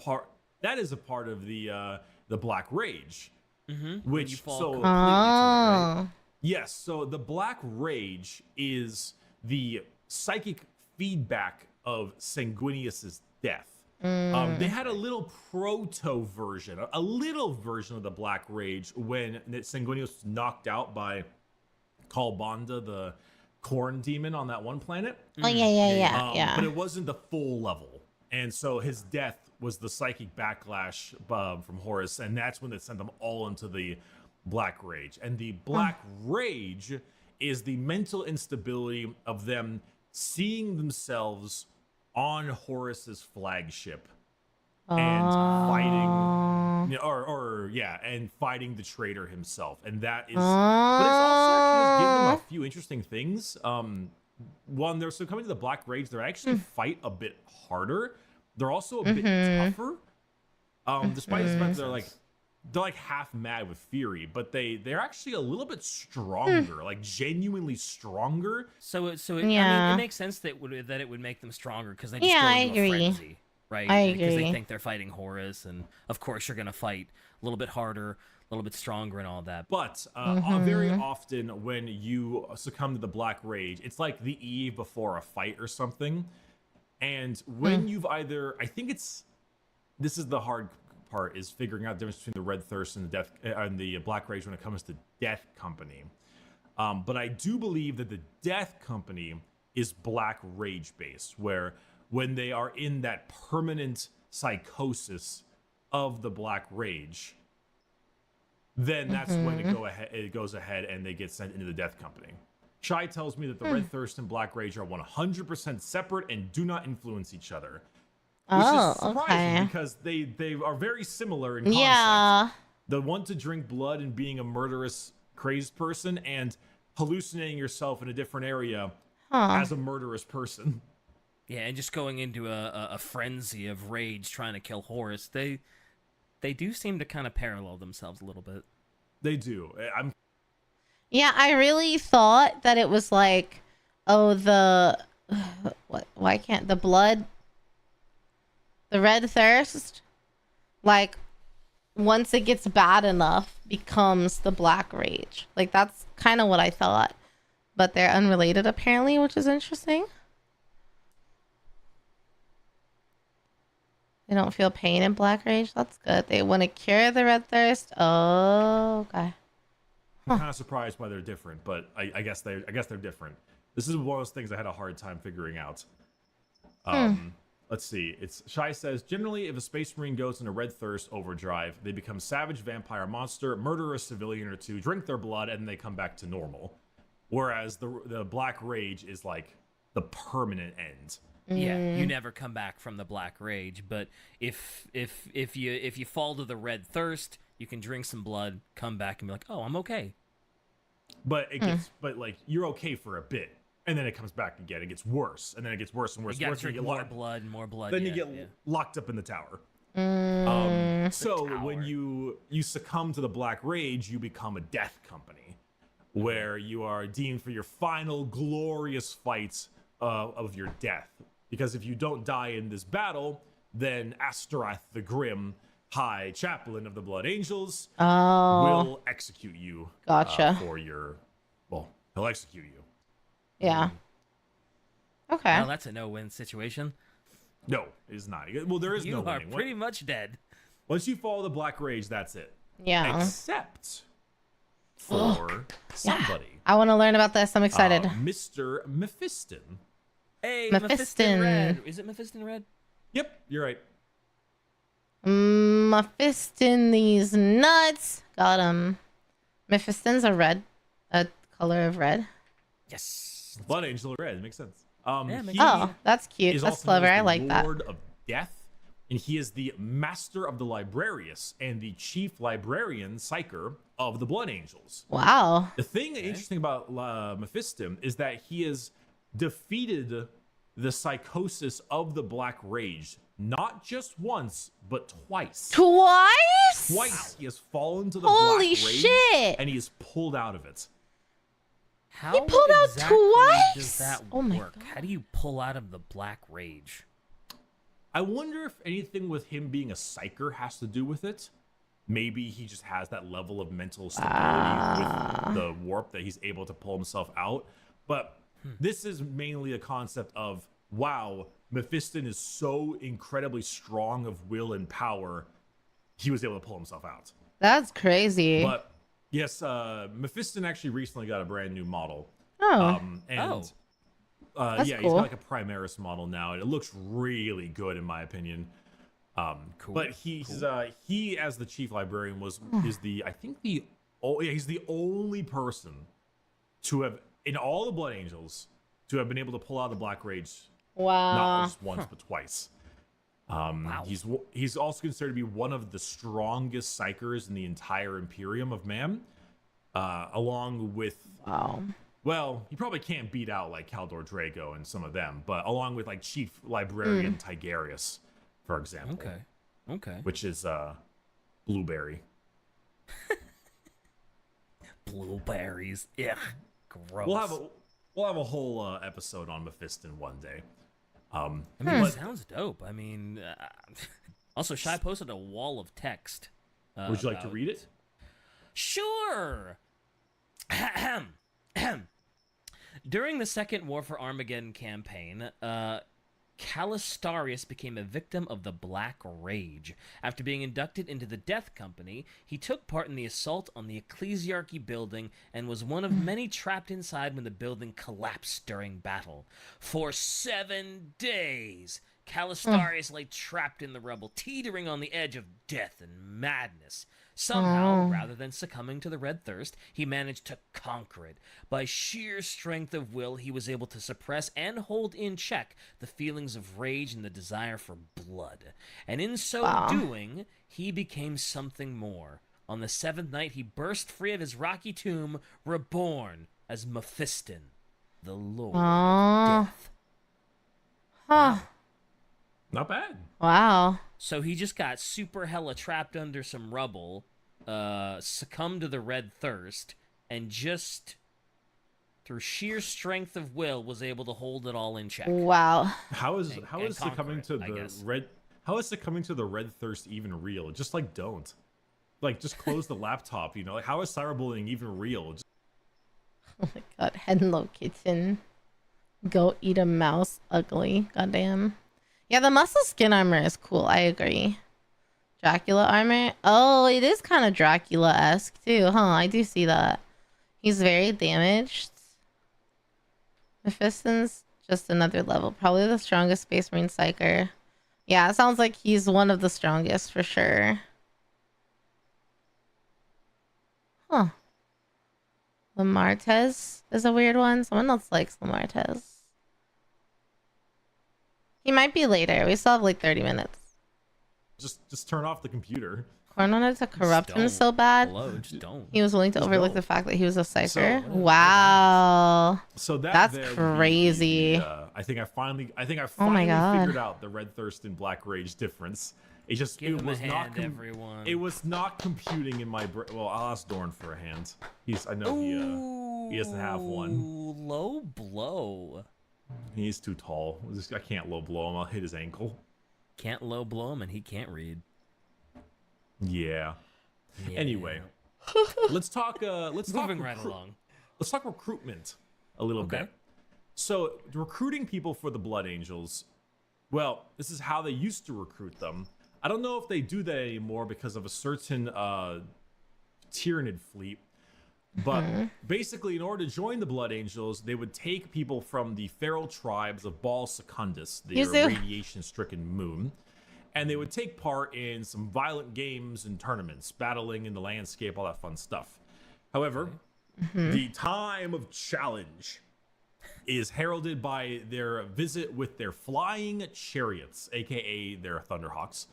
That is a part of the Black Rage. Which you fall completely to it, right? Yes, so the Black Rage is the psychic feedback of Sanguinius's death. They had a little version of the Black Rage when Sanguinius was knocked out by Kalbanda, the corn demon on that one planet. Oh yeah. But it wasn't the full level, and so his death was the psychic backlash from Horus, and that's when it sent them all into the Black Rage. And the Black Rage is the mental instability of them seeing themselves on Horus's flagship and fighting, and fighting the traitor himself. And that is, but it's also just given them a few interesting things. When they're succumbing to the Black Rage, they actually fight a bit harder. They're also a bit tougher, despite the fact that they're like half mad with fury, but they're actually a little bit stronger, like genuinely stronger. So I mean, it makes sense that it would make them stronger, because they just go into a frenzy, right? I Because agree. they think they're fighting Horus, and of course you're gonna fight a little bit harder, a little bit stronger, and all that. But very often when you succumb to the Black Rage, it's like the eve before a fight or something. And when you've this is the hard part, is figuring out the difference between the Red Thirst and the Black Rage when it comes to Death Company. But I do believe that the Death Company is Black Rage based, where when they are in that permanent psychosis of the Black Rage, then that's when it goes ahead and they get sent into the Death Company. Shai tells me that the Red Thirst and Black Rage are 100% separate and do not influence each other. Which is surprising, because they are very similar in concept. Yeah. The one to drink blood and being a murderous, crazed person, and hallucinating yourself in a different area as a murderous person. Yeah, and just going into a frenzy of rage trying to kill Horus. They do seem to kind of parallel themselves a little bit. They do. Yeah, I really thought that it was like, why can't the blood, the Red Thirst, like, once it gets bad enough, becomes the Black Rage. Like, that's kind of what I thought. But they're unrelated, apparently, which is interesting. They don't feel pain in Black Rage. That's good. They want to cure the Red Thirst. Oh, okay. I'm kind of surprised why they're different, but I guess they're different. This is one of those things I had a hard time figuring out. Let's see. Shai says, generally, if a Space Marine goes into Red Thirst overdrive, they become savage vampire monster, murder a civilian or two, drink their blood, and they come back to normal. Whereas the Black Rage is like the permanent end. Yeah, you never come back from the Black Rage. But if you fall to the Red Thirst, You can drink some blood, come back, and be like, "Oh, I'm okay." But it gets, but like you're okay for a bit, and then it comes back again. It gets worse, and then it gets worse and worse. You and gotta worse, and drink you get more locked. blood and more blood. Then yeah, you get yeah. locked up in the tower. So tower. when you succumb to the Black Rage, you become a death company, where you are deemed for your final glorious fight of your death. Because if you don't die in this battle, then Astorath the Grim, High Chaplain of the Blood Angels, will execute you. Gotcha. For your, well, he'll execute you. Yeah. Okay. Well, that's a no-win situation. No, it is not. Well, there is You no are winning. pretty much dead. Once you follow the Black Rage, that's it. Yeah. Except for somebody. I want to learn about this. I'm excited. Mr. Mephiston. Hey, Mephiston. Red. Is it Mephiston Red? Yep, you're right. Mephiston these nuts. Got him. Mephiston's a color of red. Yes. Blood Angel Red, makes sense. makes He Oh, that's cute. is That's also known clever. as I the like that. Lord of Death, and he is the Master of the Librarius and the Chief Librarian Psyker of the Blood Angels. Wow. The thing interesting about Mephiston is that he has defeated the psychosis of the Black Rage, not just once, but twice. Twice? Twice he has fallen to the Holy Black Rage, shit. and he is pulled out of it. How He pulled out exactly twice? does that Oh my work? How do you pull out of the Black Rage? I wonder if anything with him being a psyker has to do with it. Maybe he just has that level of mental stability with the warp that he's able to pull himself out. But this is mainly a concept of, wow, Mephiston is so incredibly strong of will and power, he was able to pull himself out. That's crazy. But yes, Mephiston actually recently got a brand new model. Oh. And That's yeah, he's cool. got like a Primaris model now, and it looks really good in my opinion. Cool. But he as the chief librarian is the he's the only person to have in all the Blood Angels to have been able to pull out the Black Rage Wow. not just once but twice. He's also considered to be one of the strongest psychers in the entire Imperium of Man, along with Wow. well, he probably can't beat out like Caldor Drago and some of them, but along with like Chief Librarian Tigerius, for example. Okay. Which is Blueberry. Blueberries. Yeah. Gross. We'll have a whole episode on Mephiston one day. I mean, it sounds dope. I mean, also, Shai posted a wall of text. Would you like to read it? Sure. During the Second War for Armageddon campaign, Calistarius became a victim of the Black Rage. After being inducted into the Death Company, he took part in the assault on the Ecclesiarchy building and was one of many trapped inside when the building collapsed during battle. For 7 days, Calistarius lay trapped in the rubble, teetering on the edge of death and madness. Somehow, rather than succumbing to the Red Thirst, he managed to conquer it. By sheer strength of will, he was able to suppress and hold in check the feelings of rage and the desire for blood. And in so doing, he became something more. On the 7th night, he burst free of his rocky tomb, reborn as Mephiston, the Lord of Death. Huh. Not bad. Wow. So he just got super hella trapped under some rubble, succumbed to the Red Thirst, and just through sheer strength of will was able to hold it all in check. Wow. How is and succumbing conquer to it, I the guess. Red Thirst even real? Just like don't. Like just close the laptop, you know? Like how is cyberbullying even real? Just... Oh my god. Hello, kitten. Go eat a mouse. Ugly. Goddamn. Yeah, the muscle skin armor is cool. I agree. Dracula armor. Oh, it is kind of Dracula-esque too, huh? I do see that. He's very damaged. Mephiston's just another level. Probably the strongest Space Marine Psyker. Yeah, it sounds like he's one of the strongest for sure. Huh. Lamartez is a weird one. Someone else likes Lamartez. He might be later. We still have like 30 minutes. Just turn off the computer. Korn wanted to corrupt him don't. so bad. Hello, just don't. He was willing to Just overlook don't. the fact that he was a cipher. So- Wow. So That's there would be crazy. I think I finally Oh my God. figured out the Red Thirst and Black Rage difference. It just Give it him was a not hand, everyone. it was not computing in my brain. Well, I'll ask Dorn for a hand. I know he doesn't have one. Ooh, low blow. He's too tall. I can't low blow him. I'll hit his ankle. Can't low blow him, and he can't read. Yeah. Yeah. Anyway, let's talk. Moving right along. Let's talk recruitment a little Okay. bit. So recruiting people for the Blood Angels. Well, this is how they used to recruit them. I don't know if they do that anymore because of a certain Tyranid fleet. But basically, in order to join the Blood Angels, they would take people from the feral tribes of Baal Secundus, the Yuzu. radiation-stricken moon, and they would take part in some violent games and tournaments, battling in the landscape, all that fun stuff. However, the time of challenge is heralded by their visit with their flying chariots, aka their Thunderhawks.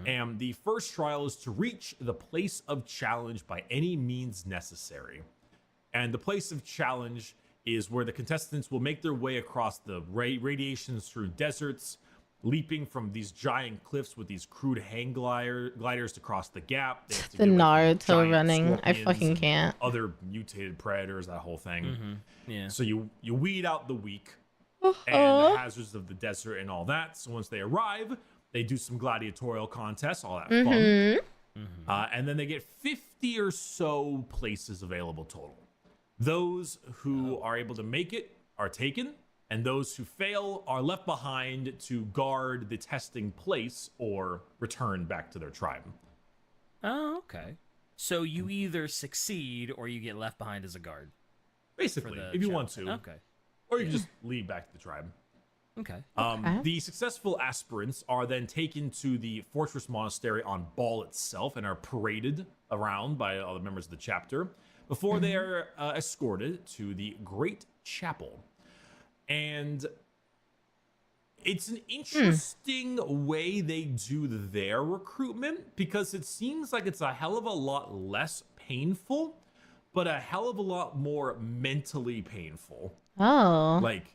And the first trial is to reach the place of challenge by any means necessary. And the place of challenge is where the contestants will make their way across the radiations through deserts, leaping from these giant cliffs with these crude hang gliders to cross the gap. They have to The get away from Naruto giant running. I scorpions fucking and can't. Other mutated predators, that whole thing. Yeah. So you weed out the weak Uh-huh. and the hazards of the desert and all that. So once they arrive, they do some gladiatorial contests, all that fun. And then they get 50 or so places available total. Those who are able to make it are taken, and those who fail are left behind to guard the testing place or return back to their tribe. Oh, okay. So you either succeed or you get left behind as a guard. Basically, the if you want to. challenge. Okay. Or you can just leave back to the tribe. Okay. The successful aspirants are then taken to the fortress monastery on Baal itself and are paraded around by other members of the chapter before they are escorted to the Great Chapel. And it's an interesting way they do their recruitment because it seems like it's a hell of a lot less painful, but a hell of a lot more mentally painful. Oh. Like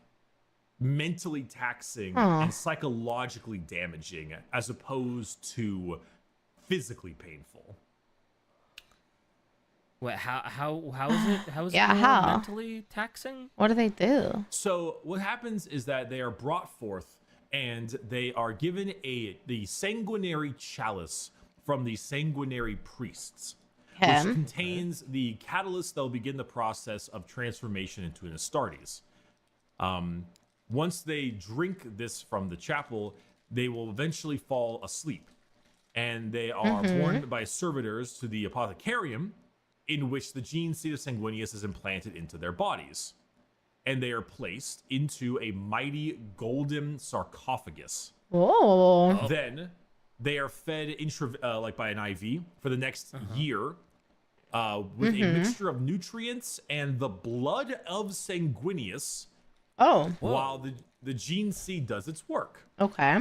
mentally taxing and psychologically damaging as opposed to physically painful. Wait, how is it? How is Yeah, it more how? mentally taxing? What do they do? So what happens is that they are brought forth and they are given the sanguinary chalice from the sanguinary priests, which contains the catalyst that will begin the process of transformation into an Astartes. Once they drink this from the chapel, they will eventually fall asleep. And they are borne by servitors to the apothecarium, in which the gene seed of Sanguinius is implanted into their bodies. And they are placed into a mighty golden sarcophagus. Oh. Then they are fed by an IV for the next year with a mixture of nutrients and the blood of Sanguinius Oh. while the gene seed does its work. Okay.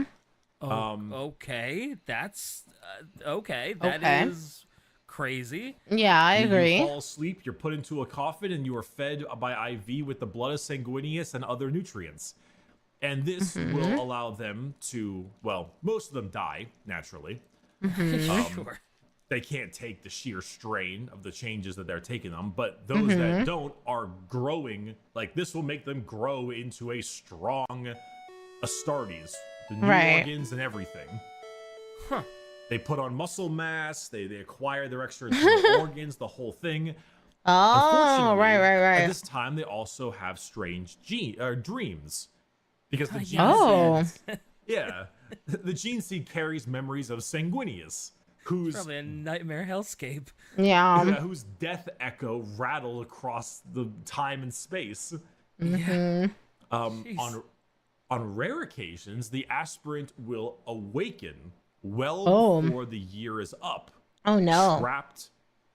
Okay, that's okay. That is Okay. crazy. Yeah, I agree. You fall asleep, you're put into a coffin, and you are fed by IV with the blood of Sanguinius and other nutrients. And this will allow them to, well, most of them die, naturally. Sure. They can't take the sheer strain of the changes that they're taking them, but those that don't are growing. Like, this will make them grow into a strong Astartes, the new organs and everything. Huh. They put on muscle mass, they acquire their extra internal organs, the whole thing. Oh, Unfortunately, right. At this time, they also have strange dreams. Because the gene Oh. seed, the gene seed carries memories of Sanguinius, whose Probably a nightmare hellscape. Yeah. whose death echo rattled across the time and space. Jeez. On rare occasions, the aspirant will awaken well before the year is up, Oh no. trapped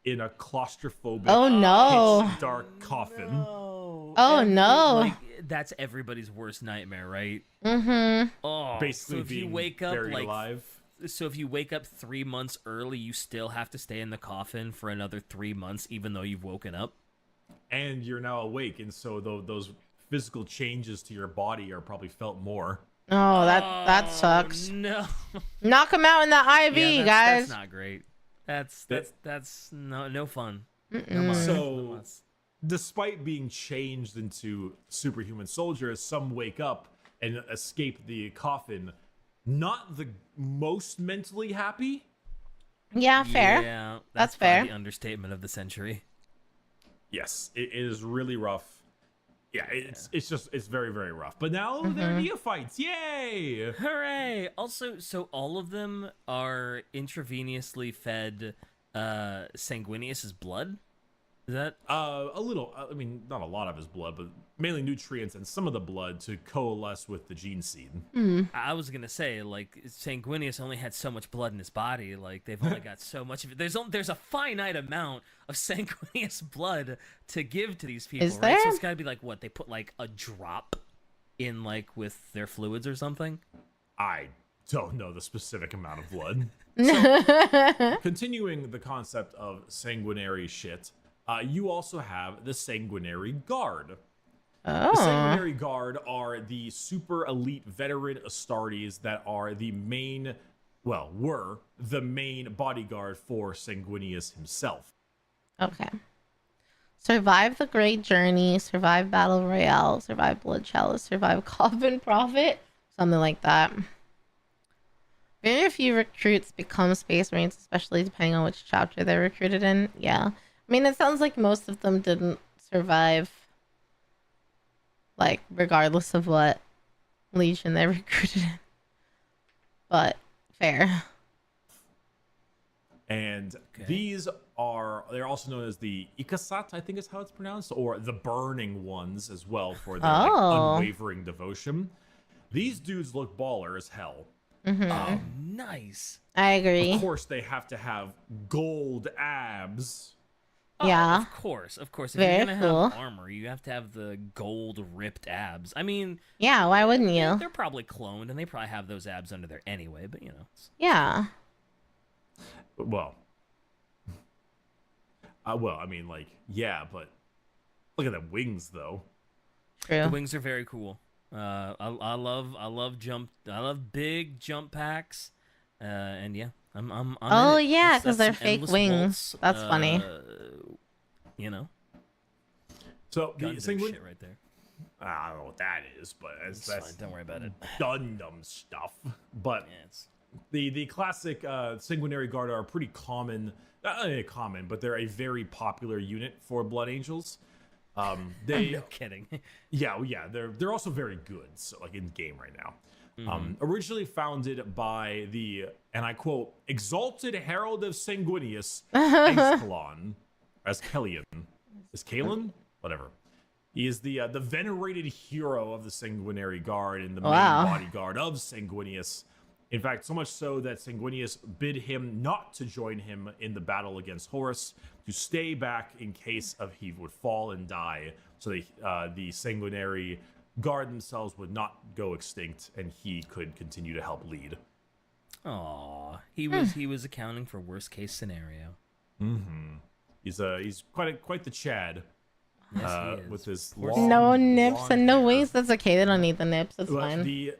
in a claustrophobic, Oh no. pitch dark coffin. Oh no. Like, that's everybody's worst nightmare, right? Mm-hmm. Oh, Basically so if being you wake up buried like alive. So if you wake up 3 months early, you still have to stay in the coffin for another 3 months, even though you've woken up. And you're now awake, and so those physical changes to your body are probably felt more. Oh, that sucks. No. Knock him out in the IV, Yeah, guys. that's not great. That's no fun. No mas, So, no mas. despite being changed into superhuman soldiers, some wake up and escape the coffin, not the most mentally happy. Yeah, fair. Yeah, That's probably fair. the understatement of the century. Yes, it is really rough. Yeah, it's very, very rough. But now they're neophytes. Yay! Hooray! Also, so all of them are intravenously fed Sanguinius's blood? Is that? A little. I mean, not a lot of his blood, but mainly nutrients and some of the blood to coalesce with the gene seed. I was gonna say, like, Sanguinius only had so much blood in his body. Like, they've only got so much of it. There's a finite amount of Sanguinius blood to give to these people, Is right? there? So it's gotta be like, what, they put like a drop in, like, with their fluids or something? I don't know the specific amount of blood. So, continuing the concept of sanguinary shit, you also have the Sanguinary Guard. The Sanguinary Guard are the super elite veteran Astartes that are the main, were the main bodyguard for Sanguinius himself. Okay. Survive the Great Journey, survive Battle Royale, survive Blood Chalice, survive Coffin Prophet, something like that. Very few recruits become Space Marines, especially depending on which chapter they're recruited in. Yeah. I mean, it sounds like most of them didn't survive, like, regardless of what Legion they recruited in. But, fair. And they're also known as the Ikasat, I think is how it's pronounced, or the Burning Ones as well, for their unwavering devotion. These dudes look baller as hell. Oh, nice. I agree. Of course, they have to have gold abs. Yeah. Of course. If Very you're gonna cool. have armor, you have to have the gold ripped abs. I mean, Yeah, why wouldn't you? they're probably cloned, and they probably have those abs under there anyway. But you know, Yeah. Well, I mean, like, yeah, but look at the wings, though. True. the wings are very cool. I love big jump packs, and yeah, I'm Oh, in it. yeah, That's 'cause they're some fake endless wings. waltz, That's funny. You know, So the Gundam Sanguin, shit right there. I don't know what that is, but It's that's fine, don't worry about it. Gundam stuff. But Yeah, it's the classic Sanguinary Guard are pretty common. Not really common, but they're a very popular unit for Blood Angels. They no kidding. Yeah, they're also very good, so like in game right now. Originally founded by the, and I quote, exalted herald of Sanguinius, Exkalon, as Kelian. Is Kalen? Whatever. He is the venerated hero of the Sanguinary Guard and the main bodyguard of Sanguinius. In fact, so much so that Sanguinius bid him not to join him in the battle against Horus, to stay back in case of he would fall and die, so the Sanguinary Guard themselves would not go extinct, and he could continue to help lead. Aw, he was accounting for worst case scenario. He's quite the Chad. Yes, he is. With his No nips long and no hair. waist. That's okay. They don't need the nips. It's Well, fine. The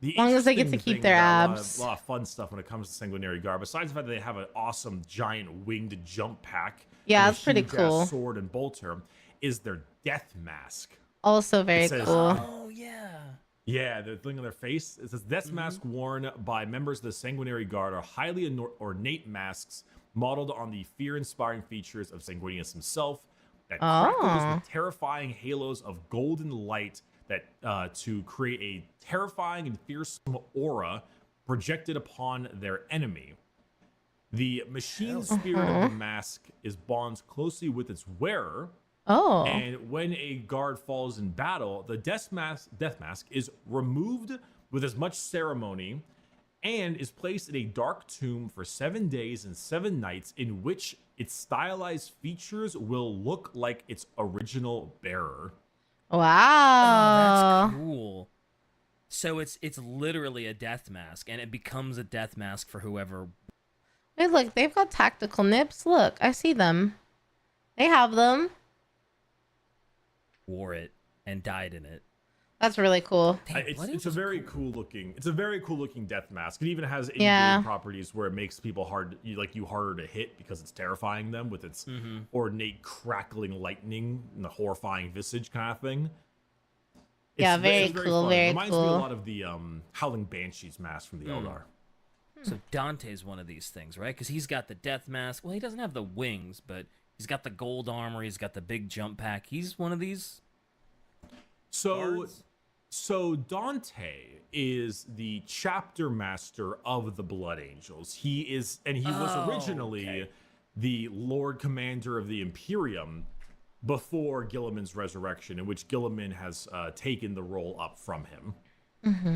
As long as they get to interesting keep thing their about abs. A lot of fun stuff when it comes to Sanguinary Guard, besides the fact that they have an awesome giant winged jump pack. Yeah, and a that's pretty huge-ass cool. Sword and bolter, is their death mask. Also very says- cool. Oh yeah. Yeah, the thing on their face. It says death mask worn by members of the Sanguinary Guard are highly ornate masks modeled on the fear-inspiring features of Sanguinius himself that crackles with terrifying halos of golden light that to create a terrifying and fearsome aura projected upon their enemy. The machine spirit of the mask is bonds closely with its wearer, Oh. and when a guard falls in battle, the death mask is removed with as much ceremony and is placed in a dark tomb for 7 days and 7 nights, in which its stylized features will look like its original bearer. Wow. That's cool. So it's literally a death mask, and it becomes a death mask for whoever. Wait, look, they've got tactical nips. Look, I see them. They have them. Wore it and died in it. That's really cool. Damn, It's a very cool looking. It's a very cool looking death mask. It even has Yeah. in-game properties where it makes people harder to hit because it's terrifying them with its ornate crackling lightning and the horrifying visage kind of thing. Yeah, It's very cool, fun. very It reminds me a cool. lot of the Howling Banshees mask from the Eldar. So Dante's one of these things, right? Because he's got the death mask. Well, he doesn't have the wings, but he's got the gold armor. He's got the big jump pack. He's one of these. Guards? So Dante is the chapter master of the Blood Angels. He was originally the Lord Commander of the Imperium before Gilliman's resurrection, in which Gilliman has taken the role up from him.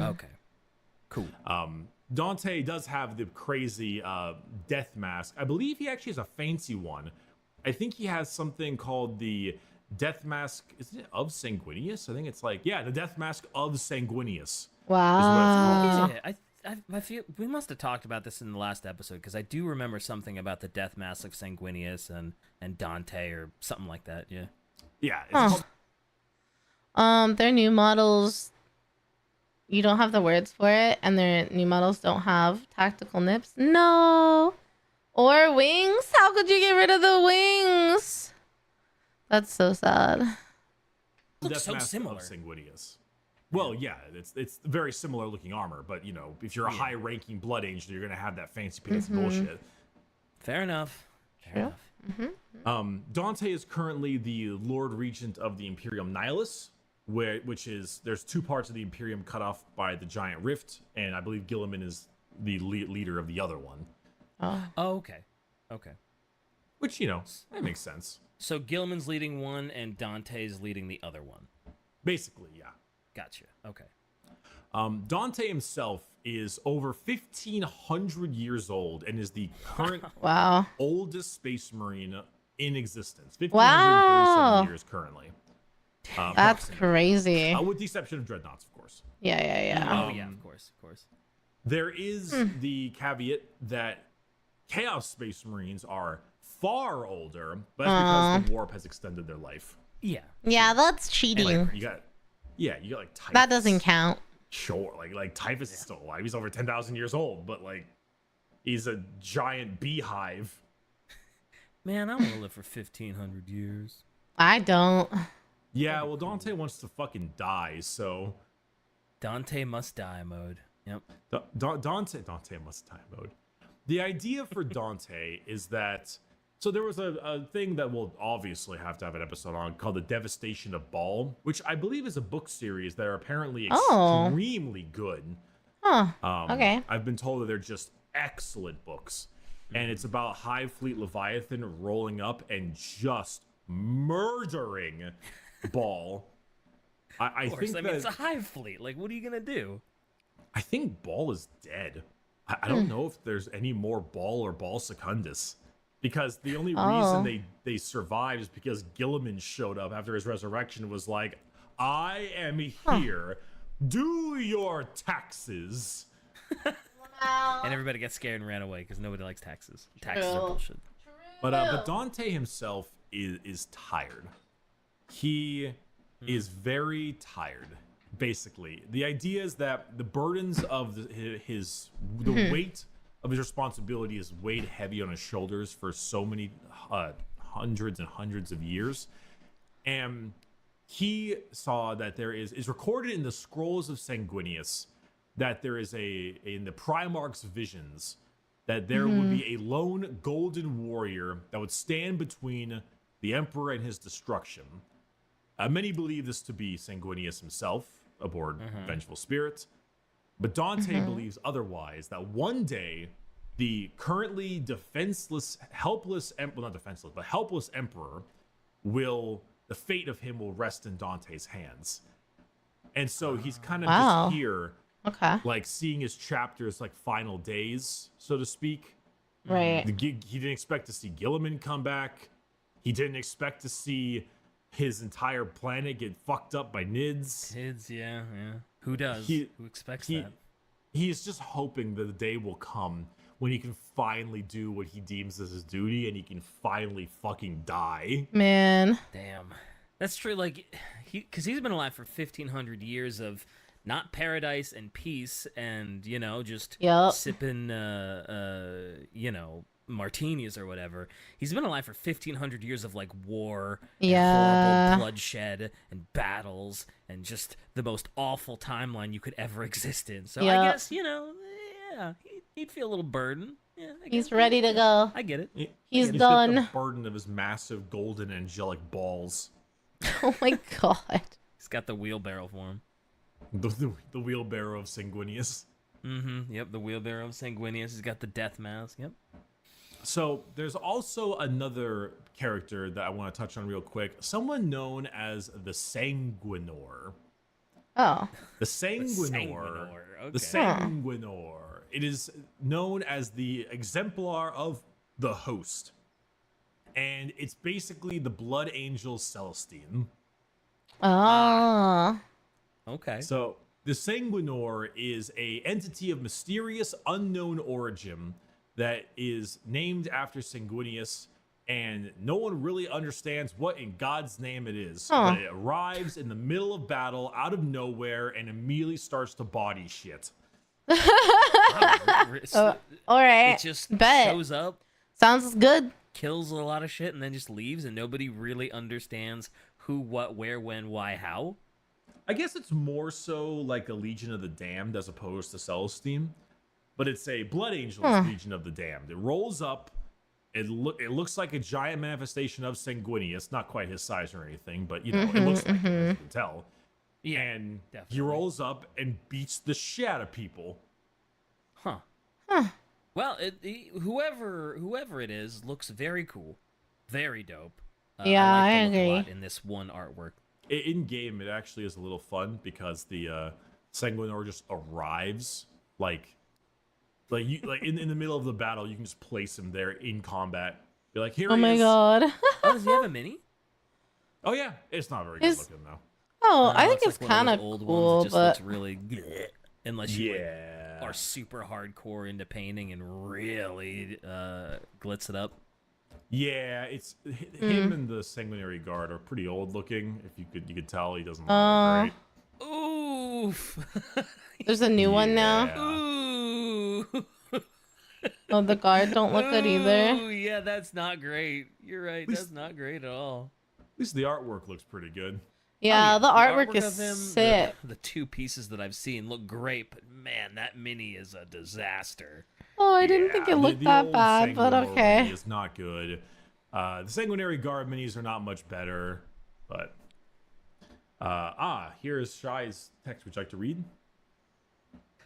Okay, cool. Dante does have the crazy death mask. I believe he actually has a fancy one. I think he has something called the Death Mask, isn't it, of Sanguinius? I think it's like, the Death Mask of Sanguinius. Wow. Yeah, I feel we must have talked about this in the last episode because I do remember something about the death mask of Sanguinius and Dante or something like that. Yeah. Yeah. It's called, Their new models, you don't have the words for it, and their new models don't have tactical nips. No. Or wings? How could you get rid of the wings? That's so sad. Looks Death so Mask similar. of Sanguinius. Well, yeah, it's very similar looking armor, but if you're a high-ranking Blood Angel, you're gonna have that fancy pants bullshit. Fair enough. Fair enough. Dante is currently the Lord Regent of the Imperium Nihilus, which is there's two parts of the Imperium cut off by the giant rift, and I believe Gilliman is the leader of the other one. Oh, okay. Which that makes sense. So Gilliman's leading one and Dante's leading the other one. Basically, yeah. Gotcha. Okay. Dante himself is over 1,500 years old and is the current Wow. oldest space marine in existence. Wow. 1,547 years currently. That's crazy. With the exception of dreadnoughts, of course. Yeah. Oh yeah, of course. There is the caveat that Chaos Space Marines are far older, but that's because the warp has extended their life. Yeah. Yeah, that's And, cheating. you got like Typhus. That doesn't count. Sure, like Typhus is still alive. He's over 10,000 years old, but he's a giant beehive. Man, I want to live for 1,500 years. I don't. Yeah, well, Dante wants to fucking die, so Dante must die mode. Yep. Dante must die mode. The idea for Dante is that there was a thing that we'll obviously have to have an episode on called The Devastation of Baal, which I believe is a book series that are apparently extremely good. Huh. Okay. I've been told that they're just excellent books. And it's about Hive Fleet Leviathan rolling up and just murdering Baal. I think it's a hive fleet. Like, what are you gonna do? I think Baal is dead. I don't know if there's any more Baal or Baal Secundus. Because the only reason they survived is because Gilliman showed up after his resurrection, was like, I am here. Do your taxes. Wow. And everybody gets scared and ran away because nobody likes taxes. Taxes are bullshit. But Dante himself is tired. He is very tired. Basically, the idea is that the burdens of the weight of his responsibility is weighed heavy on his shoulders for so many hundreds and hundreds of years, and he saw that there is recorded in the scrolls of Sanguinius that there is in the Primarch's visions that there would be a lone golden warrior that would stand between the Emperor and his destruction. Many believe this to be Sanguinius himself aboard Vengeful Spirit, but Dante believes otherwise, that one day the currently helpless Emperor the fate of him will rest in Dante's hands. And so he's kind of just here, like seeing his chapters like final days, so to speak. Right. He didn't expect to see Gilliman come back. He didn't expect to see his entire planet get fucked up by Nids. Kids, yeah. Who does? Who expects that? He's just hoping that the day will come when he can finally do what he deems as his duty, and he can finally fucking die. Man. Damn. That's true. Like, because he's been alive for 1,500 years of not paradise and peace, and just sipping, martinis or whatever. He's been alive for 1,500 years of like war, and horrible bloodshed, and battles, and just the most awful timeline you could ever exist in. So I guess he'd feel a little burden. Yeah, he's ready to go. I get it. He's done. The burden of his massive golden angelic balls. Oh my god. He's got the wheelbarrow for him. The wheelbarrow of Sanguinius. Yep, the wheelbarrow of Sanguinius. He's got the death mask. Yep. So there's also another character that I want to touch on real quick. Someone known as the Sanguinor. Oh. The Sanguinor. Okay. The Sanguinor. It is known as the exemplar of the host. And it's basically the Blood Angel Celestine. Oh. Okay. So the Sanguinor is a entity of mysterious unknown origin that is named after Sanguinius, and no one really understands what in God's name it is. But it arrives in the middle of battle out of nowhere and immediately starts to body shit. All right. It just Bet. shows up, Sounds good. kills a lot of shit, and then just leaves, and nobody really understands who, what, where, when, why, how. I guess it's more so like a Legion of the Damned as opposed to Celestine, but it's a Blood Angel's Legion of the Damned. It rolls up. It looks like a giant manifestation of Sanguinius, not quite his size or anything, but it looks like it, as you can tell. Yeah, and definitely. he rolls up and beats the shit out of people. Huh. Well, whoever it is looks very cool, very dope. Yeah, I like the look I agree. a lot in this one artwork. In game, it actually is a little fun because the Sanguinor just arrives like in the middle of the battle. You can just place him there in combat. Be like, here. Oh he my is. god. Oh, does he have a mini? Oh yeah, it's not very good Is- looking though. Oh, I think it's it's like one kind of of those old cool, ones that but just looks really bleh, unless you Yeah. are super hardcore into painting and really glitz it up. Yeah, it's him and the Sanguinary Guard are pretty old looking. If you could tell, he doesn't look great. Oof. there's a new one now. Yeah. Ooh. Oh, the guard don't look good either. Ooh, yeah, that's not great. You're right. That's not great at all. At least the artwork looks pretty good. Yeah, the artwork is of him, sick. The two pieces that I've seen look great, but man, that mini is a disaster. Oh, I didn't think it looked the that old bad, but Sanguinor okay. mini is not good. The Sanguinary Guard minis are not much better, but here's Shy's text. Would you like to read?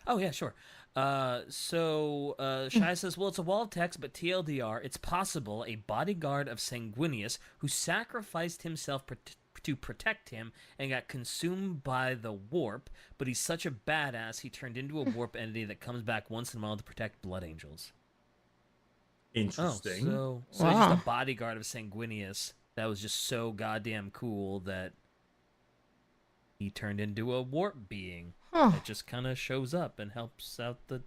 Oh yeah, sure. Shai says, well, it's a wall of text, but TLDR, it's possible a bodyguard of Sanguinius who sacrificed himself to protect him and got consumed by the warp, but he's such a badass he turned into a warp entity that comes back once in a while to protect blood angels. Interesting. Oh, so he's just a bodyguard of Sanguinius that was just so goddamn cool that he turned into a warp being. It just kind of shows up and helps out the...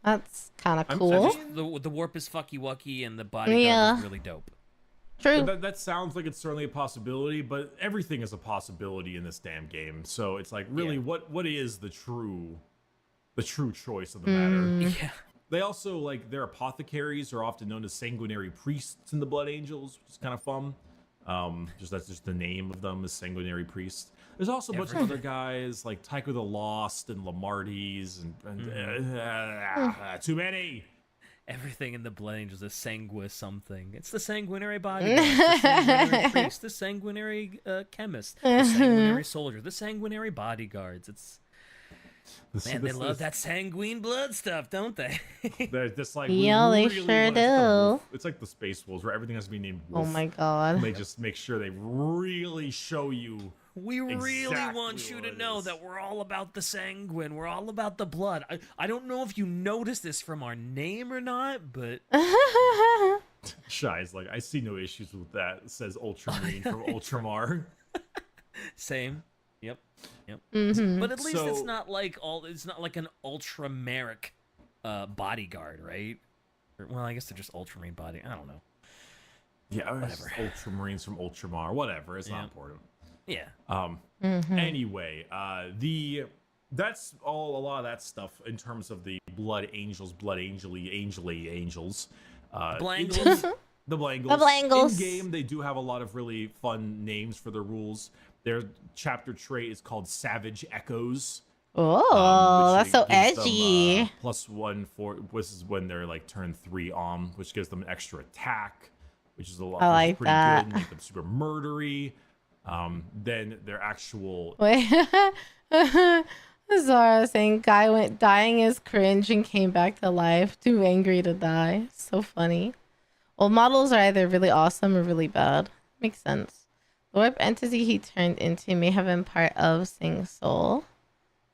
That's kind of cool. The warp is fucky wucky and the bodyguard is really dope. True. That sounds like it's certainly a possibility, but everything is a possibility in this damn game. So it's like, really, what is the true choice of the matter? Yeah. They also, like, their apothecaries are often known as sanguinary priests in the Blood Angels, which is kind of fun. That's just the name of them is sanguinary priests. There's also a bunch of other guys like Tycho the Lost and Lamarties and too many. Everything in the Blood Angels is sanguis something. It's the sanguinary bodyguard, the sanguinary priest, the sanguinary chemist, the sanguinary soldier, the sanguinary bodyguards. They love that sanguine blood stuff, don't they? They're just like, Yeah, they really sure want- do. It's like the Space Wolves, where everything has to be named Oh Wolf. my god. They just make sure they really show you. We really Exactly want you what to it know is. that we're all about the sanguine. We're all about the blood. I don't know if you noticed this from our name or not, but Shy's like, I see no issues with that, says Ultramarine from Ultramar. same. Yep. Mm-hmm. But at least it's So- not like it's not like an ultrameric bodyguard, right? Well, I guess they're just ultramarine body. I don't know. Yeah, Whatever. Ultramarines from Ultramar, whatever. It's Yeah. not important. Yeah. Anyway, that's all. A lot of that stuff in terms of the blood angels, angels. Blangles. The Blangles. The Blangles. In game, they do have a lot of really fun names for their rules. Their chapter trait is called Savage Echoes. Oh, which that's so gives them, edgy. +1 for this is when they're like turn 3 on, which gives them an extra attack, which is a lot. I like pretty that. good. Make them super murdery. Then their actual Wait. Zara saying guy went dying is cringe and came back to life. Too angry to die. So funny. Old models are either really awesome or really bad. Makes sense. The warp entity he turned into may have been part of Sing Soul.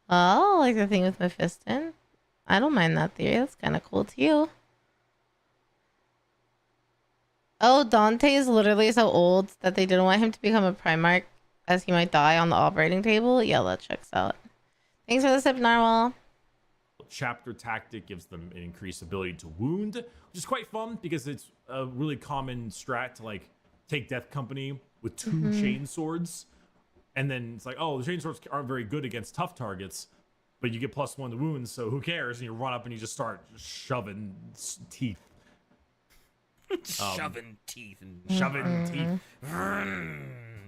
Oh, like the thing with Mephiston. I don't mind that theory. That's kind of cool too. Oh, Dante is literally so old that they didn't want him to become a Primarch as he might die on the operating table. Yeah, that checks out. Thanks for the sip, Narwhal. chapter tactic gives them an increased ability to wound, which is quite fun because it's a really common strat to like take Death Company with two chain swords, and then it's like, oh, the chain swords aren't very good against tough targets, but you get +1 to wounds, so who cares? And you run up and you just start shoving teeth. Shoving teeth and Shoving teeth.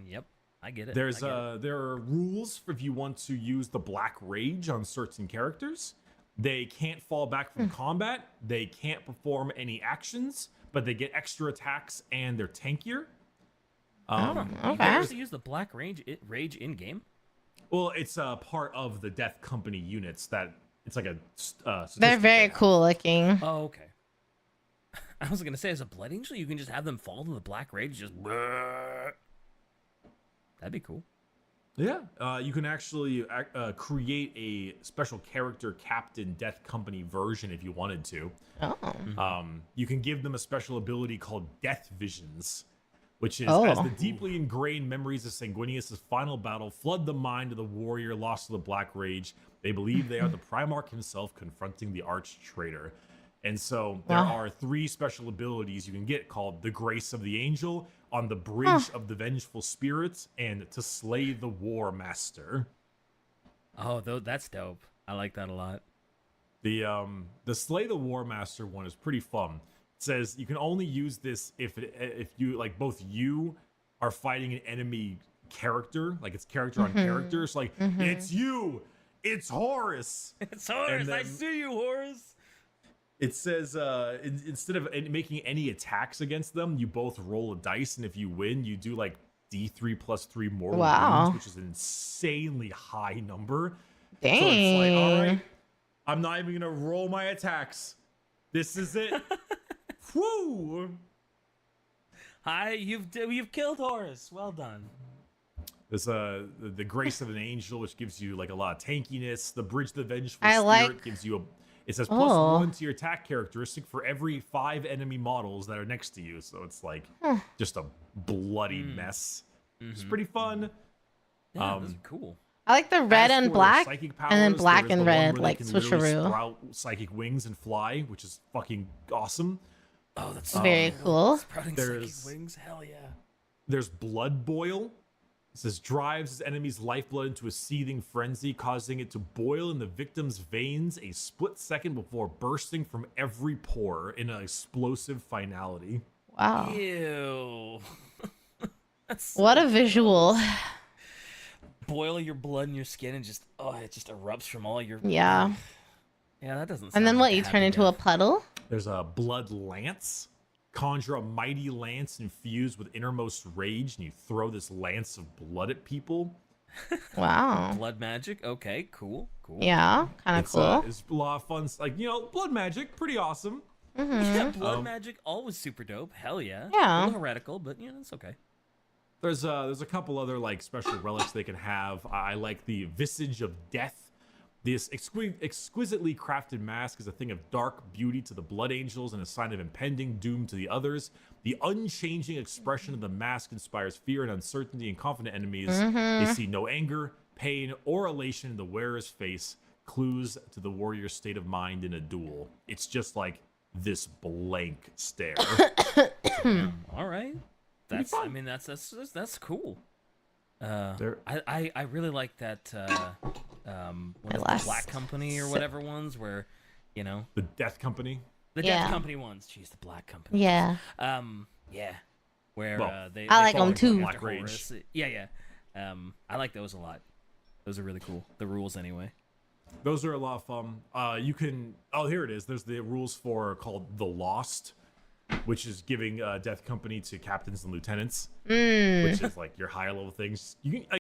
Yep, I get it. There's I get it. there are rules for if you want to use the Black Rage on certain characters. They can't fall back from combat. They can't perform any actions, but they get extra attacks and they're tankier. You can Okay. actually use the Black Rage in game. Well, it's a part of the Death Company units that it's like a. They're statistic very they have. cool looking. Oh, okay. I was gonna say, as a Blood Angel, you can just have them fall to the Black Rage, just. That'd be cool. Yeah, you can actually create a special character captain Death Company version if you wanted to. Oh. You can give them a special ability called Death Visions, which is Oh. as the deeply ingrained memories of Sanguinius' final battle flood the mind of the warrior lost to the Black Rage. They believe they are the Primarch himself confronting the arch traitor. And so there Wow. are 3 special abilities you can get called the Grace of the Angel, On the Bridge of the Vengeful Spirits, and To Slay the War Master. Oh, that's dope. I like that a lot. The Slay the War Master one is pretty fun. It says you can only use this if you like both you are fighting an enemy character, like it's character on character. So like it's you, it's Horus. It's Horus. I then- see you, Horus. It says instead of making any attacks against them, you both roll a dice, and if you win, you do like D3 + 3 mortal Wow. wounds, which is an insanely high number. Dang. So it's like, all right, I'm not even gonna roll my attacks. This is it. Woo! Hi, you've killed Horus. Well done. There's the Grace of an Angel, which gives you like a lot of tankiness. The Bridge of the Vengeful I Spirit like- gives you it says Oh. +1 to your attack characteristic for every 5 enemy models that are next to you. So it's like just a bloody mess. It's pretty fun. Yeah, that's cool. I like the red As and for black, psychic and then powers, black there's and the one red, where like they can literally switcheroo. sprout psychic wings and fly, which is fucking awesome. Oh, that's Very cool. Sprouting There's- psychic wings. Hell yeah. There's Blood Boil. It says drives his enemy's lifeblood into a seething frenzy, causing it to boil in the victim's veins a split second before bursting from every pore in an explosive finality. Wow. Ew. That's so What a visual. boil your blood in your skin and just it just erupts from all your Yeah. Yeah, that doesn't. And then sound what? like You a turn happy into a death. puddle? There's a Blood Lance. Conjure a mighty lance infused with innermost rage, and you throw this lance of blood at people. Wow. blood magic. Okay, cool. Yeah. Kind of cool. It's a lot of fun. Like, blood magic, pretty awesome. Yeah, blood magic always super dope. Hell yeah. Yeah. A little heretical, but it's okay. There's a couple other like special relics they can have. I like the Visage of Death. This exquisitely crafted mask is a thing of dark beauty to the Blood Angels and a sign of impending doom to the others. The unchanging expression of the mask inspires fear and uncertainty in confident enemies. They see no anger, pain or elation in the wearer's face, clues to the warrior's state of mind in a duel. It's just like this blank stare. All right. That's I mean that's cool. I really like that what is it, the Black Company or whatever ones where, you know, the Death Company. The Death Company ones. Jeez, the Black Company. Yeah. Yeah. Where they I like fall them into too. Black Rage. Yeah. I like those a lot. Those are really cool. The rules anyway. Those are a lot of fun. You can here it is. There's the rules for called the Lost, which is giving Death Company to captains and lieutenants, which is like your higher level things. You can